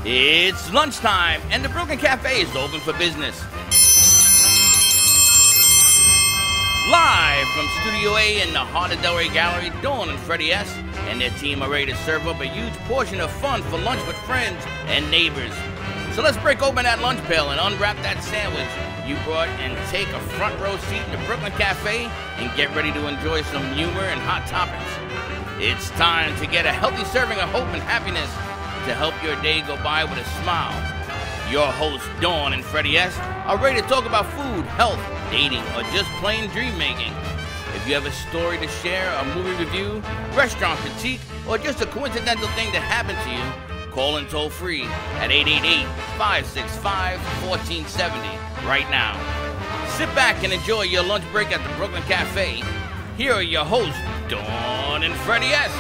It's lunchtime, and the Brooklyn Cafe is open for business. Live from Studio A in the heart of Delray Gallery, Dawn and Freddie S. and their team are ready to serve up a huge portion of fun for lunch with friends and neighbors. So let's break open that lunch pail and unwrap that sandwich you brought and take a front row seat in the Brooklyn Cafe and get ready to enjoy some humor and hot topics. It's time to get a healthy serving of hope and happiness to help your day go by with a smile. Your hosts, Dawn and Freddie S., are ready to talk about food, health, dating, or just plain dream making. If you have a story to share, a movie review, restaurant critique, or just a coincidental thing that happened to you, call in toll free at 888-565-1470 right now. Sit back and enjoy your lunch break at the Brooklyn Cafe. Here are your hosts, Dawn and Freddie S.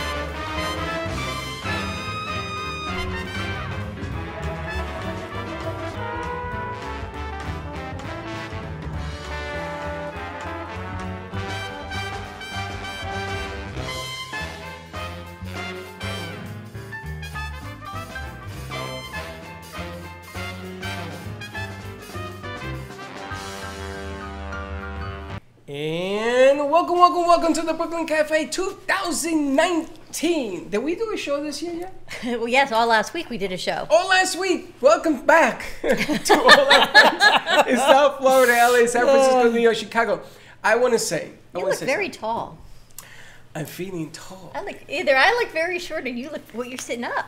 And welcome to the Brooklyn Cafe 2019. Did we do a show this year yet? Well, yes, all last week we did a show. All last week. Welcome back to all our friends in South Florida, LA, San Francisco, New York, Chicago. I want to say, You look very tall. I'm feeling tall. Either I look very short or you look, well, you're sitting up.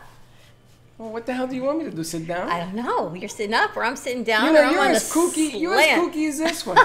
Well, what the hell do you want me to do? Sit down? I don't know. You're sitting up or I'm sitting down You know, or I'm you're on as kooky. You're as kooky as this one.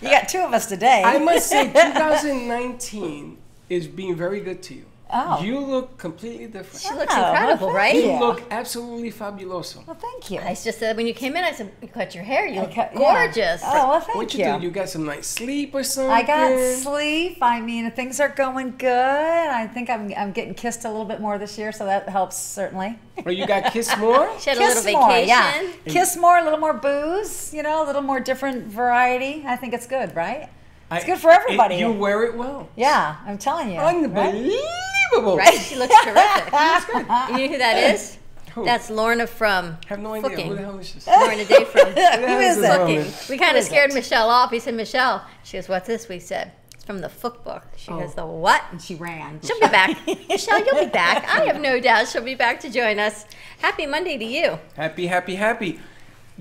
You got two of us today. I must say, 2019 is being very good to you. Oh. You look completely different. She looks incredible, well, right? You Yeah. look absolutely fabuloso. Well, thank you. I just said when you came in, I said, you cut your hair. You look Yeah. gorgeous. Oh, well, thank What you. you do? You got some nice sleep or something? I got sleep. I mean, things are going good. I think I'm getting kissed a little bit more this year, so that helps certainly. Or you got kissed more? She had a Kiss little more, vacation. yeah. Kiss more, a little more booze, a little more different variety. I think it's good, right? It's good for everybody. You wear it well. Yeah, I'm telling you. Unbelievable. Right? She looks terrific. You know who that is? Who? That's Lorna from I have no idea. Fooking. Who the hell is this? Lorna Day from Who is it? Fooking. We kind Who of is scared it? Michelle off. He said, Michelle. She goes, what's this? We said, it's from the Fook book. She goes, the what? And she ran. She'll be back. Michelle, you'll be back. I have no doubt she'll be back to join us. Happy Monday to you. Happy.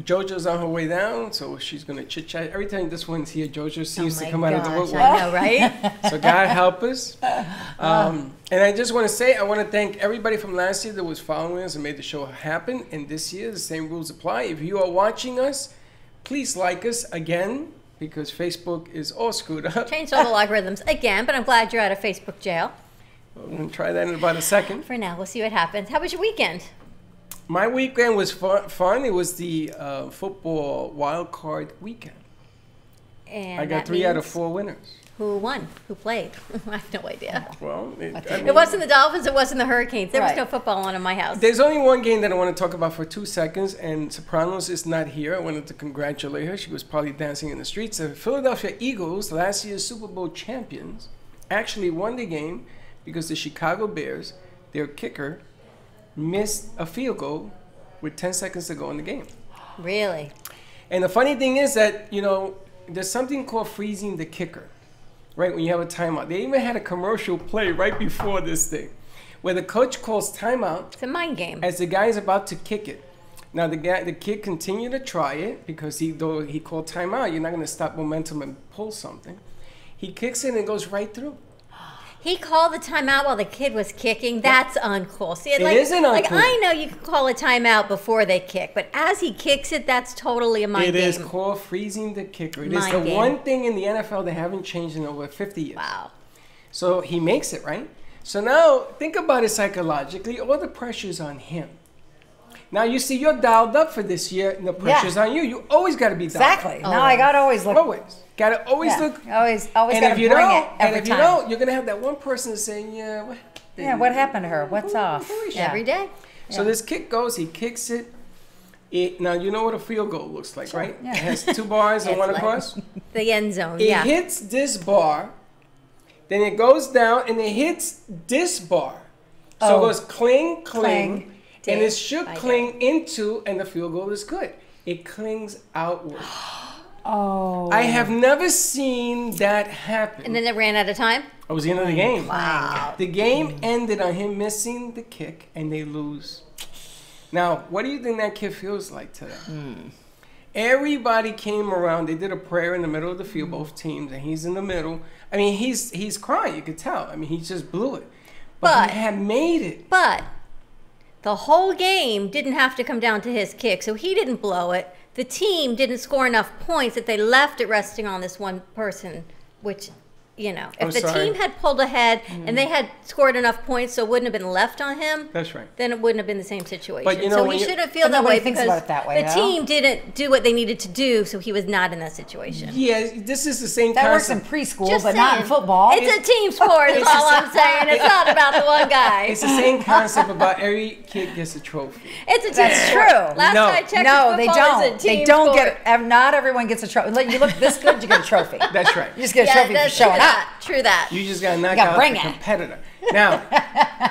JoJo's on her way down, so she's going to chit-chat. Every time this one's here, JoJo seems to come out of the woodwork. I know, right? So God help us. And I just want to say, I want to thank everybody from last year that was following us and made the show happen. And this year, the same rules apply. If you are watching us, please like us again, because Facebook is all screwed up. Changed all the algorithms again, but I'm glad you're out of Facebook jail. We're going to try that in about a second. For now, we'll see what happens. How was your weekend? My weekend was fun. It was the football wild card weekend. And I got that 3 out of means 4 winners. Who won? Who played? I have no idea. Well, It wasn't the Dolphins. It wasn't the Hurricanes. There was Right. no football on in my house. There's only one game that I want to talk about for 2 seconds, and Sopranos is not here. I wanted to congratulate her. She was probably dancing in the streets. The Philadelphia Eagles, last year's Super Bowl champions, actually won the game because the Chicago Bears, their kicker, missed a field goal with 10 seconds to go in the game. Really? And the funny thing is that, there's something called freezing the kicker, right? When you have a timeout. They even had a commercial play right before this thing where the coach calls timeout It's a mind game. as the guy is about to kick it. Now the kid continued to try it because though he called timeout, you're not going to stop momentum and pull something. He kicks it and it goes right through. He called the timeout while the kid was kicking. That's uncool. See, It isn't Like uncool. I know you can call a timeout before they kick, but as he kicks it, that's totally a mind game. It is called freezing the kicker. It is Mind the game. one thing in the NFL they haven't changed in over 50 years. Wow. So he makes it, right? So now think about it psychologically. All the pressure's on him. Now you see you're dialed up for this year and the pressure's on you. You always got to be dialed Exactly. up. Now I got to always look. Always. Got to always look. Always And got if to you bring don't, it every if you time. don't, you're going to have that one person saying, yeah, what happened? Yeah, what happened to her? What's off? Who is she? Yeah. Every day. So this kick goes, he kicks it. Now you know what a field goal looks like, right? yeah. It has 2 bars and It's one like- across. The end zone. It Yeah. hits this bar, then it goes down and it hits this bar. So Oh. it goes cling, cling, Cling. and it should by day. cling into, and the field goal is good. It clings outward. Oh. I have never seen that happen. And then it ran out of time. It was the end of the game. Wow. The game ended on him missing the kick, and they lose. Now, what do you think that kid feels like today? Everybody came around. They did a prayer in the middle of the field, both teams, and he's in the middle. I mean, he's crying. You could tell. I mean, he just blew it. But he had made it. But the whole game didn't have to come down to his kick, so he didn't blow it. The team didn't score enough points that they left it resting on this one person, which, you know, if the team had pulled ahead and they had scored enough points so it wouldn't have been left on him, That's right. then it wouldn't have been the same situation. But, you know, so when he you- shouldn't feel But that nobody way thinks because about it that way, the though. team didn't do what they needed to do, so he was not in that situation. Yeah, this is the same That works in concept. preschool, Just but not in saying. football. It's a team sport, is It's all the I'm saying. It's not about the one guy. It's the same concept about every kid gets a trophy. It's a team That's sport. true. Last No. I checked, No, they football is a don't. team They don't sport. not everyone gets a trophy. You look this good, you get a trophy. That's right. You just get a Yeah, trophy for that's showing true up. that. True that. You just got to knock gotta out bring the it. competitor. Now,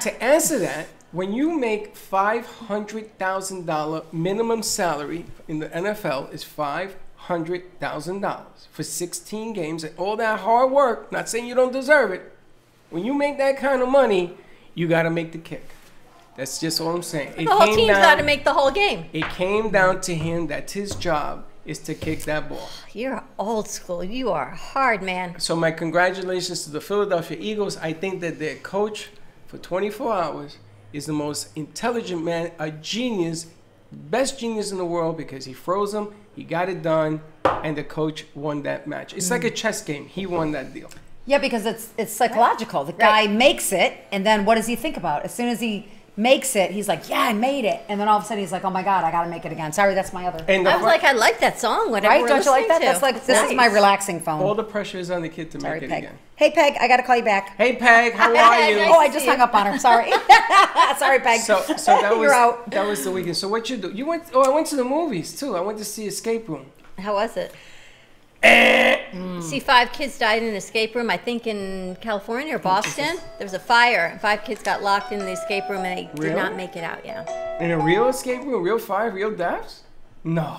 to answer that, when you make $500,000 minimum salary in the NFL is $500,000 for 16 games and all that hard work, not saying you don't deserve it. When you make that kind of money, you got to make the kick. That's just all I'm saying. The whole team's got to make the whole game. It came down to him. That's his job, is to kick that ball. You're old school. You are hard, man. So my congratulations to the Philadelphia Eagles. I think that their coach for 24 hours is the most intelligent man, a genius, best genius in the world because he froze them, he got it done, and the coach won that match. It's like a chess game. He won that deal. Yeah, because it's psychological. The guy makes it, and then what does he think about? As soon as he makes it, he's like, yeah, I made it. And then all of a sudden he's like, oh my God, I got to make it again. Sorry, that's my other. And I was like, I like that song. Whatever. Right? we're Don't you like that? listening to. That's like, this is my Nice. relaxing phone. all the pressure is on the kid to Sorry, make it Peg. again. Hey, Peg, I got to call you back. Hey, Peg, how are Nice you? Oh, I to just see hung you. up on her. Sorry. Sorry, Peg. So that You're was out. that was the weekend. So what you do? You went? Oh, I went to the movies too. I went to see Escape Room. How was it? See, 5 kids died in an escape room, I think in California or Boston. There was a fire, and 5 kids got locked in the escape room, and they Really? did not make it out, yeah. In a real escape room, real fire, real deaths? No.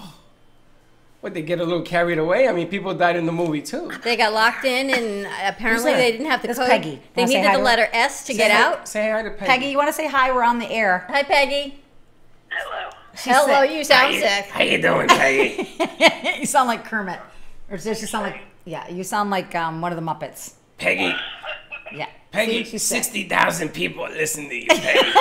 What, they get a little carried away? I mean, people died in the movie too. They got locked in, and apparently that? they didn't have the That's code. Peggy. They Wanna say needed hi the to her? letter S to get out. Say hi to Peggy. Peggy, you want to say hi? We're on the air. Hi, Peggy. Hello. Hello, sick. you sound sick. How you doing, Peggy? You sound like Kermit. Or does she sound like, yeah, you sound like one of the Muppets. Peggy, Yeah. Peggy, See, she's sick. 60,000 people listen to you, Peggy.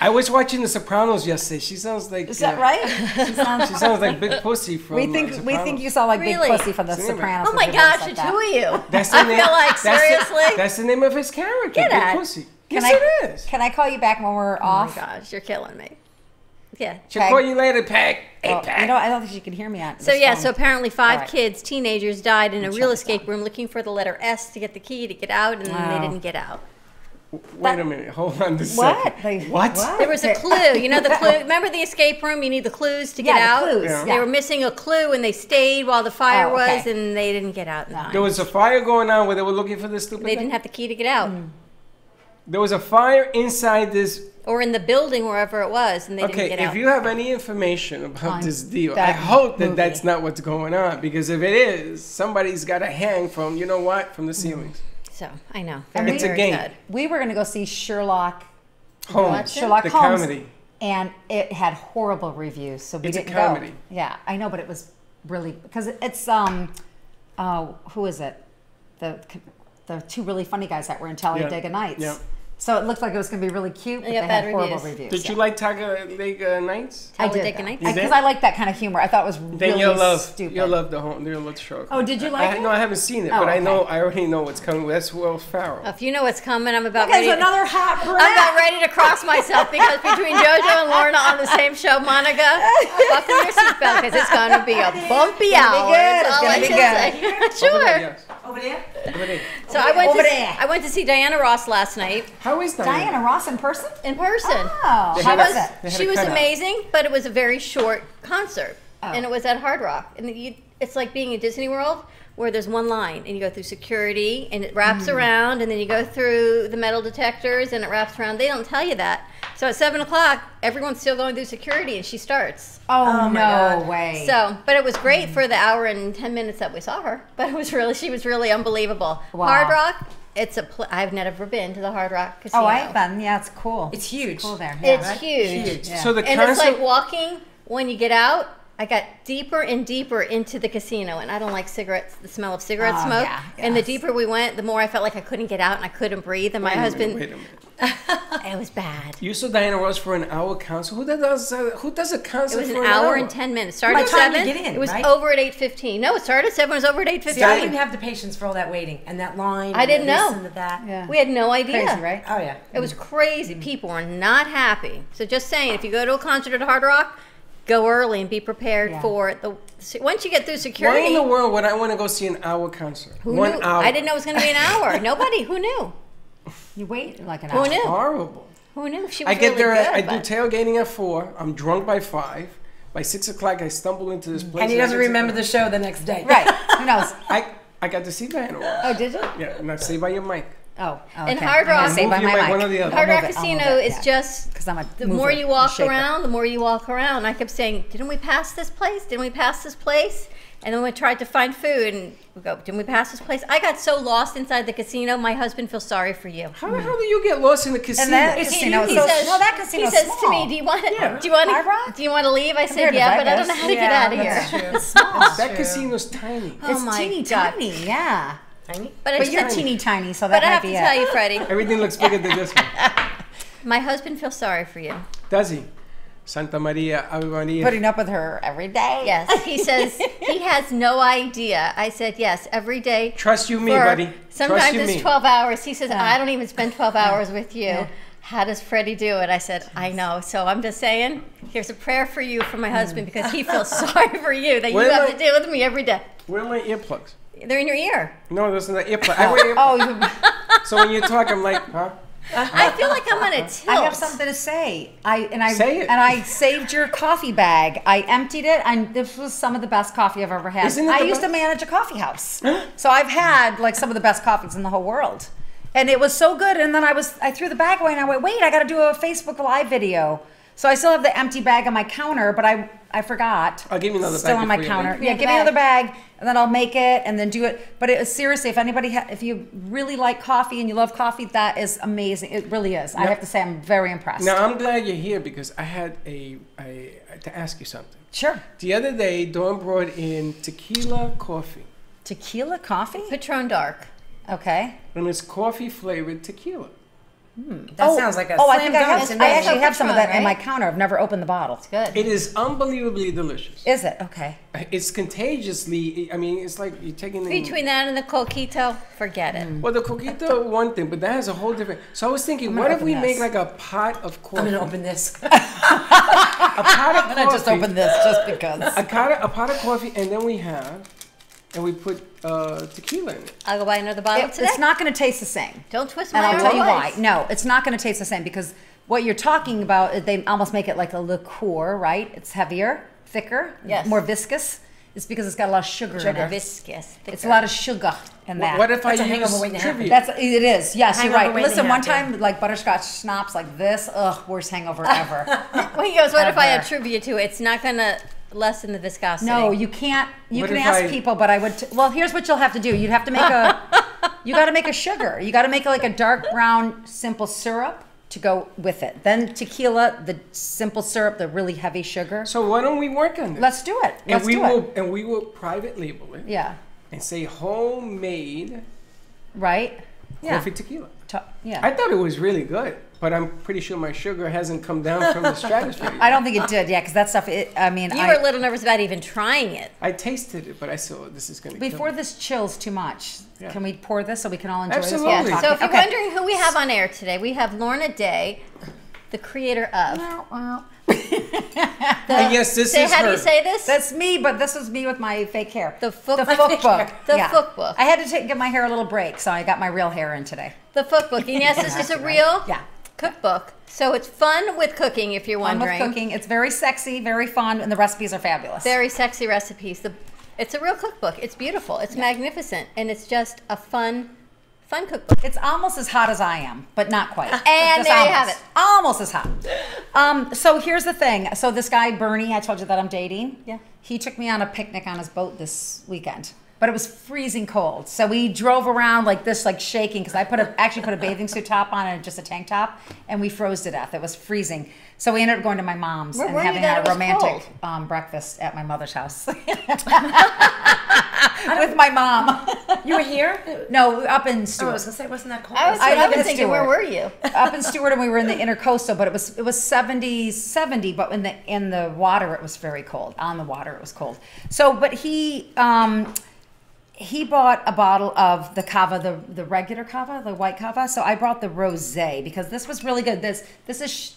I was watching The Sopranos yesterday. She sounds like... Is that right? She sounds, She sounds like Big Pussy from we think Sopranos. you sound like Really? Big Pussy from The What's the name of it? Sopranos. Oh my with your voice gosh, like it's that. who are you? That's the I name, feel like, that's seriously? that's the name of his character, Get Big at. Pussy. Can Yes, I, it is. Can I call you back when we're Oh off? my gosh, you're killing me. Yeah. She'll Peg. call you later, Peg. Hey, Oh, Peg. you know, I don't think she can hear me on So this yeah, phone. so apparently 5 All right. kids, teenagers, died in a Shut real this escape down. room looking for the letter S to get the key to get out, and Wow. they didn't get out. Wait a minute. Hold on just a What? second. They- What? There was a clue. You know the clue? Remember the escape room? You need the clues to get Yeah, out? the clues. Yeah. They were missing a clue, and they stayed while the fire Oh, okay. was, and they didn't get out in time. There was a fire going on where they were looking for this stupid They thing? didn't have the key to get out. There was a fire inside this. Or in the building, wherever it was, and they Okay, didn't get if out. you have any information about On this deal, that I hope that movie. that's not what's going on. Because if it is, somebody's got to hang from, you know what, from the ceilings. So, I know. And Very, It's a very game. sad. we were going to go see Sherlock Holmes, Sherlock the Holmes, comedy. and it had horrible reviews, so we It's a didn't comedy. go. Yeah, I know, but it was really because it's who is it? The 2 really funny guys that were in Talladega Nights. Yeah. So it looked like it was going to be really cute, but They they got had bad horrible reviews. reviews. Did you like Talladega Nights? I did Talladega Nights? You did? because I like that kind of humor. I thought it was Then really stupid. you'll love the show. Oh, did you like it? No, I haven't seen it, Oh, but I okay. know I already know what's coming. That's Will Ferrell. If you know what's coming, I'm about There's ready. another hot breath. I'm about ready to cross myself because between JoJo and Lorna on the same show, Monica, buckle your seatbelt because it's going to be a bumpy hour. good. That's It's all gonna I be can say. Over there, Sure. yes. Over there? Over there. So I went to see Diana Ross last night How is Diana? Diana Ross in person? in person. Oh, They She had how a- was it? They had she a was cutout. amazing, but it was a very short concert, Oh. and it was at Hard Rock. And it's like being in Disney World, where there's one line, and you go through security, and it wraps around, and then you go through the metal detectors, and it wraps around. They don't tell you that, So at 7 o'clock, everyone's still going through security, and she starts. Oh, my no God. way. So, but it was great for the hour and 10 minutes that we saw her. But she was really unbelievable. Wow. Hard Rock, I've never been to the Hard Rock Casino. Oh, I've been. Yeah, it's cool. It's huge. cool there. It's right? huge. Huge. So the And it's concert. like walking, when you get out, I got deeper and deeper into the casino, and I don't like cigarettes, the smell of cigarette Oh, smoke. yeah, And the yes. deeper we went, the more I felt like I couldn't get out and I couldn't breathe. And my husband, Wait a minute. it was bad. You saw Diana Ross for an hour concert. Who does a concert It was for an hour and 10 minutes. Started By at the time you 7. get in, It was right? over at 8:15. No, it started at 7. It was over at 8:15. See, I didn't have the patience for all that waiting and that line. I and didn't this know. And that. Yeah. We had no idea. Crazy, right? Oh yeah. It was crazy. People were not happy. So just saying, if you go to a concert at Hard Rock, go early and be prepared Yeah. for the. Once you get through Why security, in the world would I want to go see an hour concert? who 1 knew? hour. I didn't know it was going to be an hour. Nobody. Who knew? You wait like an Who hour. knew? Horrible. Who knew? She was I get really there. good, I do but- tailgating at 4. I'm drunk by 5. By 6 o'clock, I stumble into this place. And he I doesn't get to- remember the show the next day. Right. Who knows? I got to see Diana Ross. Oh, did you? Yeah, and I say by your mic. Oh, okay. And Hard I'm gonna Rock- say by Move my your mic, mic. one or the other. Hard I'll Rock move it, I'll Casino move it, is yeah. just 'Cause I'm a the mover, more you walk shaker. around, the more you walk around. I kept saying, "Didn't we pass this place? Didn't we pass this place?" And then we tried to find food, and we go, "Didn't we pass this place?" I got so lost inside the casino. My husband feels sorry for you. How the hell do you get lost in the casino? And that He- casino he is so says- well, that He casino's says to small. me, "Do you want Yeah. to? Do you want Hard Rock? to? Do you want to leave?" I said, Compared to "Yeah, but I don't Vegas. know how to get out of that's here." true. It's small. That casino's tiny. Oh It's my teeny God. tiny, yeah. Tiny. But, I But just you're said- teeny tiny, so But that I might have to be tell it. you, Freddie, Everything looks bigger than this one. my husband feels sorry for you. Does he? Santa Maria, Ave Maria. Putting up with her every day. Yes, he says he has no idea. I said yes every day. Trust you me, for- buddy. Sometimes Trust you it's me. 12 hours. He says, Yeah. I don't even spend 12 hours with you. Yeah. How does Freddie do it? I said, I know. So I'm just saying, here's a prayer for you from my husband because he feels sorry for you that you Where have am to deal with me every day. Where are my earplugs? They're in your ear. No, those are the earplugs. I wear earplugs. Oh, you, So when you talk, I'm like, huh? I feel like I'm on a tilt. I have something to say. Say it. And I saved your coffee bag. I emptied it, and this was some of the best coffee I've ever had. Isn't it I the used to best? manage a coffee house, so I've had like some of the best coffees in the whole world, and it was so good. And then I threw the bag away, and I went, wait, I got to do a Facebook Live video. So I still have the empty bag on my counter, but I forgot. I'll give you another Still bag on my before you counter. leave. Yeah, Yeah, give me bag. another bag, and then I'll make it and then do it. But it is seriously, if anybody, if you really like coffee and you love coffee, that is amazing. It really is. I Now- have to say, I'm very impressed. Now I'm glad you're here because I had to ask you something. Sure. The other day, Dawn brought in tequila coffee, Tequila coffee? Patron Dark. Okay. and it's coffee flavored tequila. That sounds like a I slam think I dunk have. to I me. actually have some of that in Patron, my right? counter. I've never opened the bottle. Good. It is unbelievably delicious. Is it? Okay. It's contagiously. I mean, it's like you're taking in. Between that and the coquito, forget it. Well, the coquito one thing, but that has a whole different. So I was thinking, gonna what if open we this. make like a pot of coffee? I'm gonna open this. a pot of I'm coffee. gonna just open this just because. A pot of coffee, and then we put tequila in it. I'll go buy another bottle today. It's not going to taste the same. Don't twist my And I'll arm tell you why. twice. No, it's not going to taste the same because what you're talking about, they almost make it like a liqueur, right? It's heavier, thicker, Yes. more viscous. It's because it's got a lot of sugar in it. Viscous. It's a lot of sugar in that. What if That's a I hangover use waiting to happen. trivia? That's it is. Yes, you're Hangover right. waiting to Listen, one happen. time like butterscotch schnapps like this, worst hangover ever. Well, he goes, what if I add Ever. trivia to it? It's not going to lessen the viscosity. No, you can't. You What can if ask I- people, but I would. Well, here's what you'll have to do. You'd have to make a. You got to make a sugar. You got to make like a dark brown simple syrup to go with it. Then tequila, the simple syrup, the really heavy sugar. So why don't we work on this? Let's do it. and Let's we do will it. and we will private label it Yeah. and say homemade Right. Yeah. coffee tequila. Yeah. I thought it was really good, but I'm pretty sure my sugar hasn't come down from the stratosphere. I don't think it did. Yeah, because that stuff. I mean, You were a little nervous about even trying it. I tasted it, but I saw this is going to before this chills too much. Yeah. Can we pour this so we can all enjoy this? Absolutely. while Yeah. we're So if talking? you're Okay. wondering who we have on air today, we have Lorna Day, the creator of. And yes, this Say, is how do her. you say this? That's me, but this is me with my fake hair. The Fook- the Fook book. The Fook book. I had to give my hair a little break, so I got my real hair in today. The cookbook. And yes, this is a real Yeah. cookbook. So it's fun with cooking, if you're Fun with wondering. cooking. It's very sexy, very fun, and the recipes are fabulous. Very sexy recipes. It's a real cookbook. It's beautiful. It's magnificent. And it's just a fun Fun cookbook. It's almost as hot as I am, but not quite. And Just there you almost. have it. Almost as hot. So here's the thing. So this guy, Bernie, I told you that I'm dating. Yeah. He took me on a picnic on his boat this weekend. But it was freezing cold. So we drove around like this, like shaking, because I actually put a bathing suit top on and just a tank top, and we froze to death. It was freezing. So we ended up going to my mom's Where and were you having that a it was romantic breakfast at my mother's house. With my mom. You were here? No, up in Oh, I Stewart. was gonna say, wasn't that cold? I was, I live I was in thinking, where Stewart. were you? Up in Stewart, and we were in the intercoastal, but it was 70, but in the water it was very cold. On the water it was cold. So, but he bought a bottle of the cava, the regular cava, the white cava. So I brought the rosé because this was really good. This is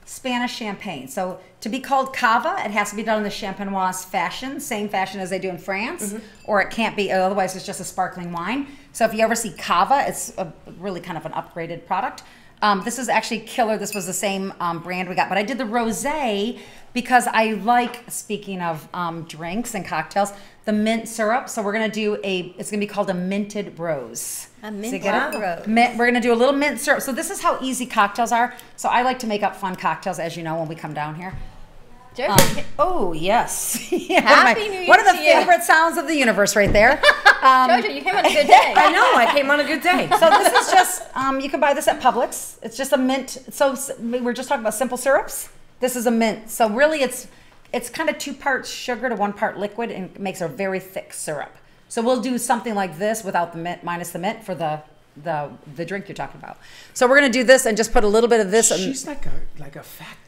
Spanish champagne. So to be called cava, it has to be done in the champenoise fashion, same fashion as they do in France, or it can't be. Otherwise, it's just a sparkling wine. So if you ever see cava, it's a really kind of an upgraded product. This is actually killer. This was the same brand we got, but I did the rosé because I like, speaking of drinks and cocktails, the mint syrup. So we're gonna do it's gonna be called a minted rose. A So you minted get it? rose. We're gonna do a little mint syrup. So this is how easy cocktails are. So I like to make up fun cocktails, as you know, when we come down here. Jojo, Oh yes, Yeah, Happy New Year one of the to you. favorite sounds of the universe, right there. Jojo, you came on a good day. I know. I came on a good day. So this is just, you can buy this at Publix. It's just a mint. So we were just talking about simple syrups. This is a mint. So really it's kind of 2 parts sugar to 1 part liquid and makes a very thick syrup. So we'll do something like this without the mint, minus the mint for the drink you're talking about. So we're going to do this and just put a little bit of this. She's like a factory.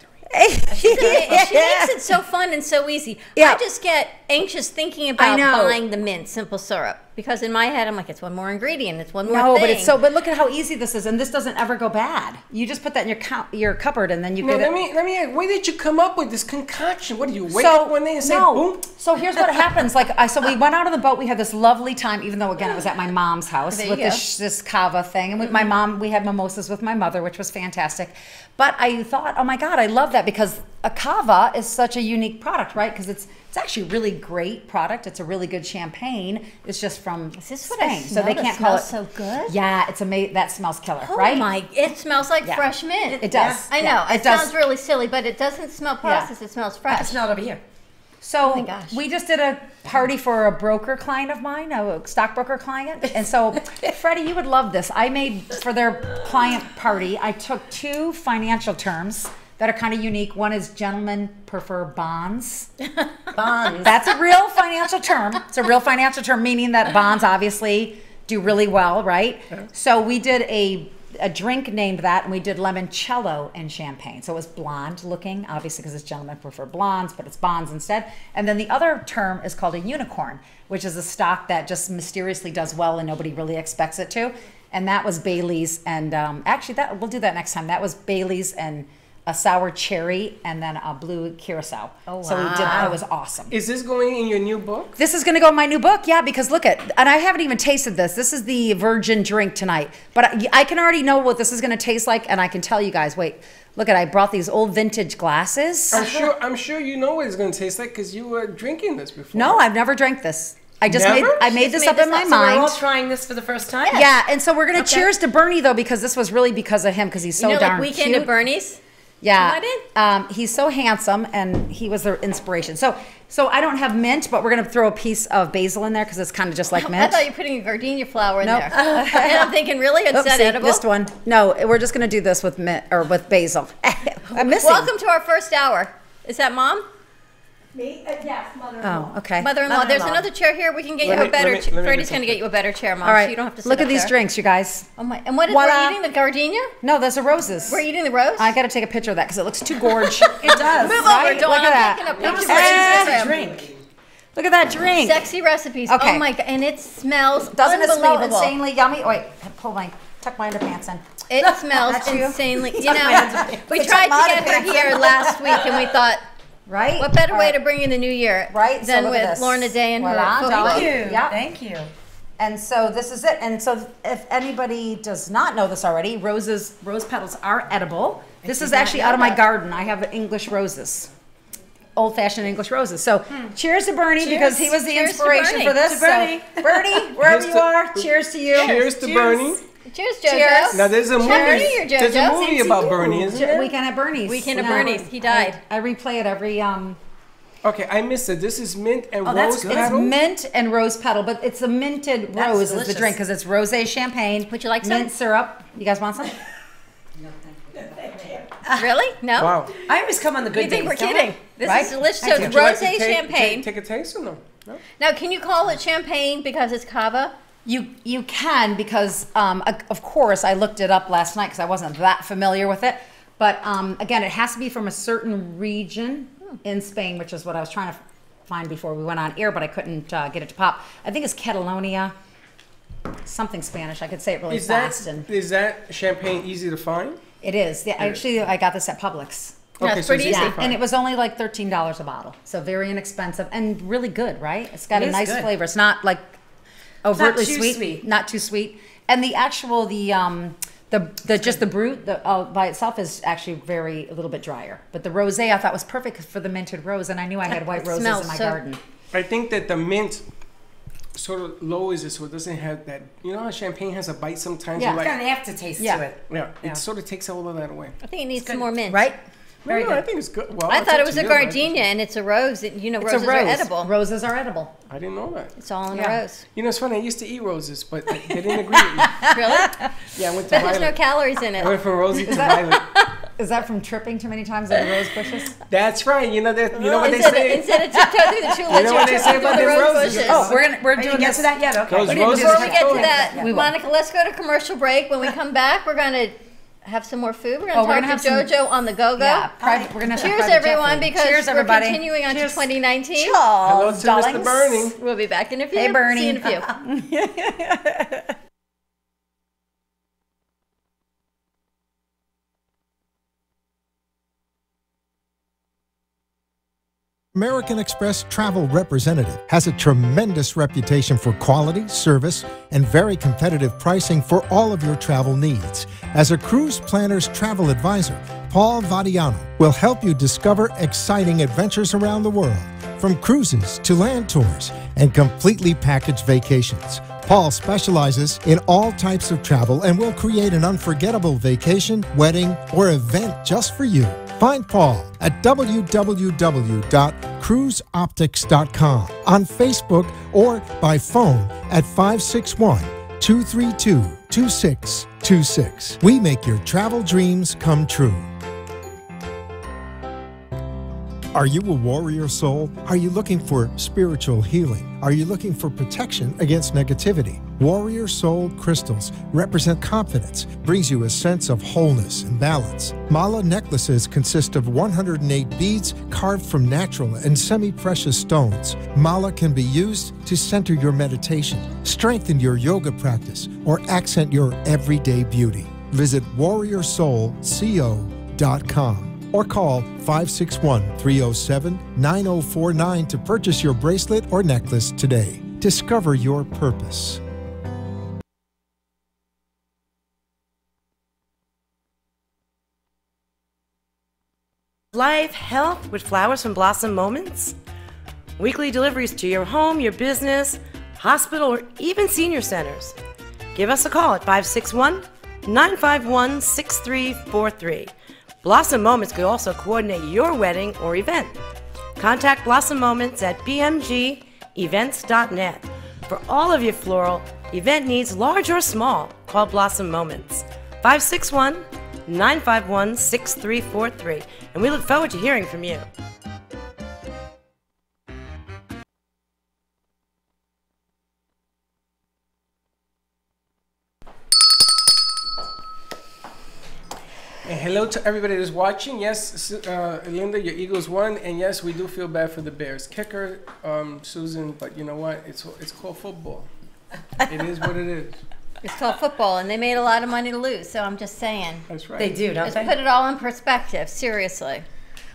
She makes it so fun and so easy. Yeah. I just get anxious thinking I about know. buying the mint simple syrup because in my head I'm like, it's one more ingredient, it's one more No, thing. but look at how easy this is, and this doesn't ever go bad. You just put that in your cupboard, and then you Now, get let it. me. Where did you come up with this concoction? What do you wake up one day and say, boom? So here's what happens. So we went out on the boat. We had this lovely time, even though again it was at my mom's house There with you go. this cava thing. And with my mom, we had mimosas with my mother, which was fantastic. But I thought, oh my God, I love that because a cava is such a unique product, right? Because it's actually a really great product. It's a really good champagne. It's just from Is this what Spain, I smell so they that can't call it smells so good? Yeah, it's amazing. That smells killer, Oh right? my, it smells like Yeah. fresh mint. It does. I know. Yeah, It, it does. sounds really silly, but it doesn't smell processed. It smells I fresh. smell it over here. So Oh my gosh. we just did a party for a broker client of mine, a stockbroker client. And so, Freddie, you would love this. I made, for their client party, I took 2 financial terms that are kind of unique. One is gentlemen prefer bonds. Bonds. That's a real financial term. It's a real financial term, meaning that bonds obviously do really well, right? So we did a drink named that, and we did limoncello and champagne. So it was blonde looking, obviously because it's gentlemen prefer blondes, but it's bonds instead. And then the other term is called a unicorn, which is a stock that just mysteriously does well and nobody really expects it to. And that was Bailey's, and actually we'll do that next time. That was Bailey's and a sour cherry, and then a blue curacao. Oh, So we did that. It was awesome. Is this going in your new book? This is going to go in my new book, yeah, because look at, and I haven't even tasted this. This is the virgin drink tonight, but I can already know what this is going to taste like, and I can tell you guys. Wait, look at, I brought these old vintage glasses. I'm sure you know what it's going to taste like because you were drinking this before. No, I've never drank this. I just Never? made this up in my So we're all mind. trying this for the first time? Yeah, and so we're going to cheers to Bernie though, because this was really because of him, because he's so you know, darn like Weekend cute. at Bernie's? Yeah, Come he's so handsome, and he was the inspiration. So I don't have mint, but we're gonna throw a piece of basil in there because it's kind of just like I mint. thought you were putting a gardenia flower in Nope. there. And I'm thinking, really? It's that Oopsie, edible? missed one. No, we're just gonna do this with mint or with basil. I'm missing. Welcome to our first hour. Is that Mom? Me? Yes, mother-in-law. Oh, okay. Mother-in-law. There's Mother-in-law. another chair here. We can get Let you a me- better let me- let me Freddie's get going to get you a better chair, Mom, All right. so you don't have to sit Look at up these there. drinks, you guys. Oh my! And what is Voila. we're eating the gardenia? No, those are roses. We're eating the rose. I got to take a picture of that because it looks too gorge. It does. Move right? over, Dawn. Look at I'm that. taking a It picture was for like Instagram. a drink. Look at that drink. Sexy recipes. Okay. Oh my god! And it smells Doesn't it smell unbelievable. insanely yummy? Wait, tuck my underpants in. It smells That's you? insanely. You Tuck my know, underpants. we Tuck tried my to get her underpants. here last week, and we thought, Right? what better All way right. to bring in the new year, Right, so than look at with this. Lorna Day and Voila, her football. Dawn. Thank you. Yeah. Thank you. And so this is it. And so if anybody does not know this already, rose petals are edible. This is actually out of my garden. I have English roses. old-fashioned English roses. So cheers to Bernie because he was the Cheers to inspiration Bernie. for this. To Bernie. So, Bernie, wherever Cheers you to- are, cheers to you. Cheers to Bernie. Cheers, JoJo. Cheers. Now there's a movie. Happy New Year, There's a JoJo. movie about Bernie, isn't there? Weekend at Bernie's. Weekend at No. Bernie's. He died. I replay it every. Okay, I missed it. This is mint and that's rose good. It's petal. mint and rose petal, but it's a minted That's rose is the delicious. drink because it's rosé champagne. Would you like some? Mint syrup. You guys want some? Really? No? Wow. I always come on the good You think days. we're don't kidding? I? This Right? is delicious. So Thank it's you. Would you like to rosé champagne. Take a taste or no? No. Now, can you call it champagne because it's cava? You can because of course I looked it up last night because I wasn't that familiar with it. But again, it has to be from a certain region in Spain, which is what I was trying to find before we went on air, but I couldn't get it to pop. I think it's Catalonia, something Spanish. I could say it really fast. And Is that champagne easy to find? it is. Yeah, actually, I got this at Publix. Yeah, it's pretty easy to easy. Yeah, find. and it was only like $13 a bottle, so very inexpensive and really good, right? It's got It a is nice good. flavor. It's not like overtly too sweet, sweet. not too sweet, and the actual the brut by itself is actually a little bit drier. But the rosé I thought was perfect for the minted rose, and I knew I had white It roses smells in my so- garden. I think that the mint sort of lowers it so it doesn't have that. You know how champagne has a bite sometimes? Yeah. You're It's like, got an aftertaste Yeah. to it. yeah, Yeah. it sort of takes all of that away. I think it needs some good. more mint. Right? No, I think it's good. Well, I it's thought up it was to a you, right? gardenia and it's a rose. You know, It's roses a rose. are edible. Roses are edible. I didn't know that. It's all in Yeah. a rose. You know, it's funny. I used to eat roses, but they didn't agree with me. Really? Yeah, I went to But there's no violet. calories in I it. went from rosy to violet. Is that from tripping too many times on the rose bushes? That's right. You know that. You know what they Instead, say. instead of tiptoe through the tulips, You know what they you're say tripping about through the them rose roses? bushes. Oh, we're Are you doing get this. to that yet? Okay. Those We didn't do roses this Before we yet. get to that, We will. Monica, let's go to commercial break. When we come back, we're going to have some more food. We're Oh, going we're to gonna talk to have JoJo on the go-go. Yeah, we're gonna have some Cheers, private jet everyone, food. because Cheers, we're everybody. continuing on to Cheers. 2019. Hello Cheers, to Mr. darlings. Bernie. We'll be back in a few. Hey, Bernie. See you in a few. American Express Travel Representative has a tremendous reputation for quality, service, and very competitive pricing for all of your travel needs. As a cruise planner's travel advisor, Paul Vadiano will help you discover exciting adventures around the world, from cruises to land tours and completely packaged vacations. Paul specializes in all types of travel and will create an unforgettable vacation, wedding, or event just for you. Find Paul at www.cruiseoptics.com, on Facebook, or by phone at 561-232-2626. We make your travel dreams come true. Are you a warrior soul? Are you looking for spiritual healing? Are you looking for protection against negativity? Warrior Soul crystals represent confidence, brings you a sense of wholeness and balance. Mala necklaces consist of 108 beads carved from natural and semi-precious stones. Mala can be used to center your meditation, strengthen your yoga practice, or accent your everyday beauty. Visit warriorsoulco.com. or call 561-307-9049 to purchase your bracelet or necklace today. Discover your purpose. Life, health with Flowers from Blossom Moments. Weekly deliveries to your home, your business, hospital, or even senior centers. Give us a call at 561-951-6343. Blossom Moments could also coordinate your wedding or event. Contact Blossom Moments at bmgevents.net. For all of your floral event needs, large or small, call Blossom Moments. 561-951-6343. And we look forward to hearing from you. And hello to everybody that's watching. Yes, Linda, your Eagles won, and yes, we do feel bad for the Bears kicker, Susan. But you know what? It's called football. It is what it is. It's called football, and they made a lot of money to lose. So I'm just saying. That's right. They do, don't Let's they? put it all in perspective. Seriously,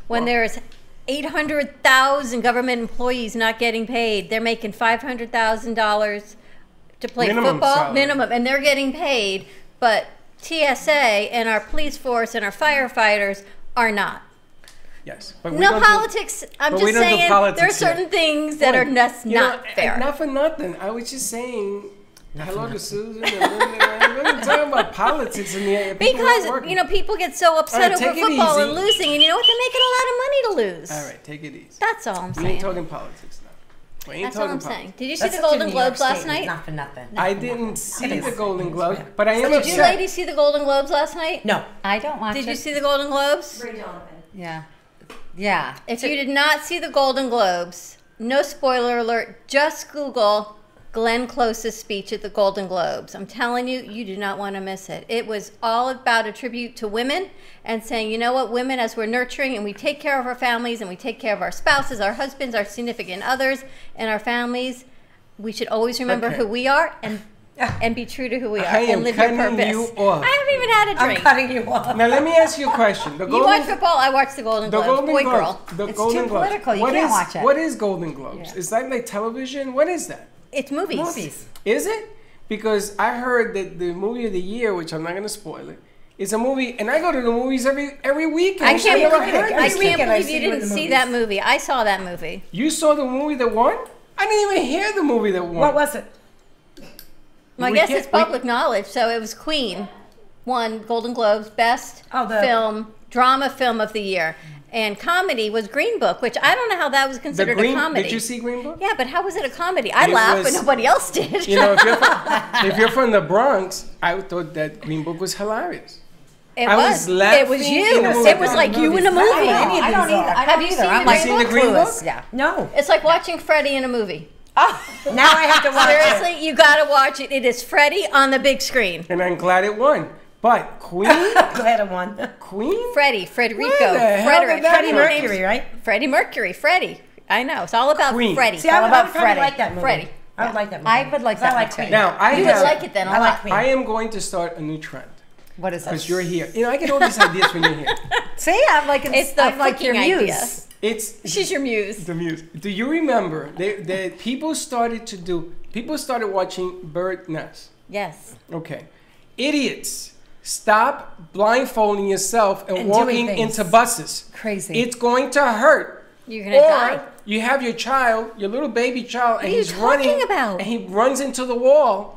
when there's 800,000 government employees not getting paid, they're making $500,000 to play Minimum football salary. minimum, and they're getting paid, but TSA and our police force and our firefighters are not. Yes. But we No don't do- politics. I'm but we just don't do saying there are politics certain here. things that are not fair. Not for nothing. I was just saying hello to Susan. And we're not talking about politics in the area. Because, people get so upset All right, over take it football easy. and losing, and you know what? They're making a lot of money to lose. All right, take it easy. That's all I'm We saying. ain't talking politics now. We ain't That's all talking I'm politics. saying. Did you see That's the such a Golden New York Globes last statement, night? Not for nothing. I didn't see It the is. Golden Globe, but I am Did you upset. ladies see the Golden Globes last night? No. I don't watch Did you it. see the Golden Globes? Ray Donovan. Yeah. Yeah. If you did not see the Golden Globes, no spoiler alert, just Google Glenn Close's speech at the Golden Globes. I'm telling you, you do not want to miss it. It was all about a tribute to women and saying, you know what, women, as we're nurturing and we take care of our families and we take care of our spouses, our husbands, our significant others, and our families, we should always remember Okay. who we are and be true to who we are I am and live your cutting purpose. you off. I haven't even had a I'm drink. cutting you off. Now let me ask you a question. The You watch football, I watch the Golden Globes. Boy, girl. The It's Golden too Globes. political. You What can't is- watch it. What is Golden Globes? Is that like television? What is that? It's movies. Movies. Is it? Because I heard that the movie of the year, which I'm not going to spoil it, is a movie, and I go to the movies every weekend. I can't never believe, heard I this. can't weekend I believe see you you in didn't the see movies. that movie. I saw that movie. You saw the movie that won? I didn't even hear the movie that won. What was it? I We guess can't- it's public knowledge. So it was Queen, won Golden Globes Best Oh, the- Film, Drama Film of the Year. And comedy was Green Book, which I don't know how that was The considered Green, a comedy. Did you see Green Book? Yeah, but how was it a comedy? I It laughed, but was- nobody else did. You know, if you're from the Bronx, I thought that Green Book was hilarious. it I was. was laughing It was in you. the movie. It was like you in a movie. I don't either. I Have don't you either. seen I'm the like Green Book? Green Book? clueless. Yeah. No. It's like watching Freddie in a movie. Now I have to watch it. Seriously, you got to watch it. It is Freddie on the big screen. And I'm glad it won. But Queen? Glad I won. Queen? Frederico, Where the hell Frederick, did that Freddie come? Mercury, right? Freddie Mercury, Freddie. I know. It's all about Queen. Freddie. See, It's all I about would probably Freddie. like that movie. Freddie. I would like that movie. I would like that I like one too. Queen. Now, I You would have, like it then a I like lot. Queen. I am going to start a new trend. What is Because it? you're here. You know, I get all these ideas when you're here. See, I'm like, It's the I'm like your fucking muse. idea. It's She's your muse. the music. Do you remember that people started watching Bird Nest? Yes. Okay. Idiots, stop blindfolding yourself and And walking doing things. into buses. Crazy. It's going to hurt. You're going to die. Or you have your child, your little baby child, and are you he's running, talking about? and he runs into the wall.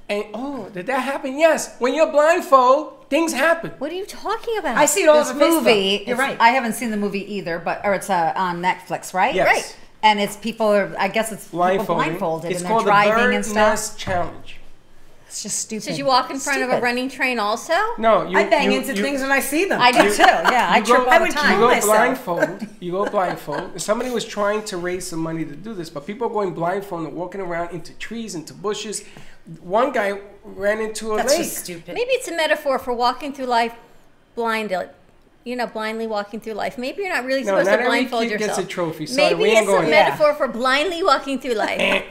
And oh, did that happen? Yes. When you're blindfold, things happen. What are you talking about? I see it all This over Facebook. movie, You're right. I haven't seen the movie either, or it's on Netflix, right? Yes. Right. And it's people are, I guess it's people blindfolded It's and called they're the driving Bird and stuff. Nest Challenge. It's just stupid. Did you walk in front of a Stupid. running train also? No, you I bang you- into you- things when I see them. I do too. Yeah, I you go- trip all I the would time. You go myself. blindfold. You go blindfold. Somebody was trying to raise some money to do this, but people are going blindfold and walking around into trees, into bushes. One guy ran into a That's lake. just stupid. Maybe it's a metaphor for walking through life blindly. You know, blindly walking through life. Maybe you're not really No, supposed not to every blindfold kid yourself. gets a trophy. Sorry, Maybe we ain't it's going a there. metaphor for blindly walking through life.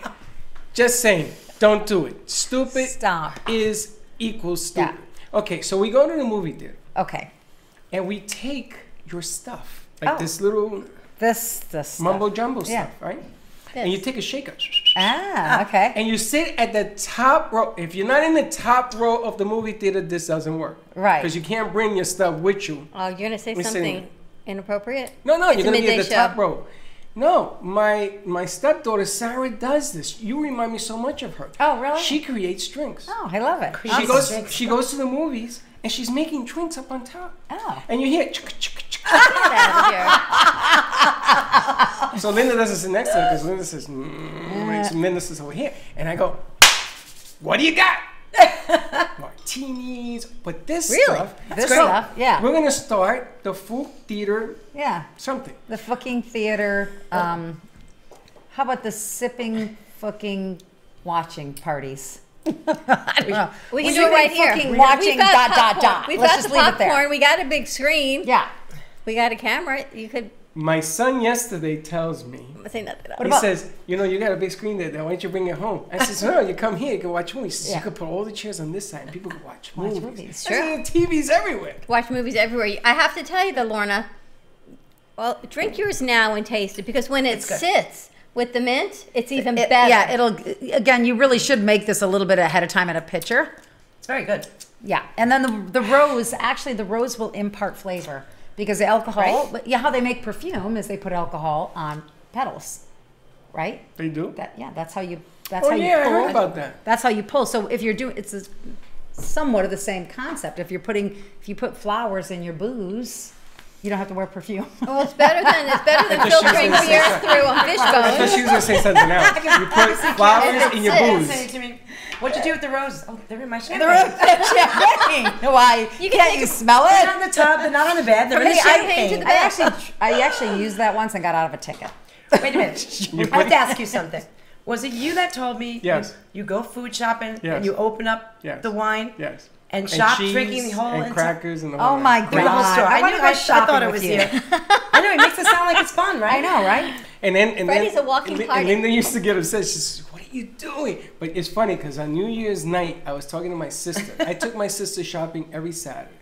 Just saying, don't do it. Stupid Stop. is equals stupid. Okay, so we go to the movie theater Okay. and we take your stuff, like Oh. this little This stuff. mumbo jumbo Yeah. stuff, right? And you take a shaker. Ah, okay. And you sit at the top row. If you're not in the top row of the movie theater, this doesn't work. Right. Because you can't bring your stuff with you. Oh, you're gonna say We're sitting something inappropriate? No, It's you're a gonna be at midday the top show. row. No, my stepdaughter Sarah does this. You remind me so much of her. Oh, really? She creates drinks. Oh, I love it. She goes to the movies and she's making drinks up on top. Oh. And you hear chuk, chuk, chuk. Get out of here. So Linda doesn't sit next to her because Linda says, Linda sits over here. And I go, what do you got? Martinis. But this Really? stuff. This so stuff, yeah. We're going to start the Fook Theater Yeah. something. The fucking theater. How about the sipping, fucking, watching parties? I don't know. We can We're do it right doing here. fucking We've watching got dot, popcorn. dot. We've Let's got just the leave it there. popcorn. We got a big screen. Yeah. We got a camera. You could My son yesterday tells me, say nothing. he says, you know, you got a big screen there. Why don't you bring it home? I says, no, you come here, you can watch movies. He says, Yeah. You could put all the chairs on this side and people can watch movies. movies. I said, TV's everywhere. Watch movies everywhere. I have to tell you though, Lorna. Well, drink yours now and taste it because when it sits with the mint, it's even better. Yeah, again, you really should make this a little bit ahead of time in a pitcher. It's very good. Yeah. And then the rose, actually, the rose will impart flavor. because the alcohol. Right? But yeah, how they make perfume is they put alcohol on petals, right? They do? That's how you. That's Oh, how you yeah, I pull. heard about that. That's how you pull. So if you're doing, it's somewhat of the same concept. If you put flowers in your booze, you don't have to wear perfume. Well, it's better than filtering beer through a fish I thought bone. she was going to say something else. You put flowers in your booze. Say to me, what'd you do with the roses? Oh, they're in my champagne. They're champagne. Why? You can Can't take you a- smell They're it? not in the tub. They're not on the bed. They're in the the champagne to champagne. the I actually used that once and got out of a ticket. Wait a minute. I have to ask you something. Was it you that told me Yes. you go food shopping Yes. and you open up Yes. the wine Yes. and shop cheese drinking the whole and entire- crackers and the whole Oh my nine. the whole God. store. I I wanna knew. go I shopping thought it with was you. here. I know. It makes it sound like it's fun, right? I know, right? And Freddy's then a walking and party. Linda used to get upset. She says, "What are you doing?" But it's funny because on New Year's night, I was talking to my sister. I took my sister shopping every Saturday,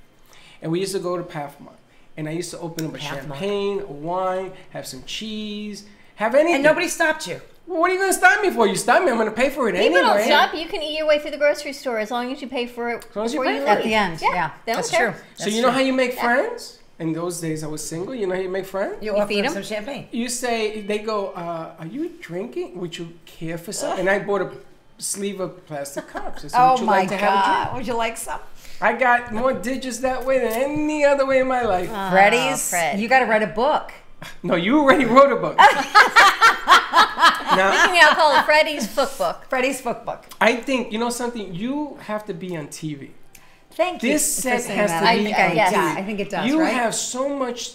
and we used to go to Pathmark. And I used to open up a Pathmark. champagne, a wine, have some cheese, have anything. And nobody stopped you. Well, what are you going to stop me for? You stop me, I'm going to pay for it People anyway. don't stop. You can eat your way through the grocery store as long as you pay for it long as you before pay you for it. leave. At the end, yeah. They don't That's care. true. So you know how you make friends? In those days, I was single. You know how you make friends? You offer feed them 'em? some champagne. You say, they go, are you drinking? Would you care for some? And I bought a sleeve of plastic cups. I said, Oh would you my like to have a drink? God. Would you like some? I got more digits that way than any other way in my life. Freddy's. Fred. You got to write a book. No, you already wrote a book. Now, Speaking of, I'll call it Freddy's Book. Freddy's book. I think, you know something? You have to be on TV. Thank you. This for set saying has that. to be I- on yes. TV. Yeah, I think it does, You right? have so much...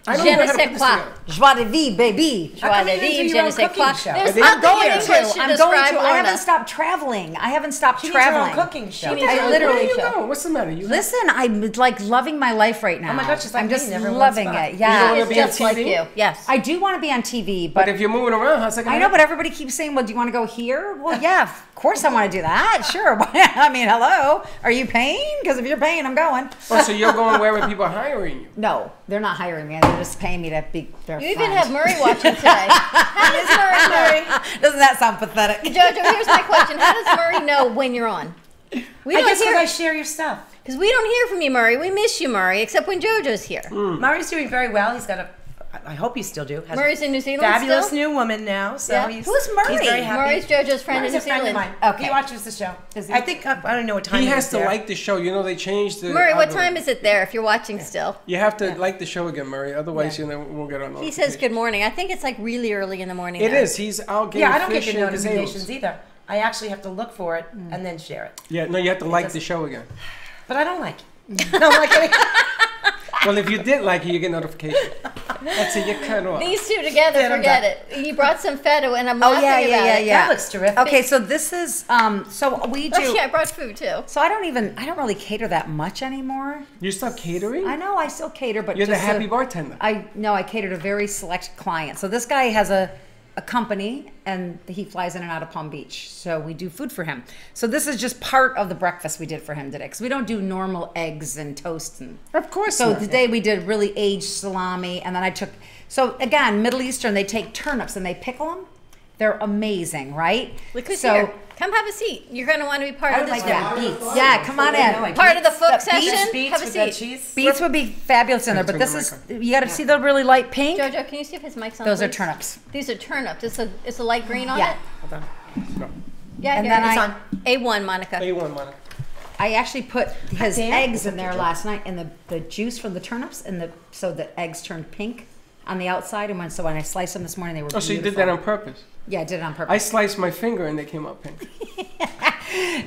I don't Je know ne how to sais put this quoi. together. Joie de vie, baby. How come Joie you de didn't do vivre, your je ne own sais quoi. cooking show? There's I didn't nothing go in yet. English to I'm going describe to. I Lorna. haven't stopped traveling. I haven't stopped She needs her own traveling. cooking show. needs her I own literally Where are you show. going? What's the matter? You Listen, I'm like loving my life right now. Oh my God, she's like I'm me, just never in one loving spot. it. You Yeah. don't wanna It's be on just like TV? you. Yes. I do want to be on TV, But if you're moving around, how's that going I to know, but everybody keeps saying, well, do you want to go here? Well, yeah, of course I want to do that. Sure. I mean, hello. Are you paying? Because if you're paying, I'm going. Oh, so you're going wherever people are hiring you. No, they're not hiring me. They're just paying me to be their You even friend. have Murray watching today. How does Murray know? Doesn't that sound pathetic? Jojo, here's my question. How does Murray know when you're on? We I don't guess because hear I share your stuff. because we don't hear from you, Murray. We miss you, Murray, except when Jojo's here. Murray's doing very well. He's got a. I hope he still do. Has Murray's a in New Zealand fabulous still? new woman now. So Yeah. he's Who's Murray? He's very happy. Murray's Jojo's friend Murray's in a New friend of Zealand. mine. Okay. He watches the show. Does he? I think I don't know what time He it has is to there. like the show. You know, they changed the... Murray, what algorithm. time is it there if you're watching still? You have to like the show again, Murray. Otherwise, you know, we'll get on He says good morning. I think it's like really early in the morning. It now. is. He's out getting Yeah, I don't get fish your and notifications gazelles. either. I actually have to look for it and then share it. Yeah, no, you have to like doesn't- the show again. But I don't like it. No, I'm not kidding. Well, if you did like it, you get notification. That's it. You cut off. These two together, Then I'm forget done. it. You brought some feta, and I'm Oh, laughing yeah, about yeah, it. yeah. That looks terrific. Okay, so this is, so we do. Oh, yeah, I brought food too. So I don't really cater that much anymore. You stop catering? I know I still cater, but You're the just happy bartender. I cater to very select clients. So this guy has a company and he flies in and out of Palm Beach. So we do food for him. So this is just part of the breakfast we did for him today because we don't do normal eggs and toast and. Of course So not. today we did really aged salami and then I took. So again, Middle Eastern, they take turnips and they pickle them. They're amazing, right? Look who's so, here. Come have a seat. You're going to want to be part I of would this like one. that. Beets. Yeah, come on in. Part of the folk Beets- session. Beets Have a with that seat. cheese. Beets would be fabulous in there, but this is, you got to see the really light pink? Jojo, can you see if his mic's on? Those are please? turnips. These are turnips. It's a light green on Yeah. it. Hold on. Yeah, And here, then it's I- on. A1, Monica. A1, Monica. I actually put his damn. eggs in there last night and the juice from the turnips and so the eggs turned pink on the outside and so when I sliced them this morning they were Oh, so you beautiful. did that on purpose? Yeah, I did it on I purpose. sliced my finger and they came out pink.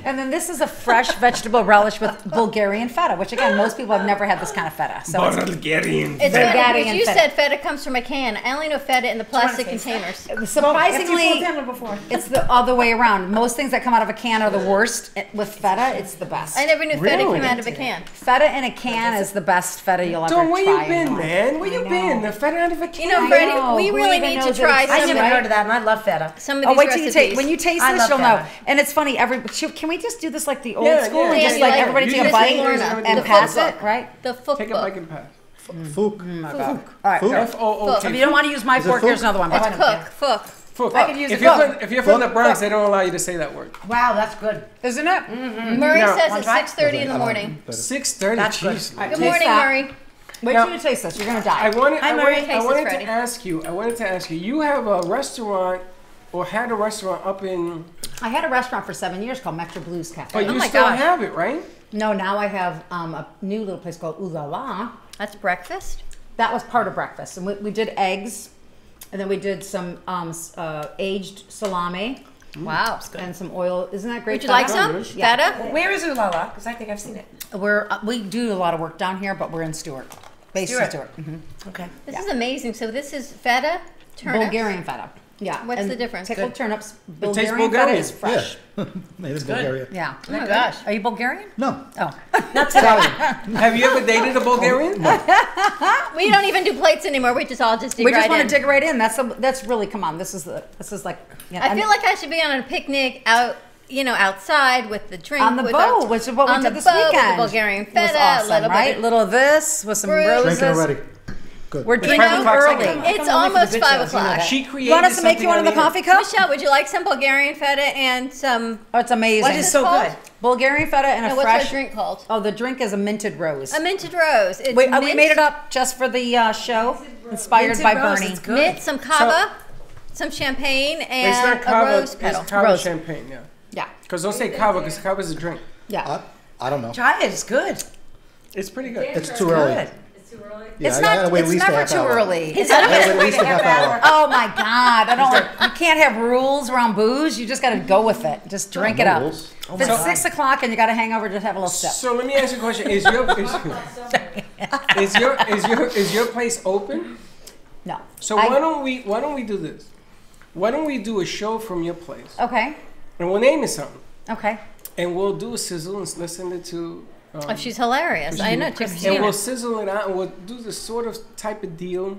And then this is a fresh vegetable relish with Bulgarian feta, which again most people have never had this kind of feta. So it's Bulgarian. It's Bulgarian funny because you feta. said feta comes from a can. I only know feta in the plastic taste containers. surprisingly before. it's the other way around. Most things that come out of a can are the worst. With feta, it's the best. I never knew feta Really? came out of a can. Feta in a can is the best feta you'll ever Dawn, where try. you been, in life. man? Where you I know. been? The feta out of a can. You know, I Freddie, know. we Who really even need to knows try that I some never of, heard of that, and I love feta. some of Oh, these wait till you recipes. taste. When you taste I this, love you'll know. feta. And it's funny. Can we just do this like the old Yeah, school yeah. and Dan, just you like like- everybody you take a just bite take yours and and the pass full it, book. right? The fook Take a book. bike and pass. Fook. All right. Fook. here. F-O-O-K. If you don't want to use my Is it fork, fook? here's another one. It's But cook. Fook. I could use if a you're fook. from, if you're from the Bronx, they don't allow you to say that word. Wow, that's good. isn't it? Murray No. says Want it's to try? 6:30 in the morning. 6:30. That's good. Jeez. Good morning, that. Murray. Wait Now- till you taste this. You're gonna die. I wanted Freddie. to ask you. You have a restaurant, or had a restaurant up in, I had a restaurant for 7 years called Metro Blues Cafe. but you my still gosh. have it, right? No, now I have a new little place called Ooh La La. That's breakfast. That was part of breakfast, and we did eggs, and then we did some aged salami Wow. and some oil. Isn't that great? Would you like feta? some? Yeah. Feta? Where is Ulala? Because I think I've seen it. We do a lot of work down here, but we're in Stewart, based in Stewart. Okay. This is amazing. So this is feta, turnips. Bulgarian feta. Yeah. What's and the difference? Pickled turnips. tastes Bulgarian feta Bulgarian. is fresh. It is Bulgaria. Yeah. Oh my gosh. Are you Bulgarian? No. Oh. Have you ever dated a Bulgarian? We don't even do plates anymore. We just dig We just right want in. to dig right in. That's really, come on. This is like. Yeah, I feel like I should be on a picnic outside with the drink. on the with boat, which is what we on did the this boat weekend. With the Bulgarian It was feta, awesome, a little right? bit. Little of this with some Fruit. roses. Drinking already. Good. We're It's drinking 5 o'clock early. second. It's almost 5 o'clock. She created You want us to make you one of the something coffee on cups? Michelle, would you like some Bulgarian feta and some? Oh, it's amazing. What is so called? good? Bulgarian feta and a What's fresh our drink called? Oh, the drink is a minted rose. A minted rose. It's We mint, made it up just for the show, inspired Minted by rose, Bernie. it's good. mint, some cava, some champagne, It's and not cava, a rose petal. it's cava Rose. champagne, yeah. Yeah, Because don't say cava, because cava is a drink. yeah. I don't know. Try it. It's good. It's pretty good. It's too early. Good. Yeah, It's I gotta not. wait at It's least a never half too hour. early. It's I gotta wait at least a half hour. Oh my God! I don't. You can't have rules around booze. You just got to go with it. Just drink No it up. rules. If it's 6 o'clock and you got a hangover, just have a little sip. So let me ask you a question: is your place open? No. So why don't we do this? Why don't we do a show from your place, Okay. and we'll name it something, Okay. and we'll do a sizzle and listen it to. Oh, she's hilarious. I know, And Christina. we'll sizzle it out, and we'll do the sort of type of deal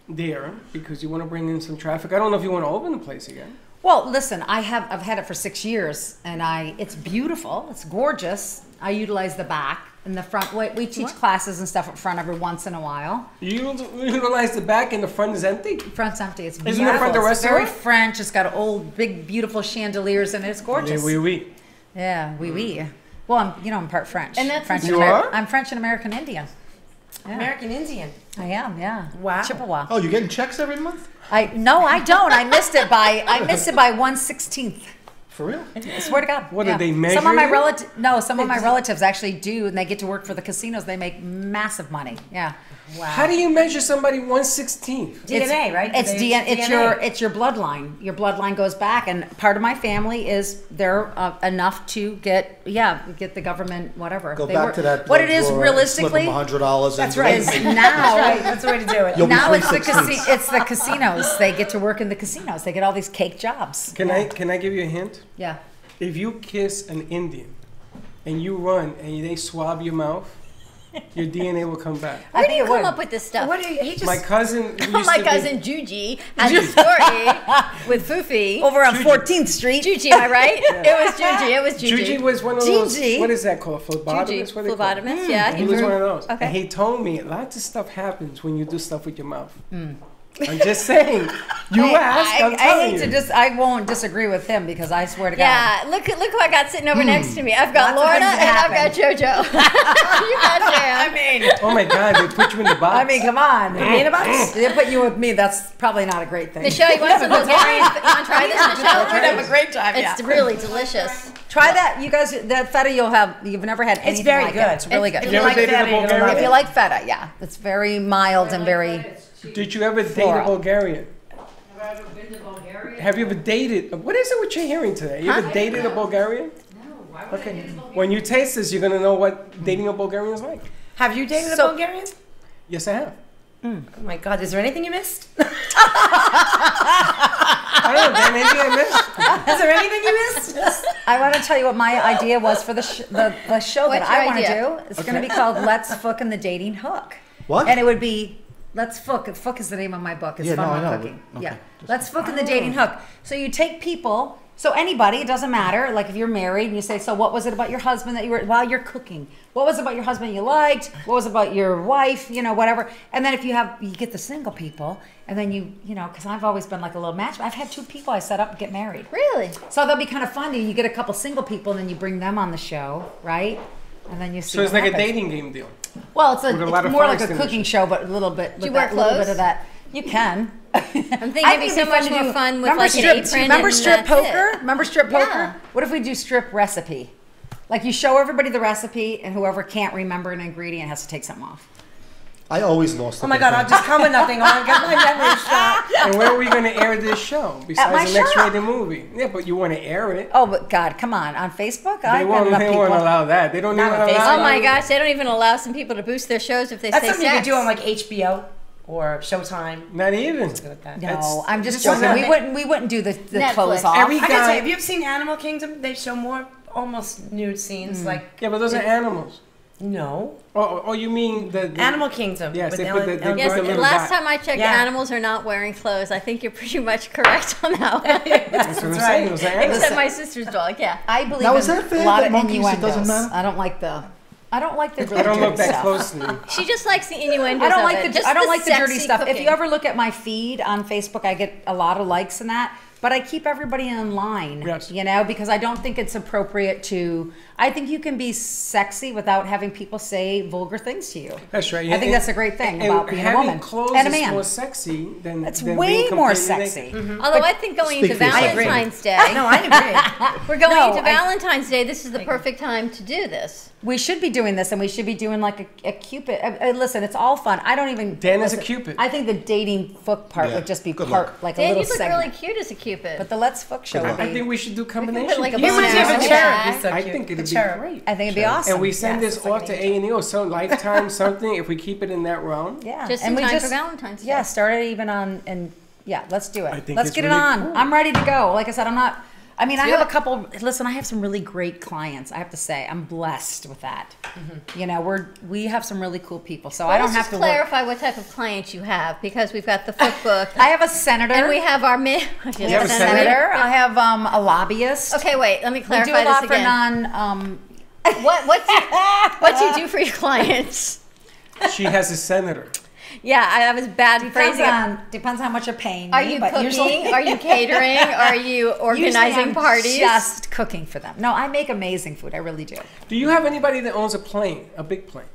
there because you want to bring in some traffic. I don't know if you want to open the place again. Well, listen, I've had it for 6 years, and it's beautiful. It's gorgeous. I utilize the back and the front. We teach classes and stuff up front every once in a while. You utilize the back, and the front is empty. Front's empty. It's Isn't beautiful. the front the It's very restaurant? French. It's got old, big, beautiful chandeliers, and it's gorgeous. Oui, oui. Yeah, oui. Well, I'm part French. And that's French You are? I'm French and American Indian. Yeah. American Indian. I am, yeah. Wow. Chippewa. Oh, you're getting checks every month? No, I don't. I missed it by 1/16. For real? I swear to God. What, yeah. did they measure Some of my you? relatives actually do, and they get to work for the casinos. They make massive money. Yeah. Wow. How do you measure somebody 1/16? DNA, right? It's They- DNA. It's your bloodline. Your bloodline goes back, and part of my family is they're enough to get the government whatever. Go They back work- to that. What it blood is drawer and realistically. slip them $100. That's right. Is now That's the way to do it. You'll be now it's the 3/16. it's the casinos. They get to work in the casinos. They get all these cake jobs. Can I give you a hint? Yeah. If you kiss an Indian and you run and they swab your mouth, your DNA will come back. Where do think you it come would. up with this stuff? What do you, he just My cousin. Oh, used my to be- cousin Juji has a story with Fufi. Over on 14th Street. Juji, am I right? It was Juji. It was Juji. Juji was one of those. Gigi. What is that called? Juji. Phlebotomist? What are they called? Phlebotomist, yeah. He was one of those. Okay. And he told me lots of stuff happens when you do stuff with your mouth. I'm just saying. You asked. I'm I telling hate you. to I won't disagree with him because I swear to God. Yeah, look who I got sitting over next to me. I've got Lots of Lorna things and I've got JoJo. You got Jam. I mean, Oh my God! They put you in the box. I mean, come on. peanut butter. They put you with me. That's probably not a great thing. Michelle, you want some Bulgarian? You want to try this, Michelle? we'd have a great time. It's really delicious. Try that, you guys. That feta you've never had anything very like good. it. It's really good. If You ever like dated feta, a you're gonna Bulgarian? love If it. you like feta, yeah, it's very mild and very. Did you ever date a Floral. Bulgarian? Have you ever dated? What is it with you hearing today? You ever dated a Bulgarian? No. Okay. When you taste this, you're gonna know what dating a Bulgarian is like. Have you dated a So- Bulgarian? Yes, I have. Oh my God, is there anything you missed? I don't know. Damn, anything I missed? Is there anything you missed? I want to tell you what my idea was for the show that What's I your want to idea? do. It's going to be called "Let's Fuck in the Dating Hook." What? And it would be "Let's Fuck." Fuck is the name of my book. It's Yeah, fun no, I while know, cooking. but- Yeah, okay. "Let's Fuck in the Dating Hook." So you take people. So anybody, it doesn't matter. Like if you're married and you say, so what was it about your husband that you were, while you're cooking? What was it about your husband you liked? What was it about your wife? Whatever. And then if you get the single people, and then because I've always been like a little match. I've had 2 people I set up and get married. Really? So that'll be kind of fun. You get a couple single people and then you bring them on the show, right? And then you see So it's what like a happens. dating game deal. Well, it's With a lot of more fire like a extinguisher. cooking show, but a little bit. With you wear that, little bit clothes? of that. You can. I'm thinking it'd be so much more fun with like an apron. Remember and strip that's poker? it. Remember strip Yeah. poker? What if we do strip recipe? Like you show everybody the recipe, and whoever can't remember an ingredient has to take something off. I always lost. Oh my God, I'll just come with nothing on, get my memory shot. And where are we going to air this show? my Besides the next shop. rated movie. Yeah, but you want to air it. Oh, but God, come on! On Facebook, They I've got won't, enough they people. won't allow that. They don't Not even on allow Oh my it. gosh, they don't even allow some people to boost their shows if they That's say something you sex. could do on like HBO or Showtime. Not even. Good at that. No, I'm just this joking. isn't- We wouldn't do the Netflix. clothes off. Every I gotta tell guy- you, have you ever seen Animal Kingdom? They show more almost nude scenes. Like, Yeah, but those are animals. no. Oh, you mean the Animal Kingdom. Yes, with they put Ellen- the- Ellen they Yes, put the little last dot. time I checked, Yeah. animals are not wearing clothes. I think you're pretty much correct on that one. That's what I'm saying. Those are animals. Except my sister's dog, yeah. I believe Now, in is that fair a lot that of monkeys, it innuendos. doesn't matter? I don't like the really I don't look dirty that stuff. closely. She just likes the innuendos I don't of like it. the Just I don't like the dirty sexy stuff. If cooking. you ever look at my feed on Facebook, I get a lot of likes in that. But I keep everybody in line, Yes. you know, because I don't think it's appropriate to. I think you can be sexy without having people say vulgar things to you. That's right. I think that's a great thing and about being a having woman clothes and a is man. more sexy than It's than way being more completely sexy. naked. Although I think going Speak into for yourself. I agree. Valentine's Day, No, I agree. we're going No, into I- Valentine's Day. This is the perfect time to do this. We should be doing this, and we should be doing like a Cupid. Listen, it's all fun. I don't even. Dan is a listen, Cupid. I think the dating foot part Yeah, would just be good part luck. like a Dan, little you look segment. really cute as a cupid. But the Let's Fuck show would luck. be. I think we should do put combination like a pieces. bow Reminds me of a Yeah. cherub. He's so I cute. think it'd The be cherub. great. I think it'd be awesome. And we send Yes. this off to A&E or some Lifetime something if we keep it in that realm. Yeah, Just and in we time for Valentine's Day. Yeah, start it even on and yeah, let's do it. I think Let's it's get it really on. cool. I'm ready to go. Like I said, I'm not. I mean, I do have it. a couple. Listen, I have some really great clients. I have to say, I'm blessed with that. You know, we have some really cool people, so I don't Let's have just to work. clarify what type of clients you have because we've got the foot book I have a senator. and we have our mid. have a senator. I have a lobbyist. Okay, wait. Let me We do clarify a lot this for again. non. What do you do for your clients? She has a senator. Yeah, I was bad Depends phrasing. depends how much you're paying. Are me, you but cooking? usually- Are you catering? Are you Usually organizing I'm parties? Just cooking for them. No, I make amazing food. I really do. Do you have anybody that owns a plane, a big plane?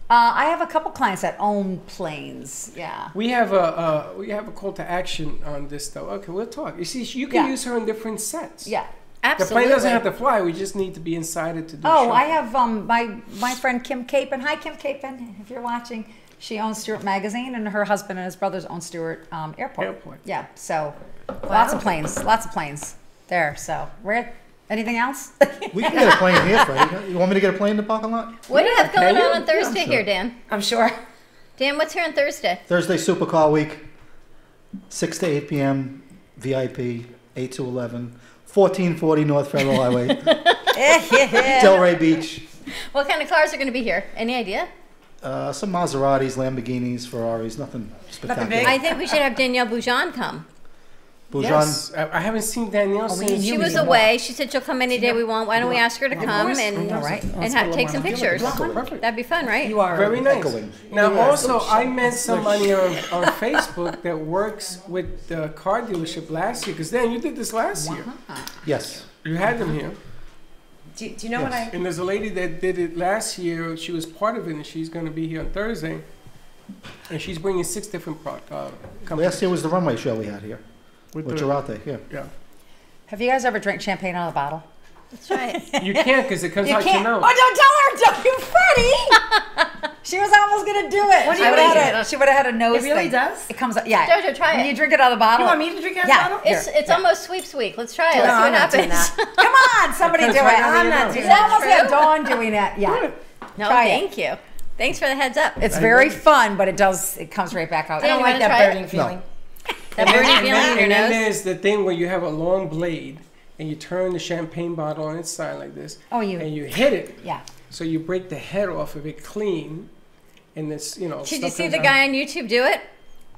I have a couple clients that own planes. Yeah. We have a call to action on this though. Okay, we'll talk. You see, you can Yeah. use her in different sets. Yeah. The Absolutely. plane doesn't have to fly. We just need to be inside it to do. Oh, I shopping. have my friend Kim Capon. Hi, Kim Capon. If you're watching, she owns Stewart Magazine, and her husband and his brothers own Stewart Airport. Airport. Yeah. So lots of planes there. So where? Anything else? We can get a plane here, Freddie. You want me to get a plane in the parking lot? What do you have going can on you? on Thursday Yeah, sure. here, Dan? I'm sure. Dan, what's here on Thursday? Thursday Supercar Week, 6 to 8 p.m. VIP, 8 to 11, 1440 North Federal Highway, Delray Beach. What kind of cars are going to be here? Any idea? Some Maseratis, Lamborghinis, Ferraris, nothing spectacular. big. I think we should have Danielle Boujon come. Boujon, Yes, I haven't seen Danielle since. She was away. She said she'll come any day we want. Why don't we ask her to come and All right. take some pictures? Perfect. That'd be fun, right? You are Very nice. Echoing. Now, also, I met somebody on Facebook that works with the car dealership last year. Because Dan, you did this last year. yes. You had them here. Do you know what I? And there's a lady that did it last year. She was part of it, and she's going to be here on Thursday. And she's bringing 6 different companies. Last year was the runway show we had here, with with the- Gerate, yeah. Yeah. Have you guys ever drank champagne out of a bottle? That's right. You can't because it comes out your nose. Oh, don't tell her! Don't you, Freddie? She was almost gonna do it. What do you She would've mean? had a- She would have had a nose. It really thing. does? It comes out. Yeah. Jojo, try When it. you drink it out of the bottle. You want me to drink out of Yeah. the bottle? It's almost sweep. Let's try it. No, Let's see I'm what not doing happens. that. Come on, somebody do That's it. right under I'm your not nose. doing Is it. that Almost had true? Dawn doing it. Yeah. No, Try it. thank you. Thanks for the heads up. It's very fun, but it comes right back out. I don't you like wanna that try it? burning feeling. That burning And feeling in your and then nose. there's the thing where you have a long blade and you turn the champagne bottle on its side like this. Oh, and you hit it. Yeah. So you break the head off of it clean, and it's Did you stuff see comes the out. guy on YouTube do it?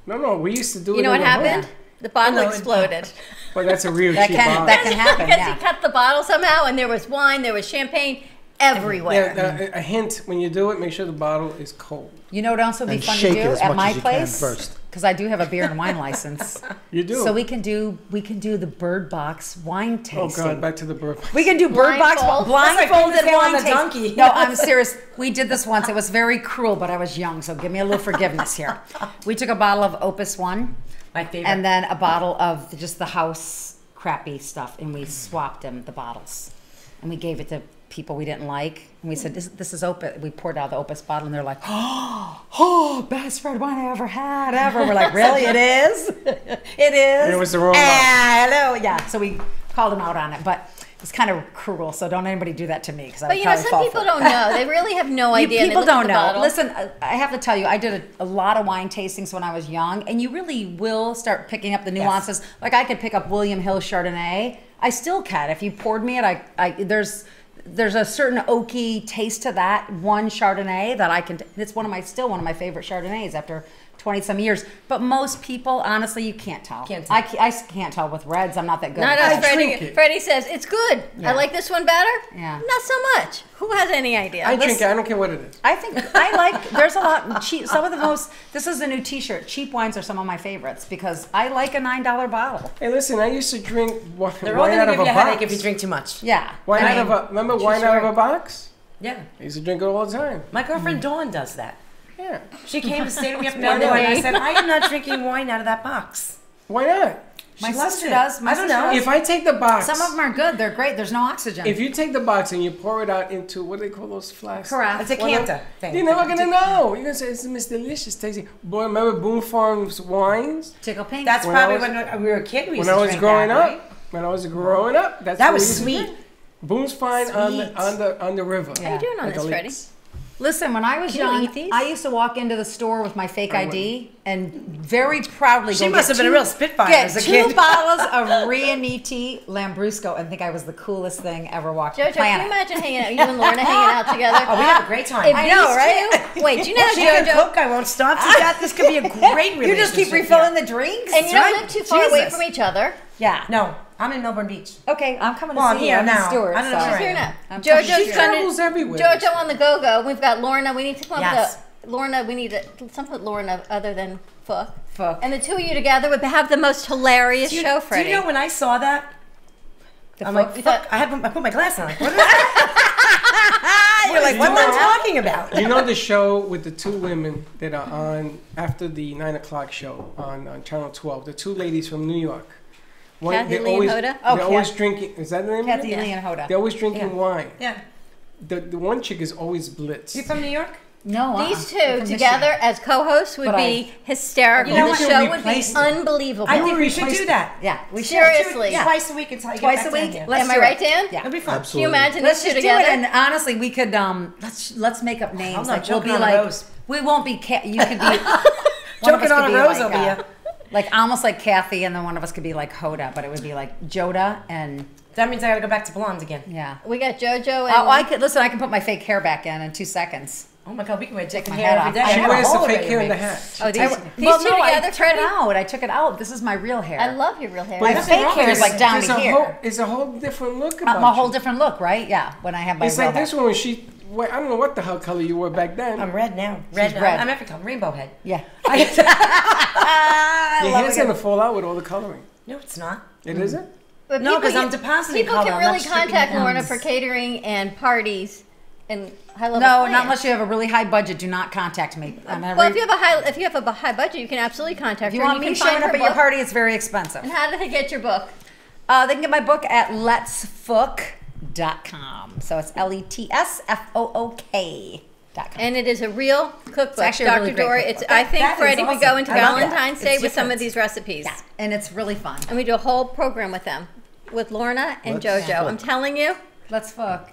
No, we used to do it. You know in what the home. happened? The bottle No, it- exploded. Well, that's a real That cheap can bottle. that can happen. Because Yeah. he cut the bottle somehow, and there was wine, there was champagne, everywhere. Yeah, a hint: when you do it, make sure the bottle is cold. You know what else would be And fun to shake do it as at much my as you can place? first. Because I do have a beer and wine license. You do. So we can do the Bird Box wine Oh tasting. God, back to the bird. We can do Bird Box Blindfold. blindfolded That's like wine putting his hair on a tasting. donkey. No, I'm serious. We did this once. It was very cruel, but I was young, so give me a little forgiveness here. We took a bottle of Opus One, My favorite. and then a bottle of just the house crappy stuff, and we swapped them the bottles, and we gave it to people we didn't like, and we said, this is Opus. We poured out the Opus bottle, and they're like, oh, best red wine I ever had, ever. We're like, really? It is? It is? And it was the wrong Hello. Yeah, so we called them out on it, but it's kind of cruel, so don't anybody do that to me, because I would But you know, probably some fall people for it. don't know. They really have no idea. They People look at don't the know. bottle. Listen, I have to tell you, I did a lot of wine tastings when I was young, and you really will start picking up the nuances. Like I could pick up William Hill Chardonnay. I still can. If you poured me it, there's a certain oaky taste to that one Chardonnay that I can. It's still one of my favorite Chardonnays after 20 some years. But most people, honestly, you can't tell. Can't tell. I can't tell with reds. I'm not that good. Not at us. that. drink Freddie, it. Freddie says it's good. Yeah. I like this one better. Yeah. Not so much. Who has any idea? I drink it. I don't care what it is. I think I like. There's a lot cheap. Some of the most. This is a new T-shirt. Cheap wines are some of my favorites because I like a $9 bottle. Hey, listen, I used to drink wine They're all out going to of give a you a box. headache if you drink too much. Yeah. Wine I out mean, of a remember she's wine out of right. a box? Yeah. I used to drink it all the time. My girlfriend Dawn does that. Yeah. She came to stay with me up in Spend Illinois, and I it. said, I am not drinking wine out of that box. Why not? My She loves sister it. does. My I don't sister know. does. If I take the box, Some of them are good. They're great. There's no oxygen. if you take the box and you pour it out into what do they call those flasks? Correct. It's a Why not? canter thing. You're never gonna know. You're gonna say it's the most delicious tasting. Boy, remember Boone Farms wines? Tickle pink. That's When I probably was- when we were a kid. We used When I to was drink growing that, up, right? when I was growing up, that's That what was we used to sweet. drink. Boone's Fine on the river. How you doing on At this, the Freddie? lakes. Listen, when I was Can you young, eat these? I used to walk into the store with my fake ID and very proudly She go must get have been a real spitfire get as a 2 kid. bottles of Rianiti Lambrusco and think I was the coolest thing ever walking the Jojo, can planet. you imagine hanging out? You and Lorna hanging out together. Oh, we have a great time. If I know, these right? two- wait, do you know She can how cook. I won't stop to death. This could be a great relationship. You just keep refilling the drinks? and you don't right. live too far away Jesus. from each other? Yeah. No, I'm in Melbourne Beach. Okay, I'm coming to Well, I'm see here you. I'm in now. Stewart. I don't know so- where She's I here am. now. I'm Jojo's She trying travels to. everywhere. Jojo on the go-go. We've got Lorna. We need to come up Yes. with Lorna. We need something with Lorna other than fuck. Fuck. And the two of you together would have the most hilarious show, Do Freddie. you know when I saw that? I'm like, You fuck. thought- I put my glass on. Like, what is that? You're like, what am I talking about? You know the show with the two women that are on after the 9 o'clock show on Channel 12? The two ladies from New York. Kathy they're Lee and always, Hoda? Oh, they're always Kath- drinking. Is that the name Kathy of it? Lee and Hoda. They're always drinking wine. Yeah. The one chick is always blitzed. You from New York? No, These two I'm from together Michigan. as co-hosts would But be hysterical. You know The what? show would be Replace it. unbelievable. I think we should do that. Yeah, we should. Seriously. Two- Twice a week until I get Twice back a down week? here. Let's Am I do right, it. Dan? Yeah. It'll be fun. Can you Absolutely. imagine Let's these two just do it, together? and honestly, we could let's make up names. I'm not Like we'll joking be on a like rose. we won't be. You could be one of Joking us on could a be rose like, over here. like almost like Kathy, and then one of us could be like Hoda, but it would be like Joda and That means I gotta go back to blonde again. yeah. We got JoJo and Oh, I could listen. I can put my fake hair back in 2 seconds. Oh my god, we can wear Take different my hair head every off. day. She I have a wears the whole fake array hair of and the makeup. hat. these two I together, took Freddie. it out. I took it out. This is my real hair. I love your real hair. But My it's- fake hair is like down there's to a here. whole, it's a whole different look about My whole you. different look, right? Yeah, when I have my It's real like hair. this one when she. Wait, I don't know what the hell color you were back then. I'm red now. Red. red. I'm every color. Rainbow head. Yeah. Your hair's gonna fall out with all the coloring. No, it's not. It isn't? But No, people 'cause I'm can- depositing People color, can I'm really not stripping contact it down. Lorna for catering and parties and high level. No, plans. not unless you have a really high budget. Do not contact me. Well, if you have a high budget, you can absolutely contact if you her. want and me you can find showing up her at your book. party, it's very expensive. And how do they get your book? They can get my book at letsfook.com. So it's LETSFOOK.com. And it is a real cookbook, actually a Dr. really great Dory. cookbook. It's. I think That is Freddie, we go awesome. into I love that. Valentine's Day It's with some of different. these recipes, Yeah, and it's really fun. and we do a whole program with them, with Lorna and Let's JoJo. Fook. I'm telling you, Let's fuck.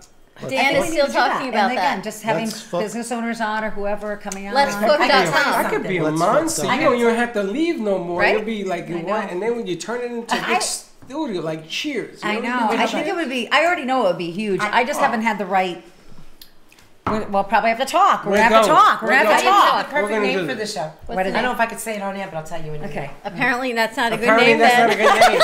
Dan is still talking about and that. again, just having Let's Fook. business owners on or whoever coming on. Let's Fook.com. That could be a Let's monster. fuck You don't even have to leave no more. Right? You'll be like, I know. what? And then when you turn it into a big studio, like Cheers. I You know. I think it would be. I already know it would be huge. I just haven't had the right We'll probably have to talk. We're We're gonna have to going. talk. We're We're gonna have to going. talk. The perfect We're gonna name do for the this. show. What's I the don't know name? if I could say it on air, but I'll tell you in a minute. Okay. Apparently, that's not a good Apparently, name that's then. not a good name.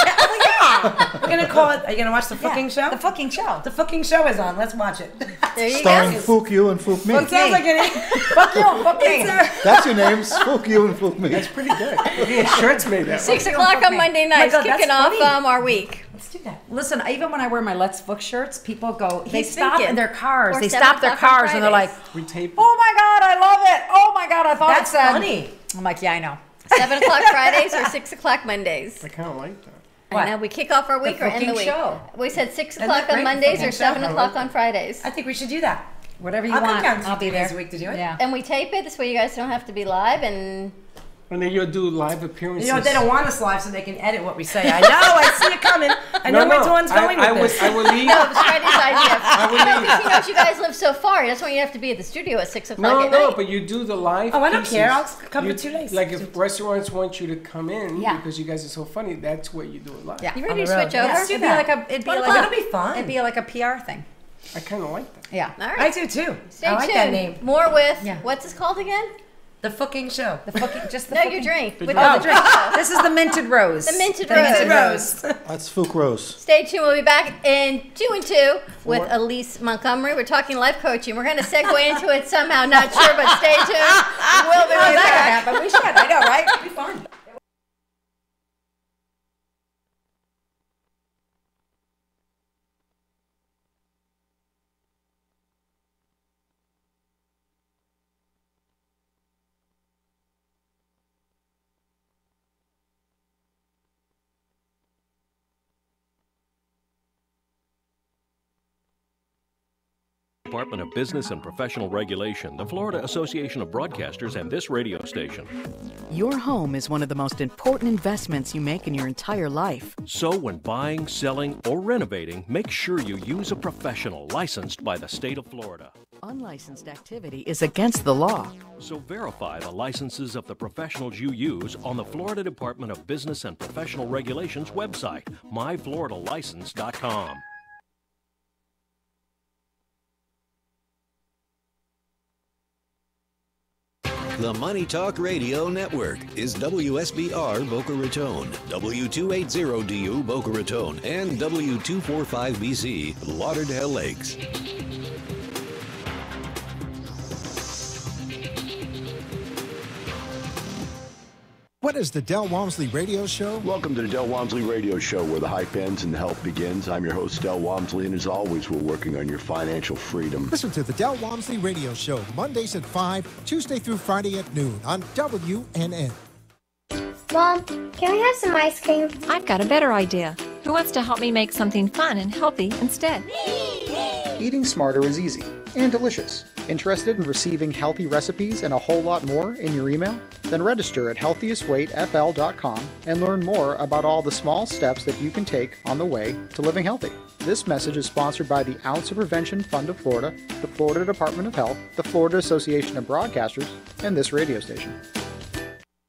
We're gonna call it. Are you gonna watch the fucking show? The fucking show. The fucking show is on. Let's watch it. There you Starring go. Fook You and Fook Me. It sounds like an Fuck you. Fuck me. That's your names, Fook You and Fook Me. That's pretty good. We're getting shirts made that way. 6 o'clock on Monday nights, God, that's kicking off funny. our week. Let's do that. Listen, even when I wear my Let's Book shirts, people go, they He's stop thinking. in their cars. Or They 7 stop their o'clock on cars and they're like, Fridays. We tape. oh my God, I love it. Oh my God, I thought That's it said. funny. I'm like, yeah, I know. 7 o'clock Fridays or 6 o'clock Mondays. I kind of like that. I What? know, we kick off our week or end the fucking week. show. We said 6 Isn't o'clock that on great? Mondays Fucking or show. 7 o'clock on Fridays. I think we should do that. Whatever you I'll come want, down I'll be 2 days there. a week to do it. Yeah. And we tape it, this way you guys don't have to be live and And then you'll do live appearances. You know, they don't want us live so they can edit what we say. I know, I see it coming. I know where Dawn's going with this. I will leave. no, it was Freddy's idea. will No, leave. because he knows you guys live so far. He doesn't want you to have to be at the studio at 6 o'clock No, at no, night. but you do the live. Oh, I don't pieces. care. I'll come You- for 2 days. Like if restaurants want you to come in Yeah. because you guys are so funny, that's where you do it live. Yeah. You On ready to the road. switch over? Yes, do It'd be that. like a, it'd be Well, like It'll be fun. It'd be like a PR thing. I kind of like that. Yeah. All I right. do too. Stay I like tuned. that name. More with, Yeah. what's this called again? The fucking show. The fucking, just the No, fucking, your drink. With drink. the drink. This is the minted rose. The minted The rose. Minted Rose. That's Fook Rose. Stay tuned. We'll be back in 2 and 2 with Elise Montgomery. We're talking life coaching. We're going to segue into it somehow. Not sure, but stay tuned. We'll be How's right that back. gonna happen? We should. I know, right? It'll be fun. Department of Business and Professional Regulation, the Florida Association of Broadcasters, and this radio station. Your home is one of the most important investments you make in your entire life. So when buying, selling, or renovating, make sure you use a professional licensed by the state of Florida. Unlicensed activity is against the law. So verify the licenses of the professionals you use on the Florida Department of Business and Professional Regulations website, myfloridalicense.com. The Money Talk Radio Network is WSBR Boca Raton, W280DU Boca Raton, and W245BC Lauderdale Lakes. What is the Del Walmsley Radio Show? Welcome to the Del Walmsley Radio Show, where the hype ends and the help begins. I'm your host, Del Walmsley, and as always, we're working on your financial freedom. Listen to the Del Walmsley Radio Show, Mondays at 5, Tuesday through Friday at noon on WNN. Mom, can we have some ice cream? I've got a better idea. Who wants to help me make something fun and healthy instead? Eating smarter is easy and delicious. Interested in receiving healthy recipes and a whole lot more in your email? Then register at healthiestweightfl.com and learn more about all the small steps that you can take on the way to living healthy. This message is sponsored by the Ounce of Prevention Fund of Florida, the Florida Department of Health, the Florida Association of Broadcasters, and this radio station.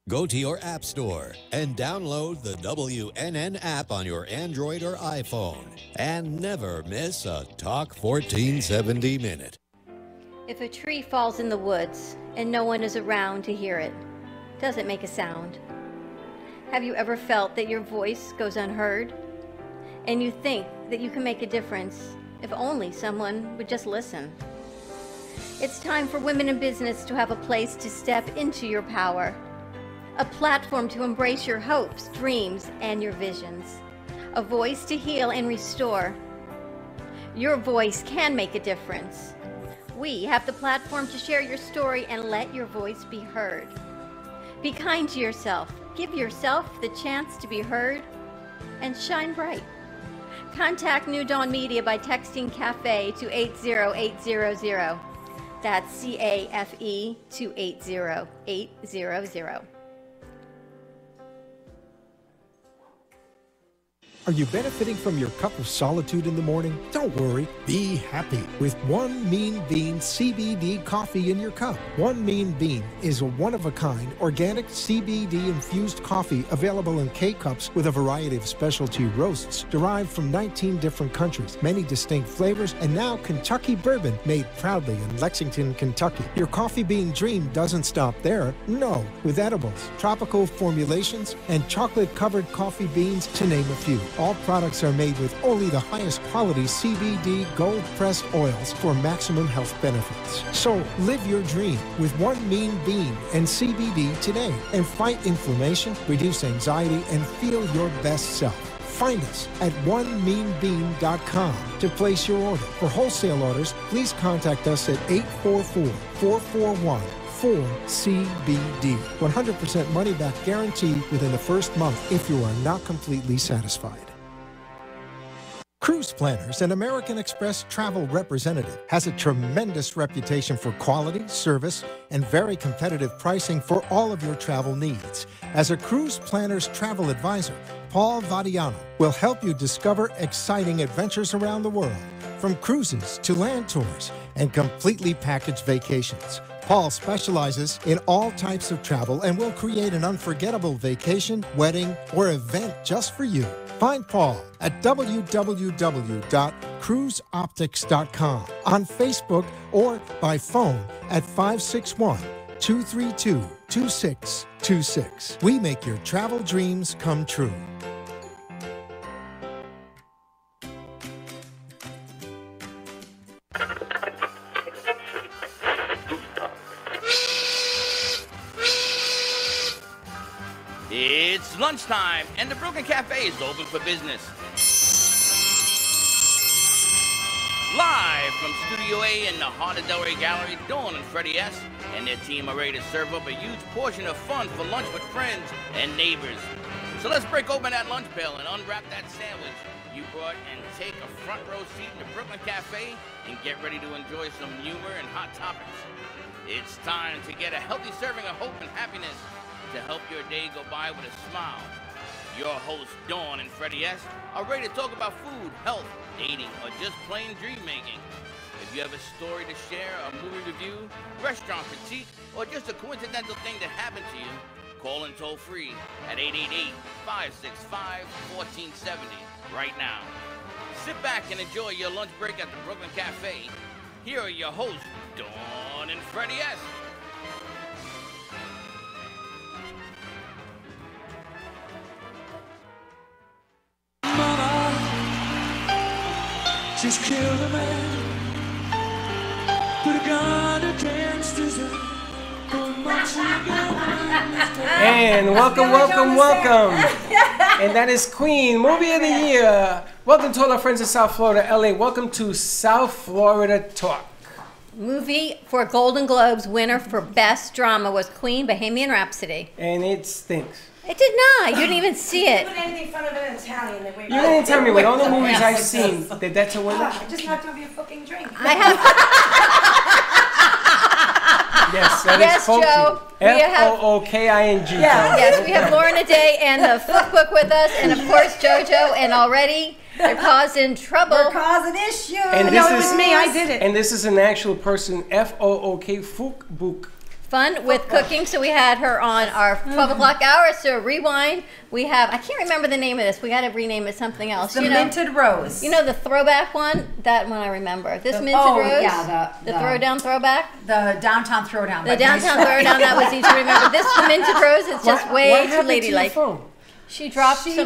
Go to your app store and download the WNN app on your Android or iPhone. And never miss a Talk 1470 minute. If a tree falls in the woods and no one is around to hear it, does it make a sound? Have you ever felt that your voice goes unheard? And you think that you can make a difference if only someone would just listen? It's time for women in business to have a place to step into your power, a platform to embrace your hopes, dreams, and your visions, a voice to heal and restore. Your voice can make a difference. We have the platform to share your story and let your voice be heard. Be kind to yourself. Give yourself the chance to be heard and shine bright. Contact New Dawn Media by texting CAFE to 80800. That's CAFE to 80800. Are you benefiting from your cup of solitude in the morning? Don't worry, be happy with One Mean Bean CBD coffee in your cup. One Mean Bean is a one-of-a-kind organic CBD-infused coffee available in K-cups with a variety of specialty roasts derived from 19 different countries, many distinct flavors, and now Kentucky bourbon made proudly in Lexington, Kentucky. Your coffee bean dream doesn't stop there. No, with edibles, tropical formulations, and chocolate-covered coffee beans, to name a few. All products are made with only the highest quality CBD gold-pressed oils for maximum health benefits. So live your dream with One Mean Bean and CBD today and fight inflammation, reduce anxiety, and feel your best self. Find us at onemeanbean.com to place your order. For wholesale orders, please contact us at 844-441-4CBD. 100% money back guarantee within the first month if you are not completely satisfied. Cruise Planners, an American Express travel representative, has a tremendous reputation for quality, service, and very competitive pricing for all of your travel needs. As a Cruise Planners travel advisor, Paul Vadiano will help you discover exciting adventures around the world, from cruises to land tours and completely packaged vacations. Paul specializes in all types of travel and will create an unforgettable vacation, wedding, or event just for you. Find Paul at www.cruiseoptics.com, on Facebook, or by phone at 561-232-2626. We make your travel dreams come true. It's lunchtime, and the Brooklyn Cafe is open for business. Live from Studio A in the heart of Delray Gallery, Dawn and Freddie S. and their team are ready to serve up a huge portion of fun for lunch with friends and neighbors. So let's break open that lunch pail and unwrap that sandwich you brought and take a front row seat in the Brooklyn Cafe and get ready to enjoy some humor and hot topics. It's time to get a healthy serving of hope and happiness to help your day go by with a smile. Your hosts, Dawn and Freddie S., are ready to talk about food, health, dating, or just plain dream making. If you have a story to share, a movie review, restaurant critique, or just a coincidental thing that happened to you, call in toll free at 888-565-1470 right now. Sit back and enjoy your lunch break at the Brooklyn Cafe. Here are your hosts, Dawn and Freddie S. Just killed a man, put a gun against his head. And welcome. And that is Queen, Movie of the Year. Welcome to all our friends in South Florida, LA. Welcome to South Florida Talk. Movie for Golden Globes winner for Best Drama was Queen, Bohemian Rhapsody. And it stinks. It did not. You didn't even see it. You put anything in front of an Italian. You didn't tell me with all the movies I've seen that that's a winner. I just knocked over your fucking drink. I have. Yes, that is Joe. F-O-O-K-I-N-G. Yes, we have Lauren Aday and the Flip Book with us, and of course JoJo. And already they're causing trouble. We're causing issues. And no, it was me. I did it. And this is an actual person. F-O-O-K Fook. Fun with cooking, so we had her on our 12 o'clock hour. So rewind, we have, I can't remember the name of this. We got to rename it something else. The Minted Rose. You know the throwback one? That one I remember. This Minted Rose? Yeah, the throwdown throwback? The downtown throwdown. The downtown throwdown, that was easy to remember. This Minted Rose is just way too ladylike. She dropped some. She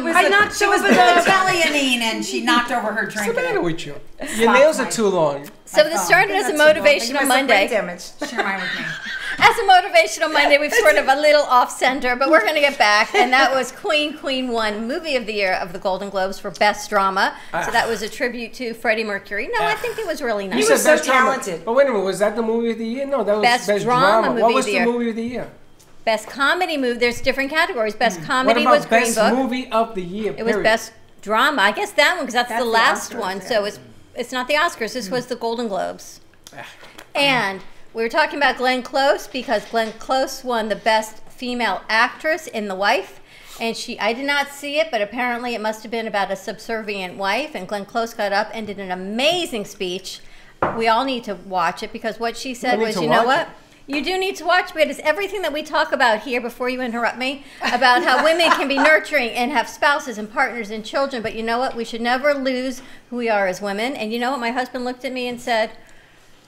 was Italianine and she knocked over her drink. What's the matter with you? Your nails are too long. So this started as a motivational Monday. Share mine with me. As a motivational Monday, we've sort of a little off-center, but we're going to get back. And that was Queen won Movie of the Year of the Golden Globes for Best Drama. So that was a tribute to Freddie Mercury. No, I think it was really nice. He was so talented. But wait a minute, was that the Movie of the Year? No, that was Best Drama Movie What was of the the Year. Movie of the Year? Best Comedy Movie. There's different categories. Best Comedy what was about Green Best Book. Movie of the Year? It was Best Drama. I guess that one, because that's the last Oscars, one. yeah. So it's not the Oscars. This was the Golden Globes. And we were talking about Glenn Close because Glenn Close won the Best Female Actress in The Wife. And I did not see it, but apparently it must have been about a subservient wife. And Glenn Close got up and did an amazing speech. We all need to watch it because what she said was, you know what? You do need to watch, but it's everything that we talk about here, before you interrupt me, about how women can be nurturing and have spouses and partners and children. But you know what? We should never lose who we are as women. And you know what? My husband looked at me and said,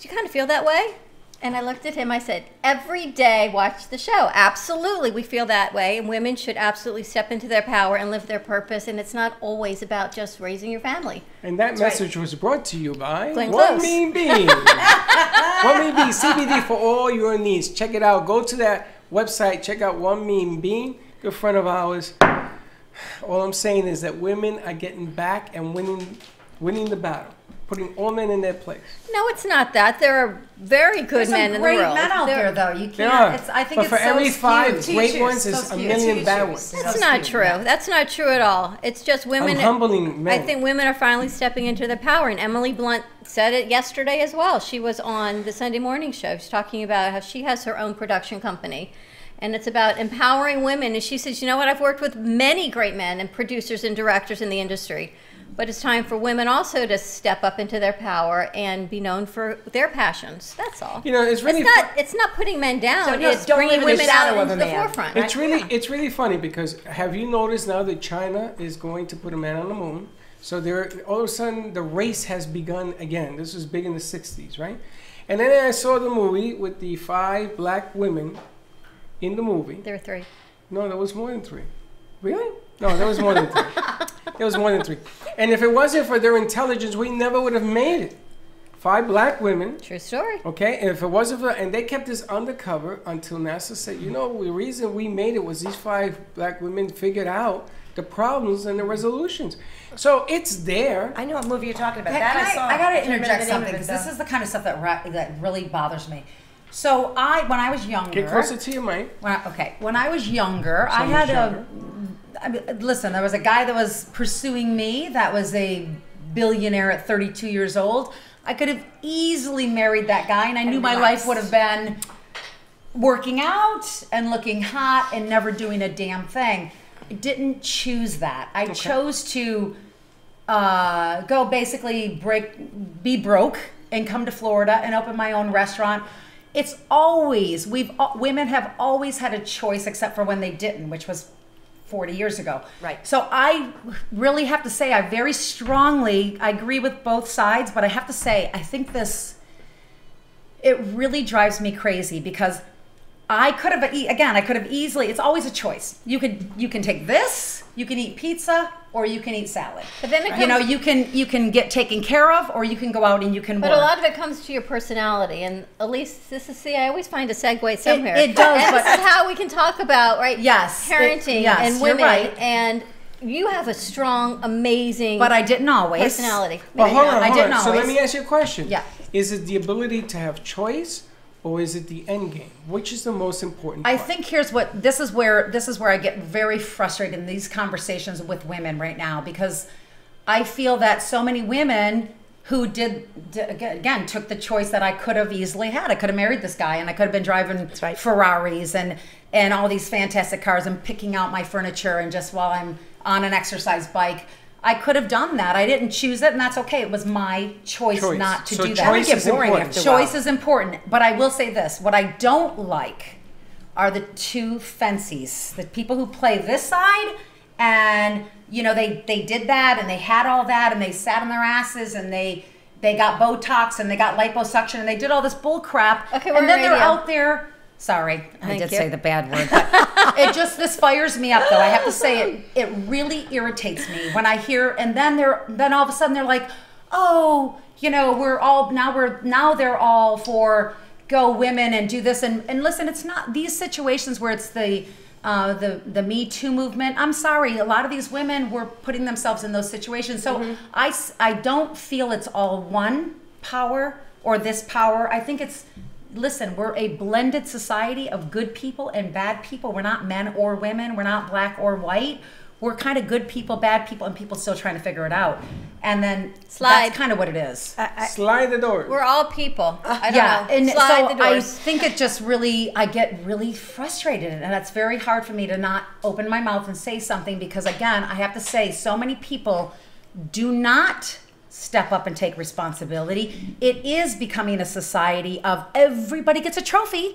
do you kind of feel that way? And I looked at him, I said, every day watch the show. Absolutely, we feel that way. And women should absolutely step into their power and live their purpose. And it's not always about just raising your family. And that message was brought to you by Glenn One Close. Mean Bean. One Mean Bean, CBD for all your needs. Check it out. Go to that website. Check out One Mean Bean, good friend of ours. All I'm saying is that women are getting back and winning the battle. Putting all men in their place. No, it's not that. There are very good men in the world. There's some great men out there, though. You There are. can't. I think But it's for so every skewed. 5 great Teachers, ones, so there's a skewed. million bad Teachers. ones. That's not true. That's not true at all. It's just women. I'm humbling men. I think women are finally stepping into their power. And Emily Blunt said it yesterday as well. She was on the Sunday morning show. She's talking about how she has her own production company. And it's about empowering women. And she says, you know what? I've worked with many great men and producers and directors in the industry. But it's time for women also to step up into their power and be known for their passions. That's all. You know, it's really it's not putting men down. So, no, it's don't bringing live in the women out shadow of into a the man. forefront. It's really funny because have you noticed now that China is going to put a man on the moon? So there, all of a sudden, the race has begun again. This was big in the 60s, right? And then I saw the movie with the 5 black women in the movie. There were 3. No, there was more than 3. Really? No, there was more than 3. There was more than 3. And if it wasn't for their intelligence, we never would have made it. 5 black women. True story. Okay, and if it wasn't for, and they kept this undercover until NASA said, you know, the reason we made it was these 5 black women figured out the problems and the resolutions. So it's there. I know what movie you're talking about. Can That I, I saw. I gotta can't remember interject the name of something it, because this though. is the kind of stuff that really bothers me. So when I was younger, Get closer to your mic. When I was younger, I had listen, there was a guy that was pursuing me that was a billionaire at 32 years old. I could have easily married that guy, and I knew my life would have been working out and looking hot and never doing a damn thing. I didn't choose that. I chose to go basically be broke and come to Florida and open my own restaurant. It's always, women have always had a choice except for when they didn't, which was 40 years ago. Right. So I really have to say, I agree with both sides, but I have to say, I think it really drives me crazy because I could have easily, it's always a choice. You can take this, you can eat pizza, or you can eat salad. But then you can get taken care of, or you can go out and you can work. But a lot of it comes to your personality, and at least I always find a segue somewhere. It does, and but this is how we can talk about parenting and women. You're right. And you have a strong, amazing, but I didn't always personality. But hold on. I didn't always. So let me ask you a question. Yeah. Is it the ability to have choice, or is it the end game? Which is the most important part? I think this is where I get very frustrated in these conversations with women right now, because I feel that so many women who again took the choice that I could have easily had. I could have married this guy and I could have been driving Ferraris and all these fantastic cars and picking out my furniture, and just while I'm on an exercise bike, I could have done that. I didn't choose it, and that's okay. It was my choice not to do that. Choice is important. Choice is important. But I will say this. What I don't like are the two fences. The people who play this side and, they did that and they had all that and they sat on their asses and they got Botox and they got liposuction and they did all this bull crap. Okay, and then they're out there. Sorry, I did say the bad word. But this fires me up, though. I have to say it really irritates me when I hear, and then all of a sudden they're like, oh, now they're all for go women and do this. And listen, it's not these situations where it's the Me Too movement. I'm sorry, a lot of these women were putting themselves in those situations. So I don't feel it's all one power or this power. I think listen, we're a blended society of good people and bad people. We're not men or women. We're not black or white. we're kind of good people, bad people, and people still trying to figure it out. And then Slide. that's kind of what it is. Slide the door. We're all people. I don't Yeah, know. and Slide so the I doors. think it just really, I get really frustrated, and it's very hard for me to not open my mouth and say something because, again, I have to say, so many people do not step up and take responsibility. It is becoming a society of everybody gets a trophy,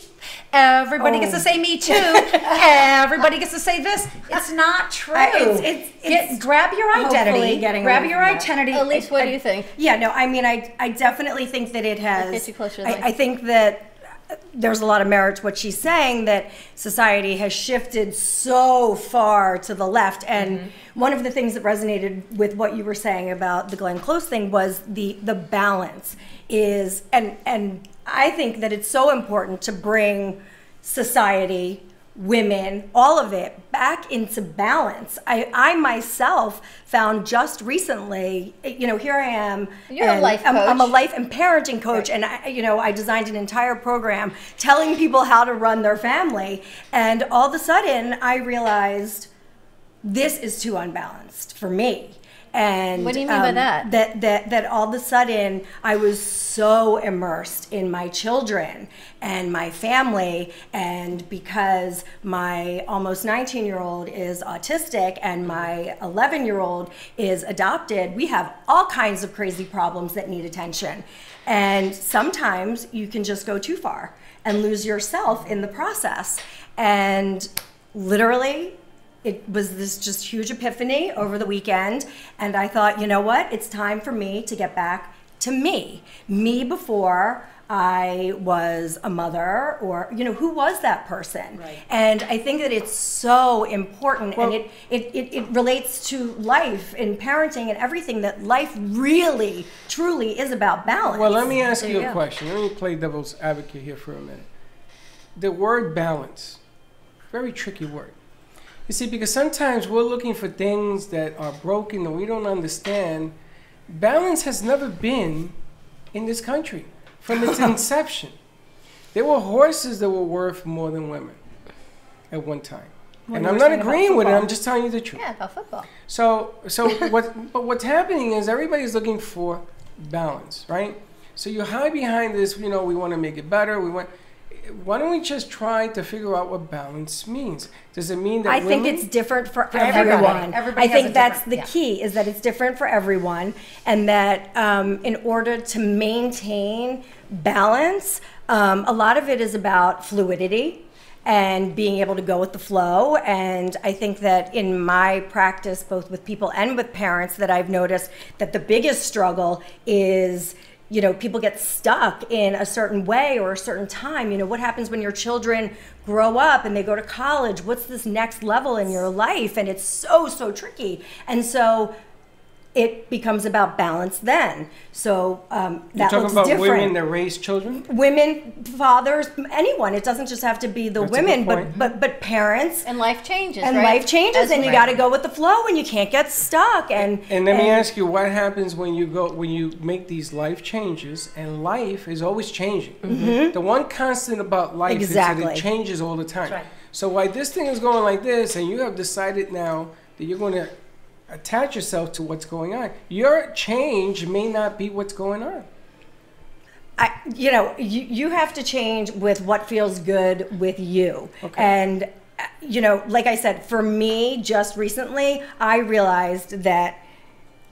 everybody gets to say me too, everybody gets to say this. It's not true. Grab your identity. Grab your identity. Elise, what do you think? Yeah, no, I mean, I definitely think that it has. Get you closer to the mic. I think that there's a lot of merit to what she's saying, that society has shifted so far to the left. And one of the things that resonated with what you were saying about the Glenn Close thing was the balance is, and I think that it's so important to bring society, women, all of it back into balance. I myself found just recently, here I am. You're a life coach. I'm a life and parenting coach, and I designed an entire program telling people how to run their family. And all of a sudden, I realized this is too unbalanced for me. And what do you mean by that? That all of a sudden I was so immersed in my children and my family, and because my almost 19-year-old is autistic and my 11-year-old is adopted, we have all kinds of crazy problems that need attention. And sometimes you can just go too far and lose yourself in the process. And literally, it was this just huge epiphany over the weekend, and I thought, you know what? It's time for me to get back to me. Me before I was a mother, or, who was that person? Right. And I think that it's so important, and it relates to life and parenting and everything, that life really, truly is about balance. Well, let me ask you a question. Let me play devil's advocate here for a minute. The word balance, very tricky word. You see, because sometimes we're looking for things that are broken and we don't understand. Balance has never been in this country from its inception. There were horses that were worth more than women at one time. And I'm not agreeing with it, I'm just telling you the truth. Yeah, about football. So what's happening is everybody's looking for balance, right? So you hide behind this, we want to make it better, why don't we just try to figure out what balance means? Does it mean that I think it's different for everyone. I think that's the key, is that it's different for everyone, and that in order to maintain balance, a lot of it is about fluidity and being able to go with the flow. And I think that in my practice, both with people and with parents, that I've noticed that the biggest struggle is people get stuck in a certain way or a certain time. What happens when your children grow up and they go to college? What's this next level in your life? And it's so tricky. And so it becomes about balance then. So that You're talking looks about different. Women that raise children? Women, fathers, anyone. It doesn't just have to be the women, but parents. And life changes, and right? life changes, and you got to go with the flow, and you can't get stuck. And let me ask you, what happens when you make these life changes, and life is always changing? Mhm. The one constant about life is that it changes all the time. That's right. So while this thing is going like this, and you have decided now that you're going to attach yourself to what's going on, your change may not be what's going on. You have to change with what feels good with you. Okay. And, like I said, for me, just recently, I realized that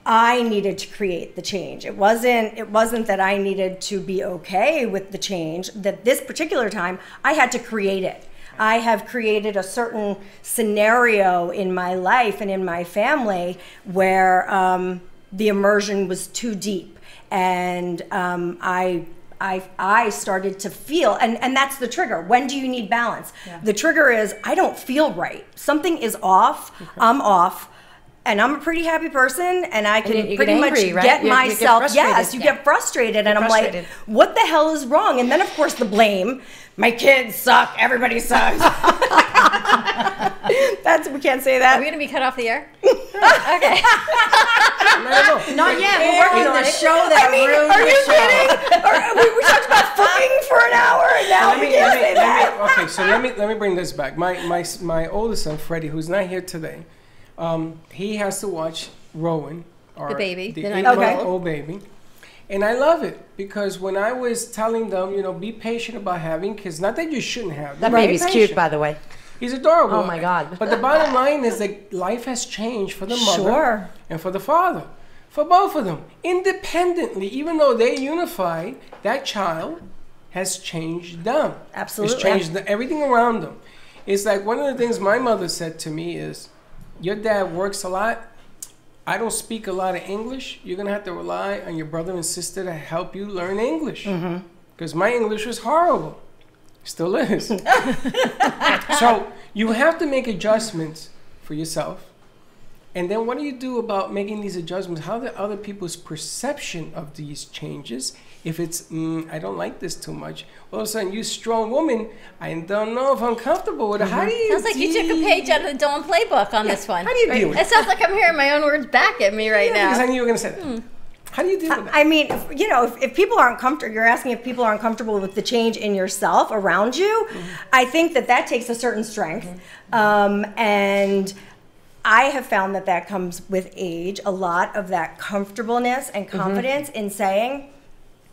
I needed to create the change. It wasn't that I needed to be okay with the change. That this particular time, I had to create it. I have created a certain scenario in my life and in my family where the immersion was too deep, and I started to feel, and that's the trigger. When do you need balance? Yeah. The trigger is, I don't feel right. Something is off. Okay. I'm off. And I'm a pretty happy person, and I can pretty much get myself. Yes, you get frustrated, and I'm like, what the hell is wrong? And then, of course, the blame. My kids suck. Everybody sucks. We can't say that. Are we going to be cut off the air? Okay. Not yet. We're working on the show that ruined are you kidding? We talked about fucking for an hour, and now we can't say that. Okay, so let me bring this back. My oldest son, Freddie, who's not here today, he has to watch Rowan, The baby, the the 8-month-old baby. And I love it because when I was telling them, you know, be patient about having kids, not that you shouldn't have them. That be baby's patient. cute, by the way. He's adorable. Oh my God. But the bottom line is that life has changed for the mother Sure. and for the father. For both of them. Independently, even though they unified, that child has changed them. Absolutely. It's changed everything around them. It's like one of the things my mother said to me is, your dad works a lot. I don't speak a lot of English. You're going to have to rely on your brother and sister to help you learn English. Because my English was horrible. Still is. So you have to make adjustments for yourself. And then what do you do about making these adjustments? How are other people's perception of these changes? If it's, I don't like this too much. All of a sudden, you strong woman, I don't know if I'm comfortable with it. How do you Sounds like you took a page out of the Dawn playbook on this one. How do you deal with it? It sounds like I'm hearing my own words back at me right now. Because I knew you were going to say that. How do you deal with that? I mean, if people aren't comfortable, you're asking if people aren't comfortable with the change in yourself around you. I think that takes a certain strength. And I have found that comes with age, a lot of that comfortableness and confidence in saying,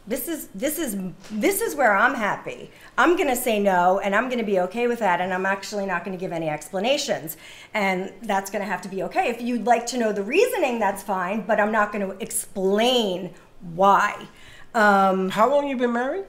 this is where I'm happy. I'm going to say no, and I'm going to be okay with that, and I'm actually not going to give any explanations. And that's going to have to be okay. If you'd like to know the reasoning, that's fine, but I'm not going to explain why. How long you been married?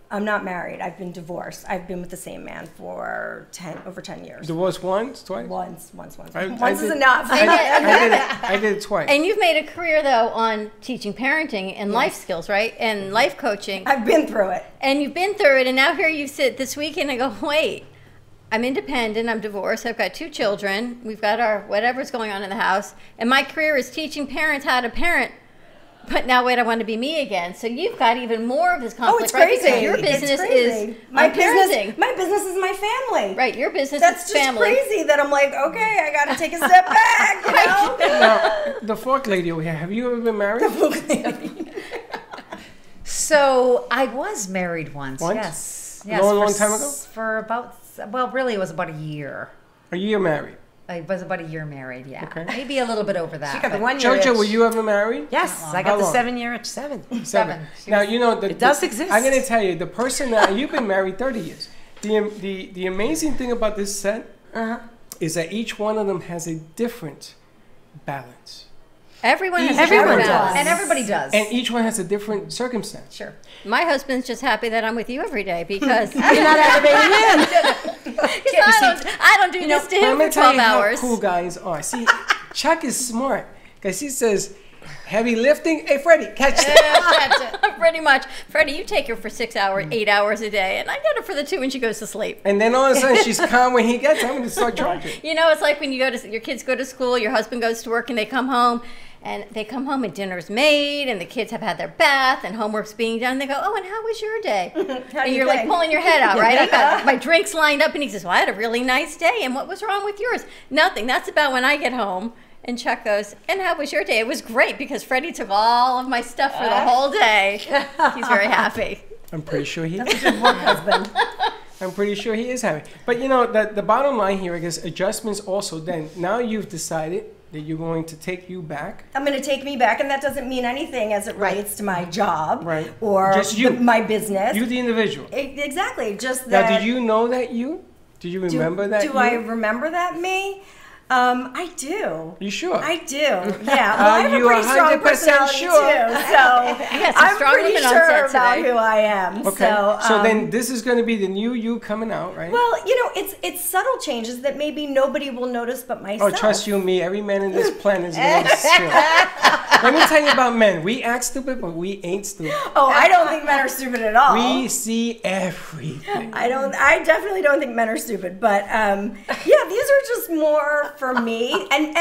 I'm not married. I've been divorced. I've been with the same man for over 10 years. Divorced once, twice? Once I is did- enough. I did it twice. And you've made a career, though, on teaching parenting and life skills, right? And life coaching. I've been through it. And you've been through it, and now here you sit this weekend and go, wait, I'm independent, I'm divorced, I've got 2 children, we've got our whatever's going on in the house, and my career is teaching parents how to parent. But now, wait, I want to be me again. So you've got even more of this conflict, it's right? crazy. Because your business is my parenting. My business is my family. Right, your business That's is just family. crazy that I'm like, okay, I got to take a step back. You know? Now, the fork lady over here, have you ever been married? So I was married once. Once? Yes. Long time ago? For really, it was about a year. A year married? I was about a year married, yeah. Okay. Maybe a little bit over that. She got the but- 1 year Jojo, itch. were you ever married? Yes, I How got the long? 7 year itch. Seven. Seven. Now, you know, It does exist. I'm going to tell you, the person that, you've been married 30 years. The amazing thing about this set is that each one of them has a different balance. Everyone has Everyone a does. balance. And everybody does. And each one has a different circumstance. Sure. My husband's just happy that I'm with you every day because You're not aggravating him. I don't do this to him Let me for tell 12 you hours. how cool guys are. See, Chuck is smart because he says, heavy lifting. Hey, Freddie, catch that. Pretty much. Freddie, you take her for 6 hours, 8 hours a day, and I get her for the 2 when she goes to sleep. And then all of a sudden she's calm when he gets home and start charging. You know, it's like when you go to your kids go to school, your husband goes to work, and they come home. And they come home and dinner's made, and the kids have had their bath, and homework's being done. They go, oh, and how was your day? And you're like pulling your head out, right? I got my drinks lined up, and he says, well, I had a really nice day. And what was wrong with yours? Nothing. That's about when I get home. And Chuck goes, and how was your day? It was great because Freddie took all of my stuff for the whole day. He's very happy. I'm pretty sure he is. That's a good work husband. I'm pretty sure he is happy. But you know, the bottom line here, I guess, adjustments also then. Now you've decided that you're going to take you back. I'm going to take me back, and that doesn't mean anything as it relates to my job Right. or Just you. my business. You, the individual. Exactly. Just Now, that. did you know that you? Did you remember that Do you? I remember that me? I do. You sure? I do. Yeah. Well, I have a you pretty strong 100% personality sure? too, so got some I'm strong pretty women on sure set about today. who I am. Okay. So, then this is going to be the new you coming out, right? well, you know, it's subtle changes that maybe nobody will notice but Oh, myself. trust you and me. Every man in this planet is going to see it. Let me tell you about men. We act stupid, but we ain't stupid. Oh, I don't think men are stupid at all. We see everything. I definitely don't think men are stupid, but yeah, these are just more for me, and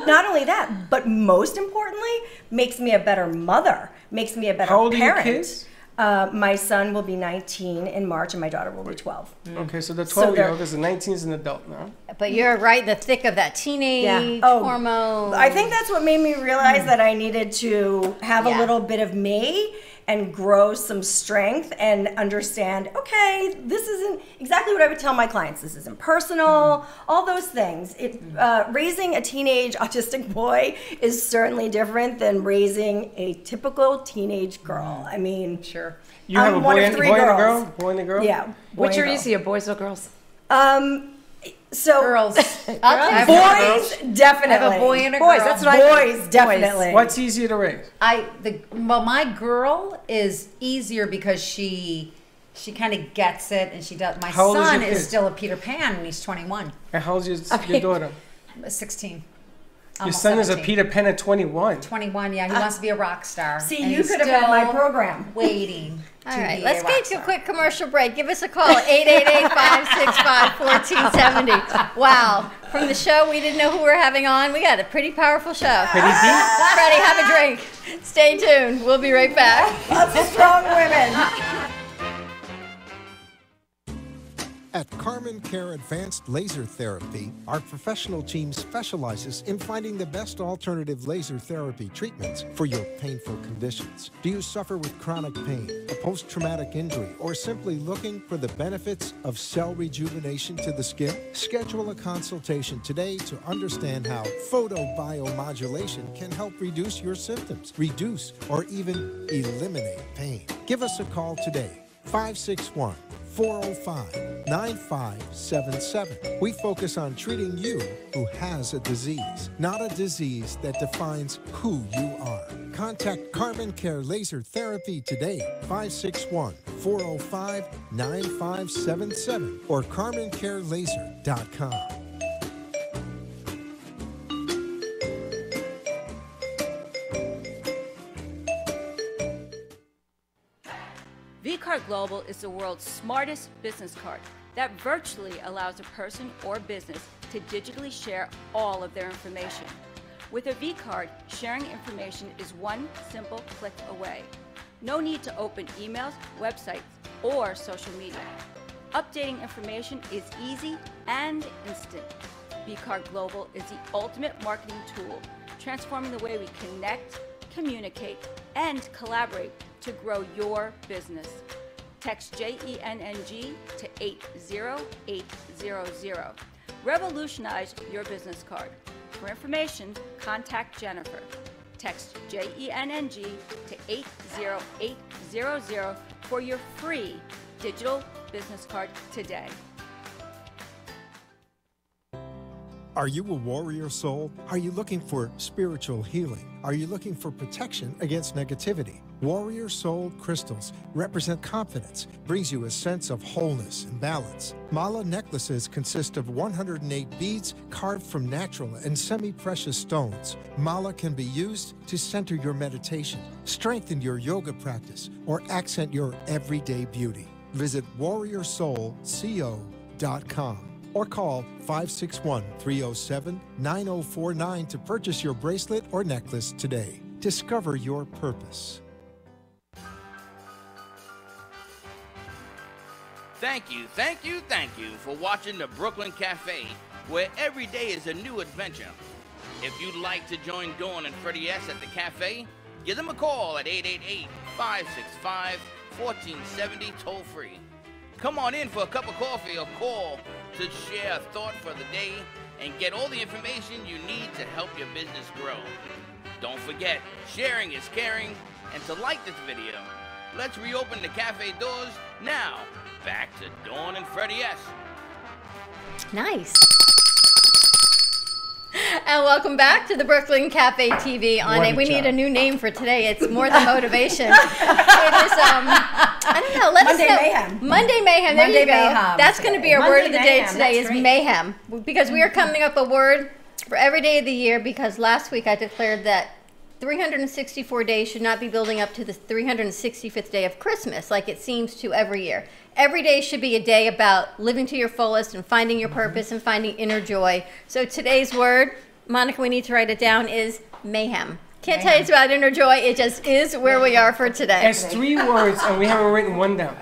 not only that, but most importantly, makes me a better mother, makes me a better How old are your parent. kids? My son will be 19 in March, and my daughter will be 12. Okay, so the So 12-year-old is a 19 is an adult now. But you're right in the thick of that teenage hormone. I think that's what made me realize that I needed to have a little bit of me and grow some strength and understand, okay, this isn't exactly what I would tell my clients. This isn't personal, all those things. Raising a teenage autistic boy is certainly different than raising a typical teenage girl. I mean, sure. You have a boy and a girl? Boy and a girl? Yeah. Which are easier, boys or girls? So girls. Boys, definitely. I have a boy and a girl. Boys, that's what Boys, definitely. What's easier to raise? Well, my girl is easier because she kind of gets it, and she does. My son is still a Peter Pan, and he's 21. And how old is your daughter? 16. Your son is a Peter Pan at 21. 21, yeah. He wants to be a rock star. See, you could have had my program. Waiting. All right, let's get to a quick commercial break. Give us a call, 888-565-1470. Wow, from the show, we didn't know who we were having on. We got a pretty powerful show. Pretty deep. Freddie, have a drink. Stay tuned. We'll be right back. Lots of strong women. At Carmen Care Advanced Laser Therapy, our professional team specializes in finding the best alternative laser therapy treatments for your painful conditions. Do you suffer with chronic pain, a post-traumatic injury, or simply looking for the benefits of cell rejuvenation to the skin? Schedule a consultation today to understand how photobiomodulation can help reduce your symptoms, reduce or even eliminate pain. Give us a call today, 561-405-9577. We focus on treating you who has a disease, not a disease that defines who you are. Contact Carmen Care Laser Therapy today, 561-405-9577 or carmencarelaser.com. vCard Global is the world's smartest business card that virtually allows a person or business to digitally share all of their information. With a vCard, sharing information is one simple click away. No need to open emails, websites, or social media. Updating information is easy and instant. vCard Global is the ultimate marketing tool, transforming the way we connect, communicate, and collaborate to grow your business. Text JENNG to 80800. Revolutionize your business card. For information, contact Jennifer. Text JENNG to 80800 for your free digital business card today. Are you a warrior soul? Are you looking for spiritual healing? Are you looking for protection against negativity? Warrior Soul crystals represent confidence, brings you a sense of wholeness and balance. Mala necklaces consist of 108 beads carved from natural and semi-precious stones. Mala can be used to center your meditation, strengthen your yoga practice, or accent your everyday beauty. Visit warriorsoulco.com. or call 561-307-9049 to purchase your bracelet or necklace today. Discover your purpose. Thank you for watching the Brooklyn Cafe, where every day is a new adventure. If you'd like to join Dawn and Freddie S. at the cafe, give them a call at 888-565-1470 toll free. Come on in for a cup of coffee or call to share a thought for the day and get all the information you need to help your business grow. Don't forget, sharing is caring, and to like this video. Let's reopen the cafe doors now. Back to Dawn and Freddie S. Nice. And welcome back to the Brooklyn Cafe TV. We need a new name for today. It's more than motivation. It is, I don't know. Monday Mayhem. Monday Mayhem. There Monday you go. Mayhem. That's going to be our Monday word of the day Mayhem. today. That's Is great. mayhem, because we are coming up a word for every day of the year. Because last week I declared that 364 days should not be building up to the 365th day of Christmas, like it seems to every year. Every day should be a day about living to your fullest and finding your purpose and finding inner joy. So today's word, Monica, we need to write it down, is mayhem. Can't tell you it's about inner joy. It just is where we are for today. It's 3 words, and we haven't written one down.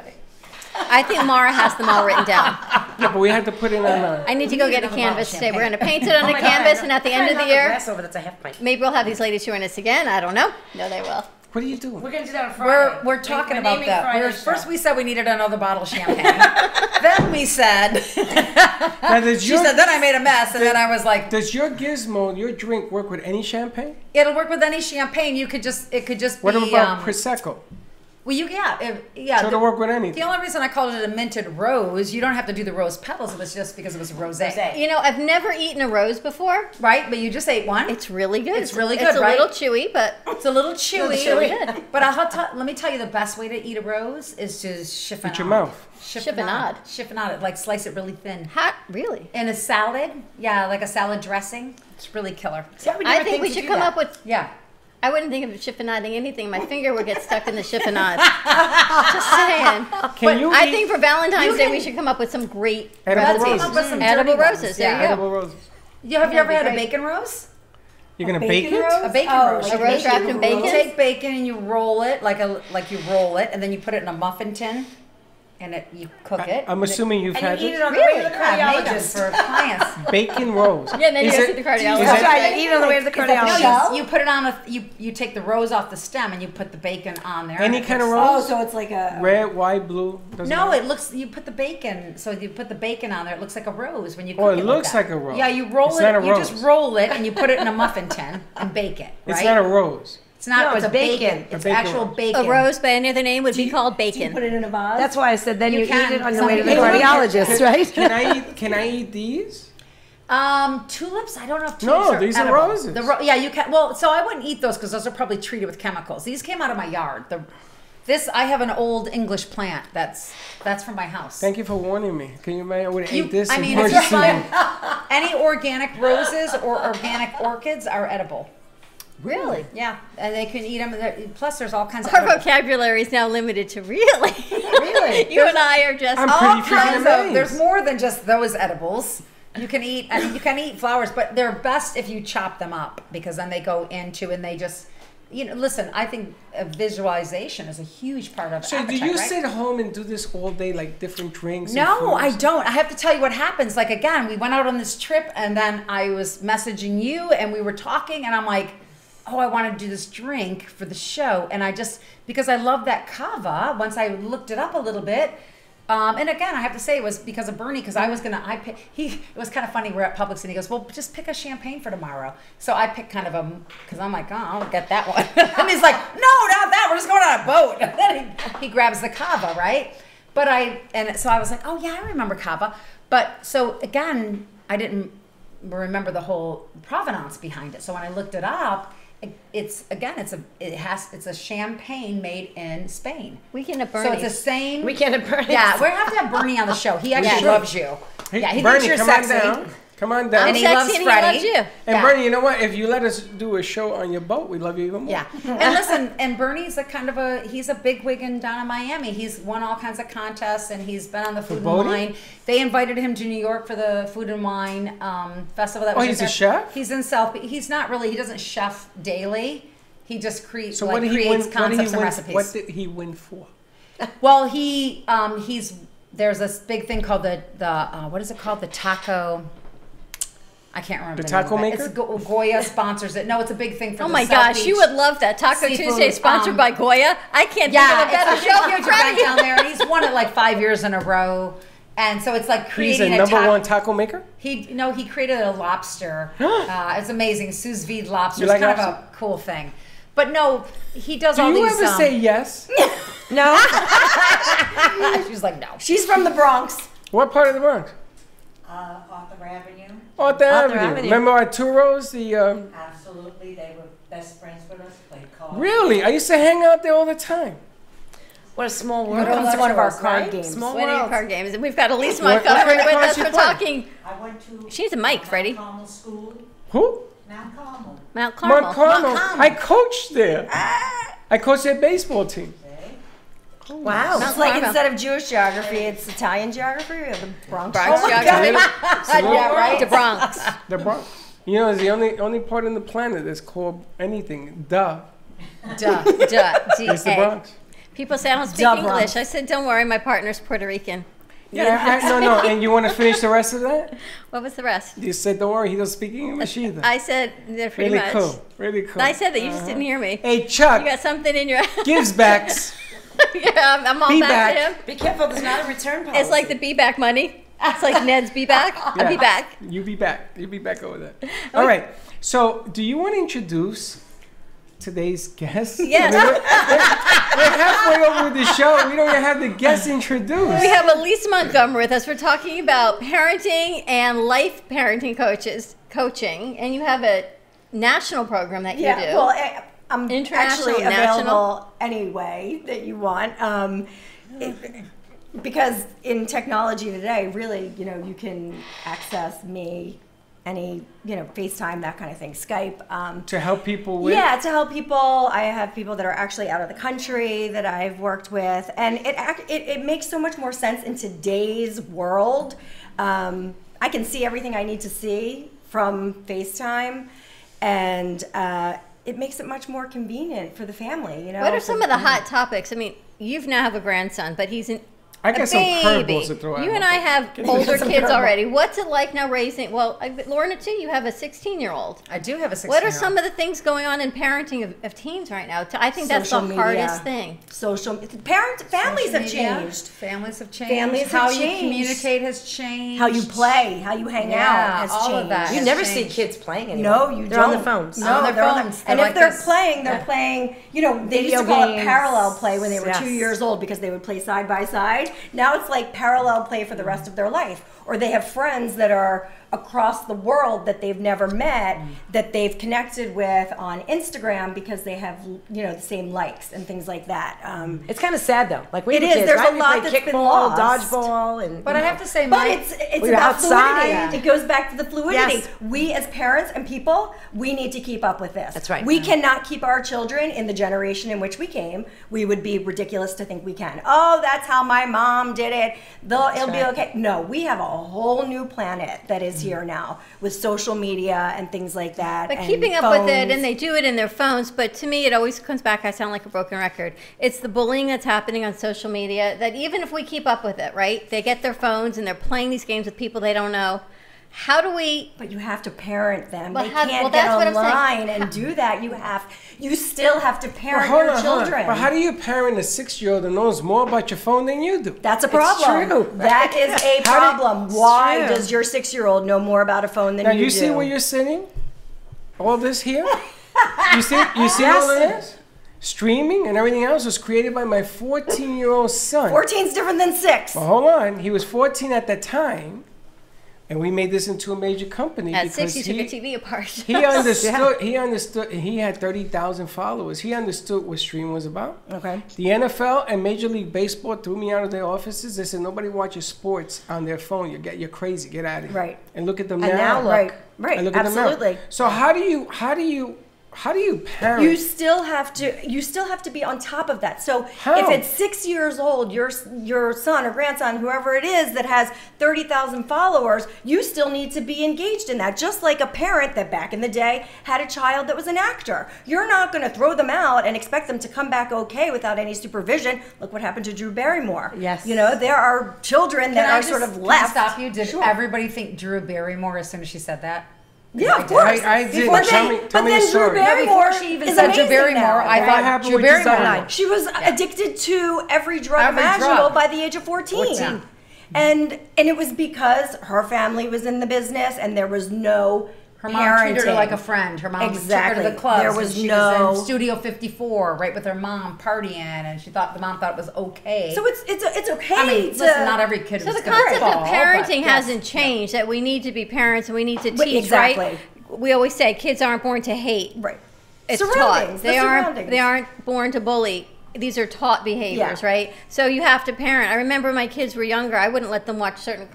I think Mara has them all written down. Yeah, but we had to put it on. I need to go get a canvas today. We're going to paint it on a canvas, and at the end of the year, That's a half pint. maybe we'll have these ladies join us again. I don't know. No, they will. What are you doing? We're gonna do that on Friday. We're talking about naming that. Friday's First show. we said we needed another bottle of champagne. Then we said, she said, then I made a mess, and then I was like, does your gizmo, your drink, work with any champagne? it'll work with any champagne. It could just What be. about Prosecco? Well, yeah. So it'll work with anything. The only reason I called it a minted rose, you don't have to do the rose petals. It was just because it was rosé. You know, I've never eaten a rose before. Right, but you just ate one. It's really good. It's really good, It's a right? little chewy, but It's a little chewy. It's really good. But let me tell you, the best way to eat a rose is to chiffonade. With your mouth. Chiffonade. Chiffonade, like slice it really thin. Hot, really? In a salad, yeah, like a salad dressing. It's really killer. I think we should come up with. Yeah. I wouldn't think of chiffonading anything. My finger would get stuck in the chiffonade. Just saying. I think for Valentine's Day we should come up with some great Edible recipes. roses. Edible roses. There you go. Edible roses. Have you ever had a bacon rose? You're gonna bake it? A bacon roast. A roast wrapped in bacon? You take bacon and you roll it like you roll it, and then you put it in a muffin tin, and you cook it. I'm assuming you've had you eat this. it on the way to the Yeah, I made this cardiologist. for clients. Bacon rolls. Yeah, and then Is you go it- to the cardiologist. is That's it- right. You eat it on the way to the cardiologist. No, you put it on you take the rose off the stem and you put the bacon on there. Any and it kind of looks- rose? Oh, so it's like a Red, white, blue? Doesn't No, matter? it looks. You put the bacon. So you put the bacon on there. It looks like a rose when you cook Oh, it. it looks that. like a rose. Yeah, you roll It's it. not a You rose. just roll it and you put it in a muffin tin and bake it. Right? It's not a rose. It's not. No, it's it's a bacon. bacon. It's A bacon actual rose. bacon. A rose by any other name would be called Do you bacon. put it in a vase? That's why I said then you can. eat it on your Some way to the people do. cardiologist, right? Can I eat these? Tulips. I don't know if tulips No, are these are edible. roses. Yeah, you can. Well, so I wouldn't eat those because those are probably treated with chemicals. These came out of my yard. This I have an old English plant that's from my house. Thank you for warning me. Can you imagine I would have ate this? I in mean, if you emergency find room? any organic roses or organic orchids are edible. Really? Yeah, and they can eat them. Plus, there's all kinds of Our edible. vocabulary is now limited to really. Really? You and I are just I'm all pretty freaking kinds amazed. of. There's more than just those edibles. You can eat. I mean, you can eat flowers, but they're best if you chop them up because then they go into and they just. Listen. I think visualization is a huge part of. So appetite, do you right? sit home and do this all day, like different drinks? and No, I foods? don't. I have to tell you what happens. Like again, we went out on this trip, and then I was messaging you, and we were talking, and I'm like, "Oh, I want to do this drink for the show," and I just because I love that cava. Once I looked it up a little bit, and again, I have to say it was because of Bernie because I was gonna. It was kind of funny. We're at Publix, and he goes, "Well, just pick a champagne for tomorrow." So I picked kind of a because I'm like, "Oh, I'll get that one," and he's like, "No, not that. We're just going on a boat." And then he grabs the cava, right? But so I was like, oh yeah, I remember cava. But so again, I didn't remember the whole provenance behind it. So when I looked it up, it's a champagne made in Spain. Weekend at So Bernie's. it's the same. Weekend at Bernie's. Yeah, we're gonna have to have Bernie on the show. He actually Yeah. loves you. Hey, Yeah, he Bernie, thinks you're come sexy. on down. Come on down. I'm And he sexy loves and Freddie. he loves you. And Yeah. Bernie, you know what? If you let us do a show on your boat, we love you even more. Yeah, and listen, and Bernie's he's a big wig down in Miami. He's won all kinds of contests, and he's been on the Food and boating? Wine. They invited him to New York for the Food and Wine festival. That was he's just a chef? He's in South. He's not really. He doesn't chef daily. He just creates So what did he creates win? concepts and recipes. What did he win for? Well, there's this big thing called the what is it called? The taco. I can't remember. The name taco of it. maker? It's Goya sponsors it. No, it's a big thing for Oh the my South gosh, Beach you would love that. Taco seafood, Tuesday sponsored by Goya. I can't think of a better it's show a huge for Freddie. event down there, and he's won it like 5 years in a row. And so it's like He's creating a number one taco maker? He created a lobster. It's amazing, sous vide lobster. You It's like kind lobster? of a cool thing. But no, he does Do all you these. ever say yes? No. She's like, no. She's from the Bronx. What part of the Bronx? Arthur Avenue. Arthur Avenue. Remember Arturo's? Absolutely, they were best friends with us. Played cards. Really? I used to hang out there all the time. What a small world. Comes to one of our Right? card games. Small Winning world. card games. And we've got Elise What Montgomery kind of with cards us you for play? talking. I went to She needs a mic, Freddie. Mount Carmel School. Who? Mount Carmel. Mount Carmel. Mount Carmel. Mount Carmel. I coached there. I coached their baseball team. Wow. It's like instead of Jewish geography, it's Italian geography or the Bronx. Bronx It's a geography. little- it's a little Yeah, right? The Bronx. Bronx. The Bronx. You know, it's the only part in the planet that's called anything. Duh. Duh. It's the Bronx. People say I don't speak Duh, English. Bronx. I said, don't worry, my partner's Puerto Rican. Yeah, no. And you want to finish the rest of that? What was the rest? You said, don't worry, he doesn't speak English either. I said they're pretty Really much. cool. Really cool. I said that you just didn't hear me. Hey, Chuck. You got something in your Gives backs. Yeah, I'm all Be back back. to him. Be careful, there's not a return policy. It's like the be back money. It's like Ned's be back. I'll be back. You be back. You be back over there. All right. So, do you want to introduce today's guest? Yes. We're halfway over the show. We don't even have the guest introduced. We have Elise Montgomery with us. We're talking about parenting and life parenting coaching, and you have a national program that you do. Well, I'm International, actually national? available any way that you want. Because in technology today, really, you can access me any, FaceTime, that kind of thing, Skype. To help people with? Yeah, to help people. I have people that are actually out of the country that I've worked with, and it makes so much more sense in today's world. I can see everything I need to see from FaceTime, and it makes it much more convenient for the family. What are some of the hot topics? I mean, you now have a grandson, but he's I got some curveballs to throw at You him. and I have Give me older some kids curveballs. already. What's it like now raising? Well, Lorna too. You have a 16-year-old. I do have a 16-year-old. What are some of the things going on in parenting of teens right now? I think that's the Social media. hardest thing. Families have changed. Families have changed. Families how have you changed. communicate has changed. How you play, how you hang out has all changed. of that. You has never changed. see kids playing anymore. No, you They're don't. on their phones. No, On their they're on phones. And They're if like they're this. playing, they're Yeah. playing, they used Video to call it games. parallel play when they were Yes. 2 years old because they would play side by side. Now it's like parallel play for the rest of their life. Or they have friends that are across the world that they've never met, that they've connected with on Instagram because they have, the same likes and things like that. It's kind of sad though. Like we It were is. kids, There's right? a We lot played that's been kickball, lost. dodgeball, and But I have to say, But it's we were about outside. fluidity. It goes back to the fluidity. Yes. We as parents and people, we need to keep up with this. That's right. We cannot keep our children in the generation in which we came. We would be ridiculous to think we can. Oh, that's how my mom did it. It'll be okay. No, we have a whole new planet that is here now with social media and things like that. But and keeping up with it, phones. and they do it in their phones. But to me, it always comes back. I sound like a broken record. It's the bullying that's happening on social media. That even if we keep up with it, right? They get their phones and they're playing these games with people they don't know. How do we? But you have to parent them. But They how- can't well, get that's what I'm saying. online and do that. You still have to parent hold your on. children. But how do you parent a 6-year-old that knows more about your phone than you do? That's a problem. It's true. That is a problem. Why does your 6-year-old know more about a phone than Now you do? you see where you're sitting? All this here? You see all of this? Streaming and everything else was created by my 14-year-old son. 14's different than 6. Well, hold on. He was 14 at the time, and we made this into a major company At because 6, you took a TV apart. he understood. He understood. He had 30,000 followers. He understood what stream was about. Okay. The NFL and Major League Baseball threw me out of their offices. They said nobody watches sports on their phone. You're crazy. Get out of here. Right. And look at them And now look. Right. And look at them now. Absolutely. So how do you parent? You still have to be on top of that. So How? if it's 6 years old, your son or grandson, whoever it is that has 30,000 followers, you still need to be engaged in that. Just like a parent that back in the day had a child that was an actor. You're not going to throw them out and expect them to come back okay without any supervision. Look what happened to Drew Barrymore. Yes. There are children that are sort of Can I left. stop you? Did Sure. everybody think Drew Barrymore as soon as she said that? Yeah, of course. I did. But Tell then, me the Drew story. Barrymore Before she even is said Drew amazing Barrymore, now. I What thought happened Drew with Barrymore. Giselle? She was addicted to every drug Every imaginable drug. by the age of 14. Yeah. And it was because her family was in the business and there was no Her mom parenting. treated her like a friend. Her mom Exactly. took her to the clubs. There and was she no- was in Studio 54, right with her mom partying, and the mom thought it was okay. So it's okay I mean, to... listen, not every kid So was the gonna concept fall, of parenting but hasn't changed. That we need to be parents and we need to But teach. exactly. Right? We always say kids aren't born to hate. Right. It's Surroundings, taught. the They surroundings. aren't born to bully. These are taught behaviors, Yeah. right? So you have to parent. I remember my kids were younger. I wouldn't let them watch certain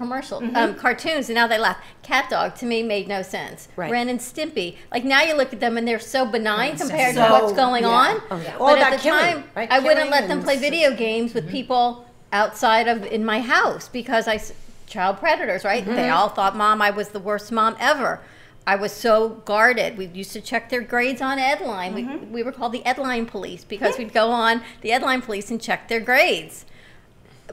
cartoons, and now they laugh. Cat Dog to me made no sense. Right. Ren and Stimpy. Like now you look at them and they're so benign compared so- to what's going yeah. on. Oh, yeah. But All at about the killing, time, right? I wouldn't Killing let them and play video games with people outside of in my house because child predators, right? They all thought I was the worst mom ever. I was so guarded. We used to check their grades on Edline. We were called the Edline police because we'd go on the Edline police and check their grades.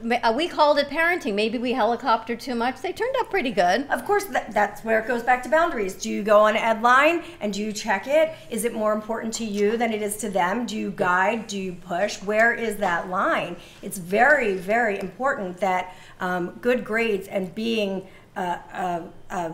we called it parenting. Maybe we helicoptered too much. They turned out pretty good. Of course, that's where it goes back to boundaries. Do you go on Edline and do you check it? Is it more important to you than it is to them? Do you guide? Do you push? Where is that line? It's very, very important that good grades and being a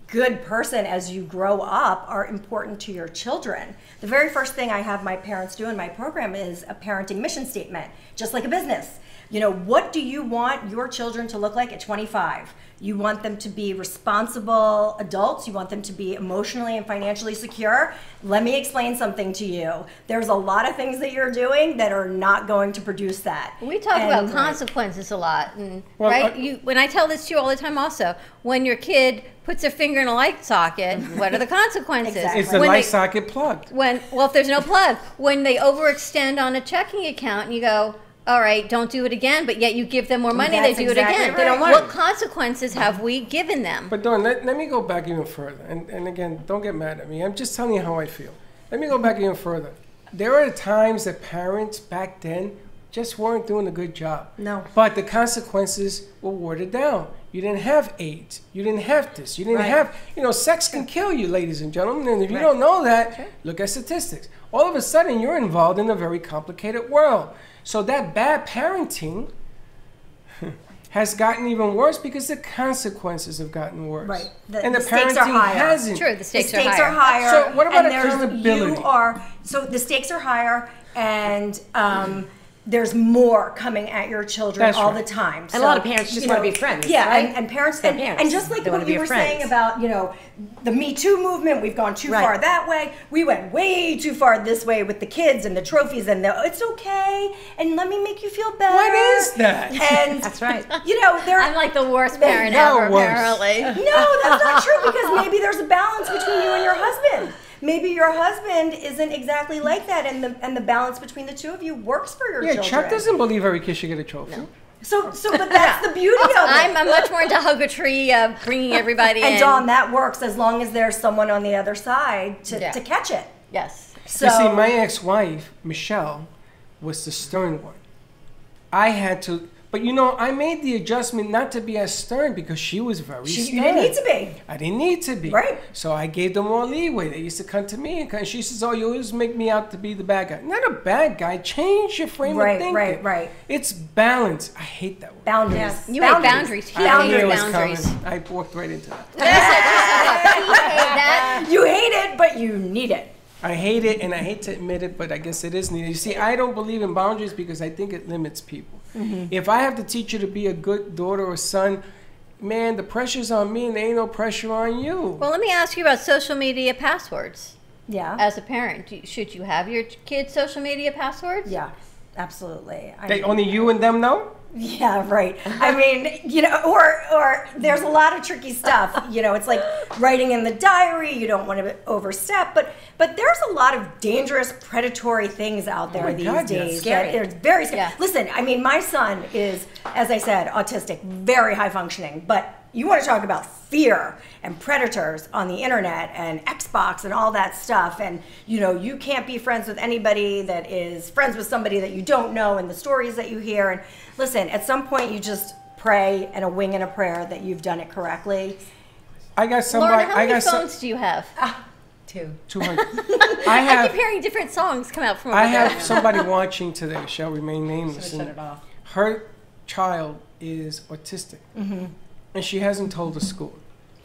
good person as you grow up are important to your children. The very first thing I have my parents do in my program is a parenting mission statement, just like a business. You know, what do you want your children to look like at 25? You want them to be responsible adults. You want them to be emotionally and financially secure. Let me explain something to you. There's a lot of things that you're doing that are not going to produce that. We talk about consequences a lot, and when I tell this to you all the time also, when your kid puts their finger in a light socket, what are the consequences? Exactly. Is the light socket plugged? If there's no plug, when they overextend on a checking account and you go, all right, don't do it again, but yet you give them more money, they do it again. They don't learn. What consequences have we given them? But Dawn, let me go back even further. And again, don't get mad at me. I'm just telling you how I feel. Let me go back even further. There are times that parents back then just weren't doing a good job. No. But the consequences were watered down. You didn't have AIDS. You didn't have this. You didn't have, sex can kill you, ladies and gentlemen. And if you don't know that, look at statistics. All of a sudden, you're involved in a very complicated world. So that bad parenting has gotten even worse because the consequences have gotten worse. Right. And the stakes parenting are higher. hasn't. True, the stakes are higher. So what about accountability? So the stakes are higher, and there's more coming at your children all the time. And a lot of parents just want to be friends. Yeah, right? and parents, and just like what you were saying about, the Me Too movement, we've gone too far that way. We went way too far this way with the kids and the trophies and it's okay, and let me make you feel better. What is that? And that's right. I'm like the worst parent ever, apparently. No, that's not true, because maybe there's a balance between you and your husband. Maybe your husband isn't exactly like that, and the balance between the two of you works for your children. Chuck doesn't believe every kid should get a trophy. No. So, but that's the beauty of it. I'm much more into hug a tree, bringing everybody in. And Dawn, that works as long as there's someone on the other side to catch it. Yes. So, you see, my ex-wife, Michelle, was the stern one. I had to... But I made the adjustment not to be as stern because she was very stern. You didn't need to be. I didn't need to be. Right. So I gave them more leeway. They used to come to me and she says, "Oh, you always make me out to be the bad guy." Not a bad guy. Change your frame of thinking. Right. It's balance. I hate that word. Boundaries. Yes. You hate boundaries. I knew it was coming. I walked right into that. You hate it, but you need it. I hate it, and I hate to admit it, but I guess it is needed. You see, I don't believe in boundaries because I think it limits people. Mm-hmm. If I have to teach you to be a good daughter or son, man, the pressure's on me and there ain't no pressure on you. Well, let me ask you about social media passwords. Yeah. As a parent, should you have your kids' social media passwords? Yeah, absolutely. Only you and them know? Yeah, right. I mean, or there's a lot of tricky stuff. It's like writing in the diary. You don't want to overstep, but there's a lot of dangerous, predatory things out there these days. Scary. They're very scary. Yeah. Listen, I mean, my son is, as I said, autistic, very high functioning, but you want to talk about fear and predators on the internet and Xbox and all that stuff, and you can't be friends with anybody that is friends with somebody that you don't know, and the stories that you hear. And listen, at some point you just pray and a wing and a prayer that you've done it correctly. I got somebody. Lauren, how many phones do you have? 200. I keep hearing different songs come out from over I there. have somebody watching today, shall remain nameless. Shut it off. Her child is autistic. Mm-hmm. And she hasn't told the school.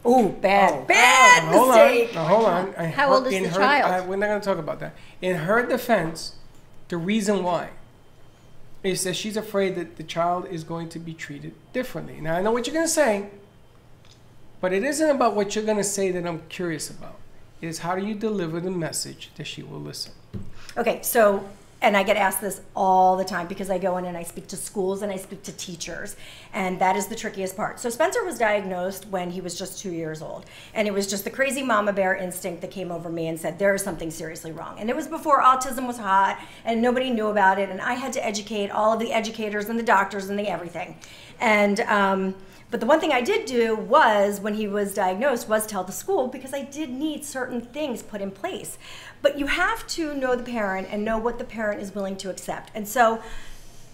Oh, bad mistake. Hold on. How old is the child? We're not going to talk about that. In her defense, the reason why is that she's afraid that the child is going to be treated differently. Now, I know what you're going to say, but it isn't about what you're going to say that I'm curious about. It is how do you deliver the message that she will listen. Okay, so... And I get asked this all the time because I go in and I speak to schools and I speak to teachers. And that is the trickiest part. So Spencer was diagnosed when he was just 2 years old. And it was just the crazy mama bear instinct that came over me and said, there is something seriously wrong. And it was before autism was hot and nobody knew about it. And I had to educate all of the educators and the doctors and the everything. And but the one thing I did do was, when he was diagnosed, was tell the school, because I did need certain things put in place. But you have to know the parent and know what the parent is willing to accept. And so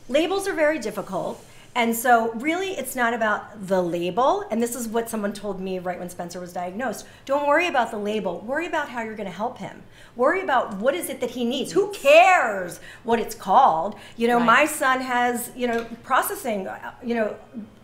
labels are very difficult. And so really it's not about the label. And this is what someone told me right when Spencer was diagnosed. Don't worry about the label. Worry about how you're going to help him. Worry about what is it that he needs. Who cares what it's called? You know, my son has, you know,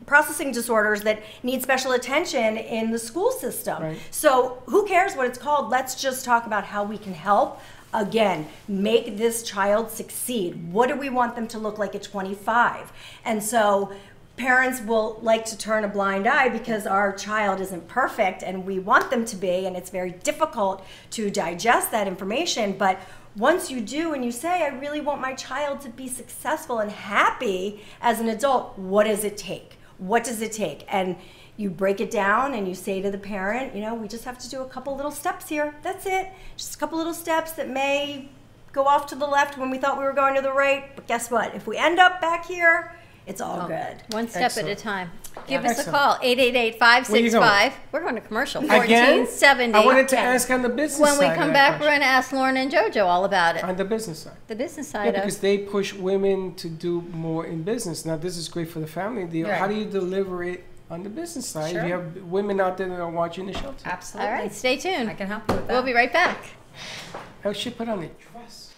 processing disorders that need special attention in the school system. Right. So who cares what it's called? Let's just talk about how we can help. Again, make this child succeed. What do we want them to look like at 25? And so parents will like to turn a blind eye because our child isn't perfect and we want them to be, and it's very difficult to digest that information. But once you do and you say, I really want my child to be successful and happy as an adult, what does it take? What does it take? And you break it down and you say to the parent, you know, we just have to do a couple little steps here. That's it. Just a couple little steps that may go off to the left when we thought we were going to the right. But guess what? If we end up back here, it's all good. One step at a time. Give us a call, 888-565. We're going to commercial. Again? 1470. I wanted to ask on the business side. When we come back, we're going to ask Lauren and JoJo all about it. On the business side. The business side. Yeah, because they push women to do more in business. Now, this is great for the family deal. Right. How do you deliver it on the business side? Sure. You have women out there that are watching the show too. Absolutely. All right, stay tuned. I can help you with that. We'll be right back. Oh, she put on a dress.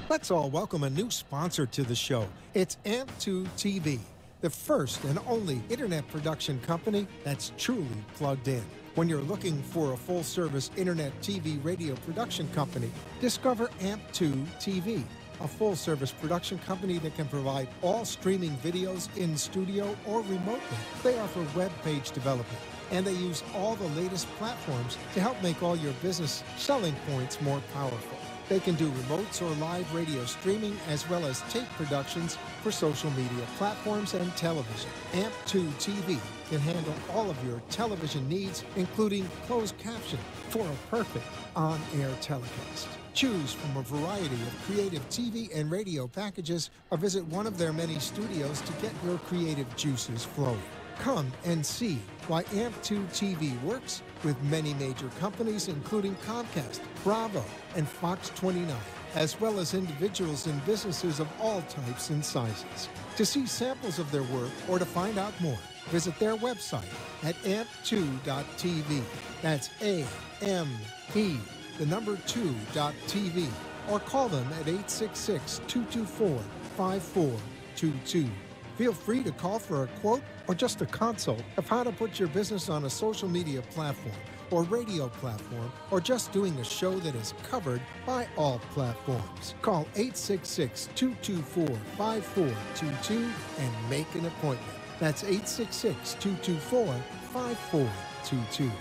Let's all welcome a new sponsor to the show. It's AMP2 TV, the first and only internet production company that's truly plugged in. When you're looking for a full-service internet TV radio production company, discover AMP2 TV, a full-service production company that can provide all streaming videos in studio or remotely. They offer web page development, and they use all the latest platforms to help make all your business selling points more powerful. They can do remotes or live radio streaming as well as tape productions for social media platforms and television. AMP2 TV can handle all of your television needs, including closed caption for a perfect on-air telecast. Choose from a variety of creative TV and radio packages or visit one of their many studios to get your creative juices flowing. Come and see why AMP2 TV works with many major companies, including Comcast, Bravo, and Fox 29, as well as individuals and businesses of all types and sizes. To see samples of their work or to find out more, visit their website at amp2.tv. That's A-M-E, the number 2.tv, or call them at 866-224-5422. Feel free to call for a quote or just a consult of how to put your business on a social media platform or radio platform, or just doing a show that is covered by all platforms. Call 866-224-5422 and make an appointment. That's 866-224-5422.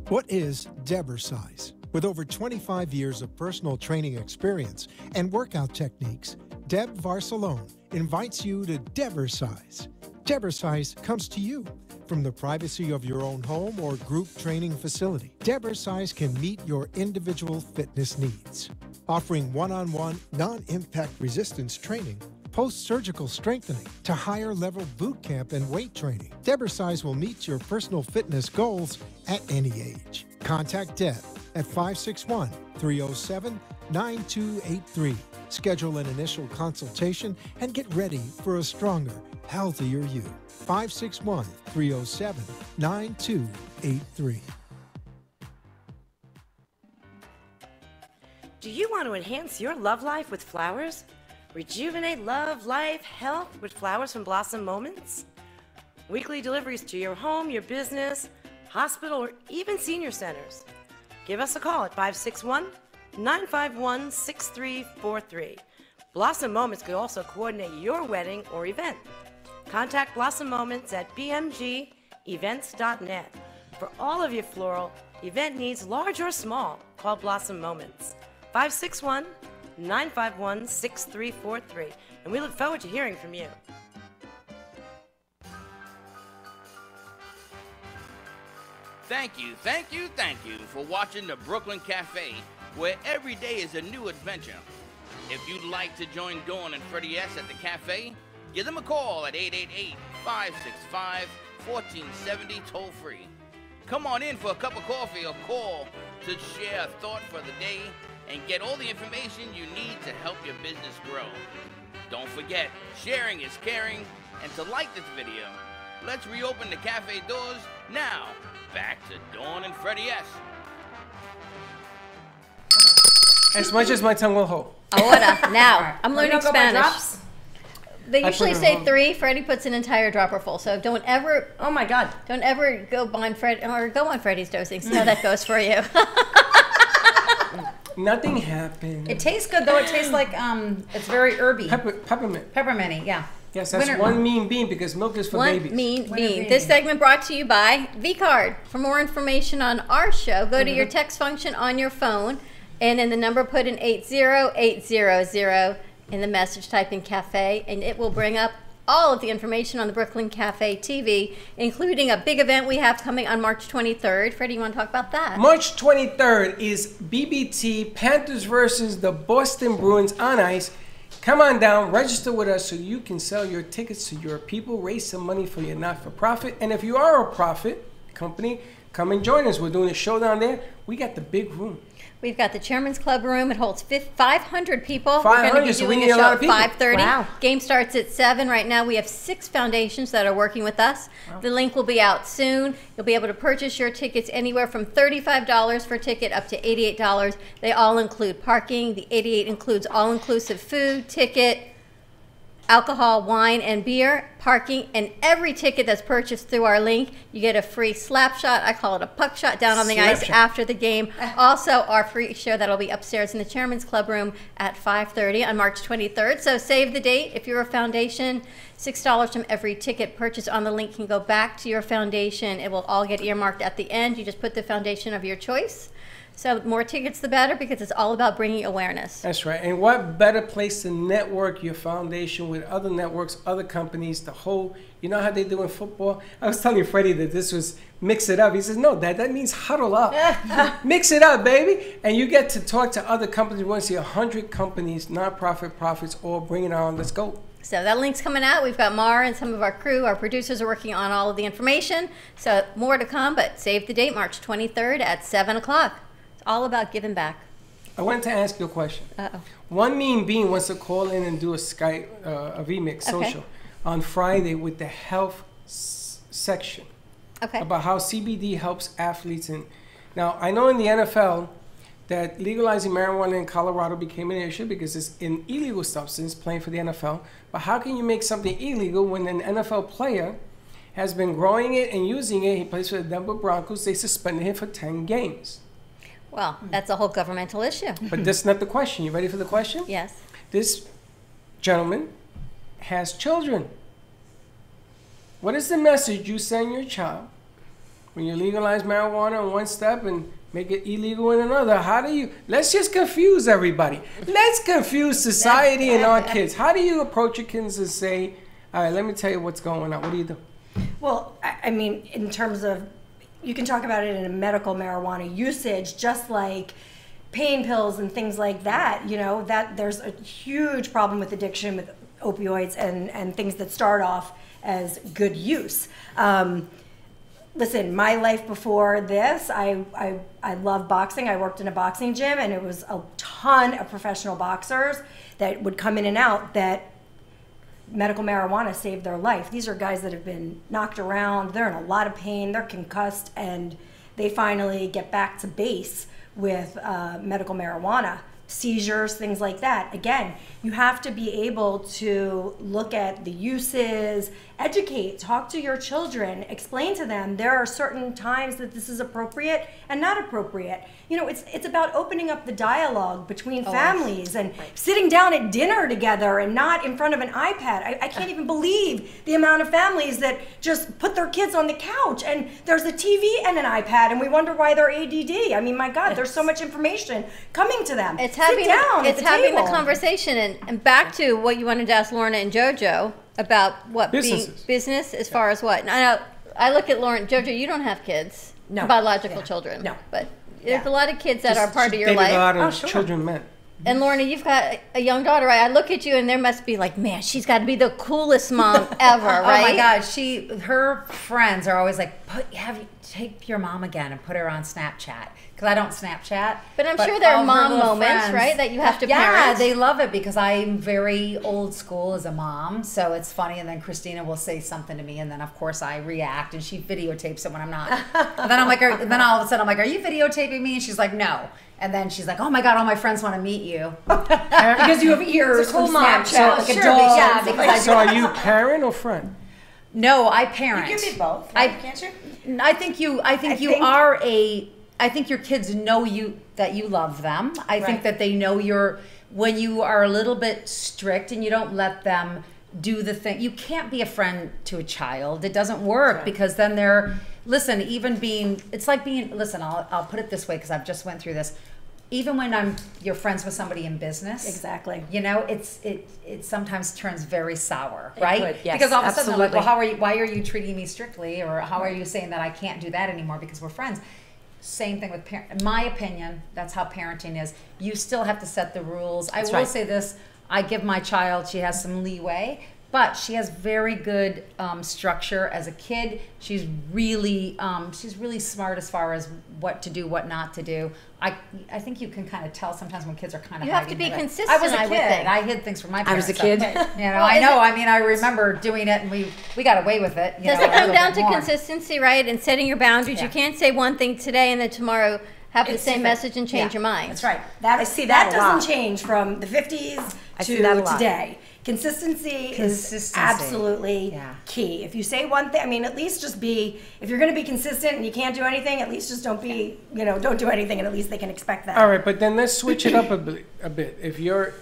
What is Debersize? With over 25 years of personal training experience and workout techniques, Deb Varsalone invites you to Debersize. Debersize comes to you from the privacy of your own home or group training facility. Debersize can meet your individual fitness needs, offering one-on-one, non-impact resistance training, post-surgical strengthening, to higher-level boot camp and weight training. Debersize will meet your personal fitness goals at any age. Contact Deb at 561-307-9283. Schedule an initial consultation and get ready for a stronger, healthier you. 561-307-9283. Do you want to enhance your love life with flowers? Rejuvenate love, life, health with flowers from Blossom Moments? Weekly deliveries to your home, your business, hospital, or even senior centers. Give us a call at 561-951-6343. Blossom Moments could also coordinate your wedding or event. Contact Blossom Moments at bmgevents.net. For all of your floral event needs, large or small, call Blossom Moments. 561-951-6343. And we look forward to hearing from you. Thank you for watching the Brooklyn Cafe, where every day is a new adventure. If you'd like to join Dawn and Freddie S. at the cafe, give them a call at 1470 toll free. Come on in for a cup of coffee or call to share a thought for the day and get all the information you need to help your business grow. Don't forget, sharing is caring, and to like this video. Let's reopen the cafe doors now. Back to Dawn and Freddie S. As much as my tongue will hold. Ahora, now. I'm learning Wanna go by Spanish. drops? They I usually put it say on. 3. Freddie puts an entire dropper full. So don't ever. Oh my God. Don't ever go on Fred or go on Freddie's dosing. See how that goes for you. Nothing happened. It tastes good though. It tastes like it's very herby. Peppermint. Pepperminty, yeah. Yes, that's Winter- one mean bean because milk is for One babies. mean Winter bean. bean. This segment brought to you by V-Card. For more information on our show, go to your text function on your phone, and in the number put in 80800. In the message, type in cafe, and it will bring up all of the information on the Brooklyn Cafe TV, including a big event we have coming on March 23rd. Freddie, you want to talk about that? March 23rd is BBT Panthers versus the Boston Bruins on ice. Come on down, register with us so you can sell your tickets to your people, raise some money for your not-for-profit. And if you are a profit company, come and join us. We're doing a show down there. We got the big room. We've got the Chairman's Club room. It holds 500 people. 500, We're going to be so we doing need a a show lot at of people. 5:30. Wow. Game starts at 7. Right now, we have 6 foundations that are working with us. The link will be out soon. You'll be able to purchase your tickets anywhere from $35 for a ticket up to $88. They all include parking. The $88 includes all-inclusive food, ticket, alcohol, wine, and beer, parking, and every ticket that's purchased through our link, you get a free slap shot. I call it a puck shot down on the Slap ice shot. after the game. Also, our free show that'll be upstairs in the Chairman's Club room at 5:30 on March 23rd. So save the date. If you're a foundation, $6 from every ticket purchased on the link can go back to your foundation. It will all get earmarked at the end. You just put the foundation of your choice. So more tickets, the better, because it's all about bringing awareness. That's right. And what better place to network your foundation with other networks, other companies, the whole, you know how they do in football? I was telling Freddie that this was mix it up. He says, no, Dad, that means huddle up. Mix it up, baby. And you get to talk to other companies. We want to see 100 companies, nonprofit profits, all bring it on. Let's go. So that link's coming out. We've got Mara and some of our crew, our producers are working on all of the information. So more to come, but save the date, March 23rd at 7 o'clock. All about giving back. I wanted to ask you a question. Uh-oh. One mean bean wants to call in and do a Skype, a VMix social on Friday with the health section. Okay. About how CBD helps athletes. And now I know in the NFL that legalizing marijuana in Colorado became an issue because it's an illegal substance playing for the NFL. But how can you make something illegal when an NFL player has been growing it and using it? He plays for the Denver Broncos. They suspended him for 10 games. Well, that's a whole governmental issue. But that's not the question. You ready for the question? Yes. This gentleman has children. What is the message you send your child when you legalize marijuana in one step and make it illegal in another? How do you, let's just confuse everybody. Let's confuse society and our kids. How do you approach your kids and say, all right, let me tell you what's going on. What do you do? Well, I mean, in terms of, you can talk about it in a medical marijuana usage, just like pain pills and things like that. You know, that there's a huge problem with addiction with opioids and things that start off as good use. Listen, my life before this, I love boxing. I worked in a boxing gym, and it was a ton of professional boxers that would come in and out that medical marijuana saved their life. These are guys that have been knocked around, they're in a lot of pain, they're concussed, and they finally get back to base with medical marijuana. Seizures, things like that. Again, you have to be able to look at the uses, educate, talk to your children, explain to them there are certain times that this is appropriate and not appropriate. You know, it's about opening up the dialogue between families and sitting down at dinner together and not in front of an iPad. I can't even believe the amount of families that just put their kids on the couch and there's a TV and an iPad and we wonder why they're ADD. I mean, my God, there's so much information coming to them. It's having Sit down the table. conversation and back to what you wanted to ask Lorna and JoJo about what Businesses. being business as far as what. And I know I look at Lauren, JoJo, you don't have kids, No. biological children, No. but there's a lot of kids that are part of your Dated life. a lot of children men. And Lorna, you've got a young daughter, right? I look at you and there must be like, man, she's got to be the coolest mom ever, right? Oh my God, her friends are always like, take your mom again and put her on Snapchat. Because I don't Snapchat. But I'm sure there are mom moments, right, that you have to parent. Yeah, they love it because I'm very old school as a mom. So it's funny. And then Christina will say something to me. And then, of course, I react. And she videotapes it when I'm not. And then I'm like, then all of a sudden I'm like, are you videotaping me? And she's like, no. And then she's like, oh my God, all my friends want to meet you. Because you have ears cool from mom. Snapchat, like a dog. Yeah, because So are you parent or friend? No, I parent. You can be both, right? Can't you? I think your kids know that you love them. I think that they know when you are a little bit strict and you don't let them do the thing. You can't be a friend to a child. It doesn't work because then listen, I'll put it this way because I've just went through this. Even when you're friends with somebody in business, exactly. It sometimes turns very sour, right? Could, yes, because all of a sudden they're like, well, why are you treating me strictly, or how are you saying that I can't do that anymore because we're friends? Same thing with in my opinion, that's how parenting is. You still have to set the rules. I will say this: I give my child; she has some leeway, but she has very good structure as a kid. She's really smart as far as what to do, what not to do. I think you can kind of tell sometimes when kids are kind of. You have to be consistent. I was a kid. I hid things from my parents. I was a kid. I know. I mean, I remember doing it, and we got away with it. Does it come down to consistency, right? And setting your boundaries. You can't say one thing today and then tomorrow have the same message and change your mind. That's right. I see that a lot. doesn't change from the 50s to today. Consistency is absolutely key. If you say one thing, I mean, at least just if you're going to be consistent and you can't do anything, at least just don't do anything, and at least they can expect that. All right, but then let's switch it up a bit. If your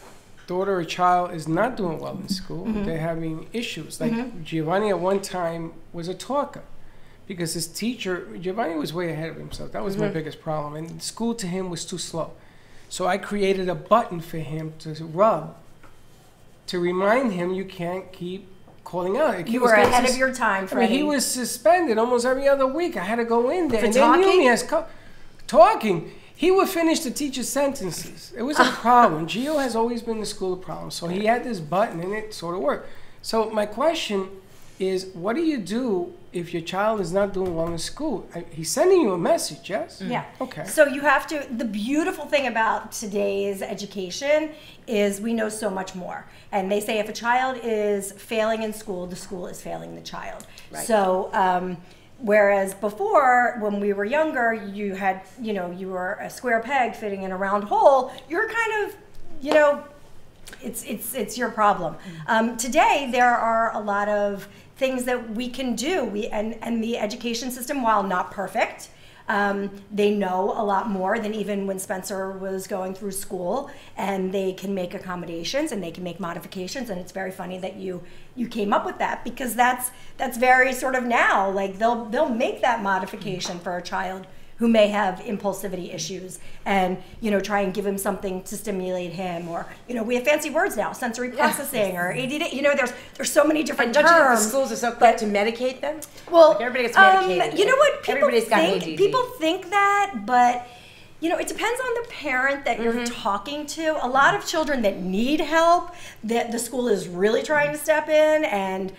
daughter or child is not doing well in school, they're having issues. Like Giovanni at one time was a talker because his teacher, Giovanni was way ahead of himself. That was my biggest problem. And school to him was too slow. So I created a button for him to rub to remind him you can't keep calling out. You were ahead of your time, Freddie. I mean, he was suspended almost every other week. I had to go in there. For and talking? they knew me as talking. He would finish the teacher's sentences. It was a problem. Gio has always been the school of problems. So he had this button and it sort of worked. So my question is, what do you do if your child is not doing well in school? He's sending you a message, yes? Yeah. Okay. So you have to, the beautiful thing about today's education is we know so much more. And they say if a child is failing in school, the school is failing the child. Right. So, whereas before, when we were younger, you had, you were a square peg fitting in a round hole, you're kind of, it's your problem. Today, there are a lot of things that we can do. And the education system, while not perfect, they know a lot more than even when Spencer was going through school, and they can make accommodations and they can make modifications. And it's very funny that you came up with that, because that's very sort of now, like they'll make that modification for a child who may have impulsivity issues, and try and give him something to stimulate him, or we have fancy words now, sensory processing, or ADD. There's so many different terms. Don't you think the schools are so quick to medicate them? Well, like everybody gets medicated. You know what? Everybody's got ADD. People think that, but it depends on the parent that you're talking to. A lot of children that need help, that the school is really trying to step in, and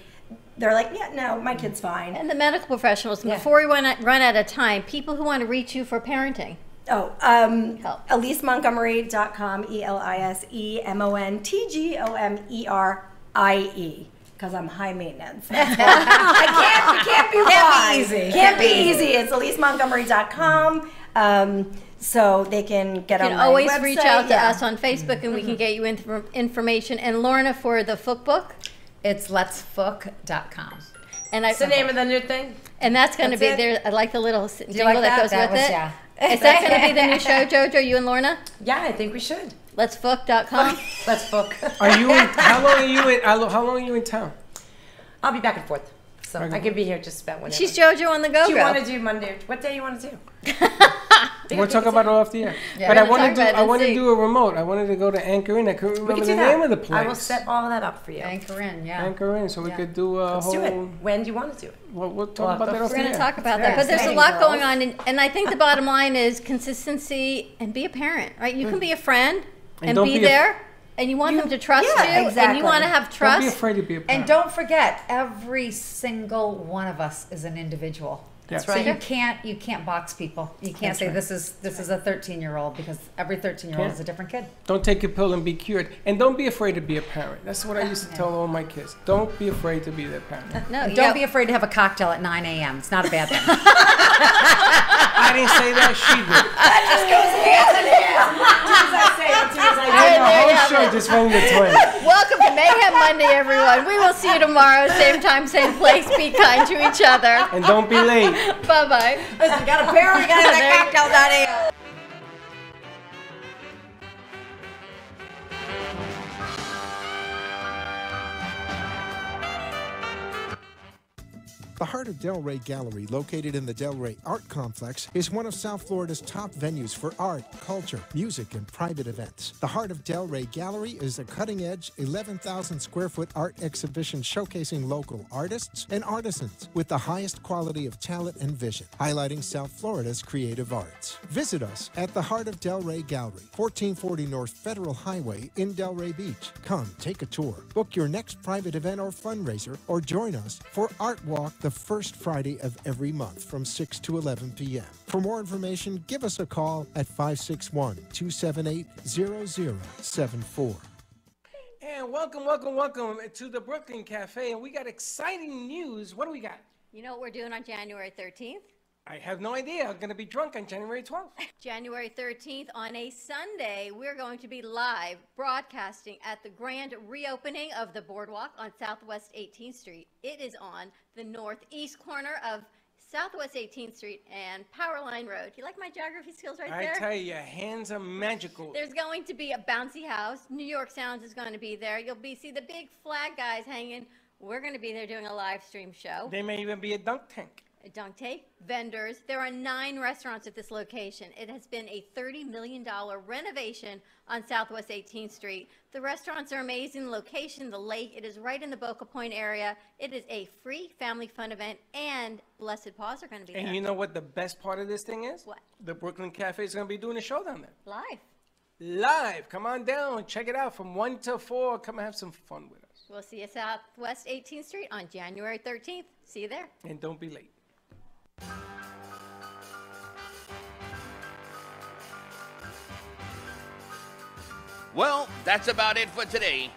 they're like, yeah, no, my kid's fine. And the medical professionals, before we run out of time, people who want to reach you for parenting. EliseMontgomery.com, EliseMontgomerie, because I'm high maintenance. I can't be wrong. Can't be easy. It's EliseMontgomery.com. So they can get on my website. You can always reach out to us on Facebook, and we can get you information. And Lorna, for the Fook book? It's letsfook.com. And it's the name of the new thing? And that's going to be there. I like the little jingle like that goes with it. Yeah. Is that going to be the new show, Jojo, you and Lorna? Yeah, I think we should. Letsfook.com. Let's Fook. How long are you in town? I'll be back and forth. So I can be here just about whenever. She's Jojo on the go. Do you want to do Monday? What day you want to do? We'll talk about it off the air. Yeah, but I want to do a remote. I wanted to go to Anchor Inn. I couldn't remember the name of the place. I will set all that up for you. Anchor Inn, yeah. Anchor Inn, so we could do a Let's do it. When do you want to do it? We'll talk about that off the air. We're going to talk about that. But there's a lot going on. And I think the bottom line is consistency and be a parent, right? You can be a friend, And be there. And you want them to trust you. Exactly. And you want to have trust. Don't be afraid to be a parent. And don't forget, every single one of us is an individual. That's So right. you can't box people. You can't say this is a 13-year-old, because every 13-year-old is a different kid. Don't take a pill and be cured. And don't be afraid to be a parent. That's what I used to tell all my kids. Don't be afraid to be their parent. No, don't be afraid to have a cocktail at 9 a.m. It's not a bad thing. I didn't say that. She did. That just goes hand in hand. As I say it, as I do. The whole show just went the twin. Welcome to Mayhem Monday, everyone. We will see you tomorrow, same time, same place. Be kind to each other. And don't be late. Bye-bye. Listen, got a parent, you got to have that cocktail at 9 a.m. The Heart of Delray Gallery, located in the Delray Art Complex, is one of South Florida's top venues for art, culture, music, and private events. The Heart of Delray Gallery is a cutting-edge, 11,000-square-foot art exhibition showcasing local artists and artisans with the highest quality of talent and vision, highlighting South Florida's creative arts. Visit us at the Heart of Delray Gallery, 1440 North Federal Highway in Delray Beach. Come, take a tour, book your next private event or fundraiser, or join us for Art Walk the first Friday of every month from 6 to 11 p.m. For more information, give us a call at 561-278-0074. And welcome to the Brooklyn Cafe. And we got exciting news. What do we got? You know what we're doing on January 13th? I have no idea. I'm going to be drunk on January 12th. January 13th on a Sunday, we're going to be live broadcasting at the grand reopening of the Boardwalk on Southwest 18th Street. It is on the northeast corner of Southwest 18th Street and Powerline Road. You like my geography skills right there? I tell you, your hands are magical. There's going to be a bouncy house. New York Sounds is going to be there. You'll see the big flag guys hanging. We're going to be there doing a live stream show. There may even be a dunk tank. A dunk tank, vendors. There are 9 restaurants at this location. It has been a $30 million renovation on Southwest 18th Street. The restaurants are amazing. Location, the lake. It is right in the Boca Point area. It is a free family fun event, and Blessed Paws are going to be there. And you know what the best part of this thing is? What? The Brooklyn Cafe is going to be doing a show down there. Live. Come on down. Check it out from 1 to 4. Come and have some fun with us. We'll see you Southwest 18th Street on January 13th. See you there. And don't be late. Well, that's about it for today.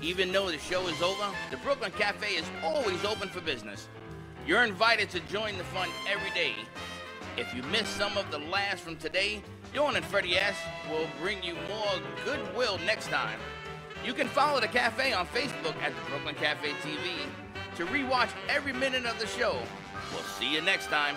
Even though the show is over, the Brooklyn Cafe is always open for business. You're invited to join the fun every day. If you missed some of the laughs from today, Dawn and Freddie S. will bring you more goodwill next time. You can follow the cafe on Facebook at the Brooklyn Cafe TV to rewatch every minute of the show. We'll see you next time.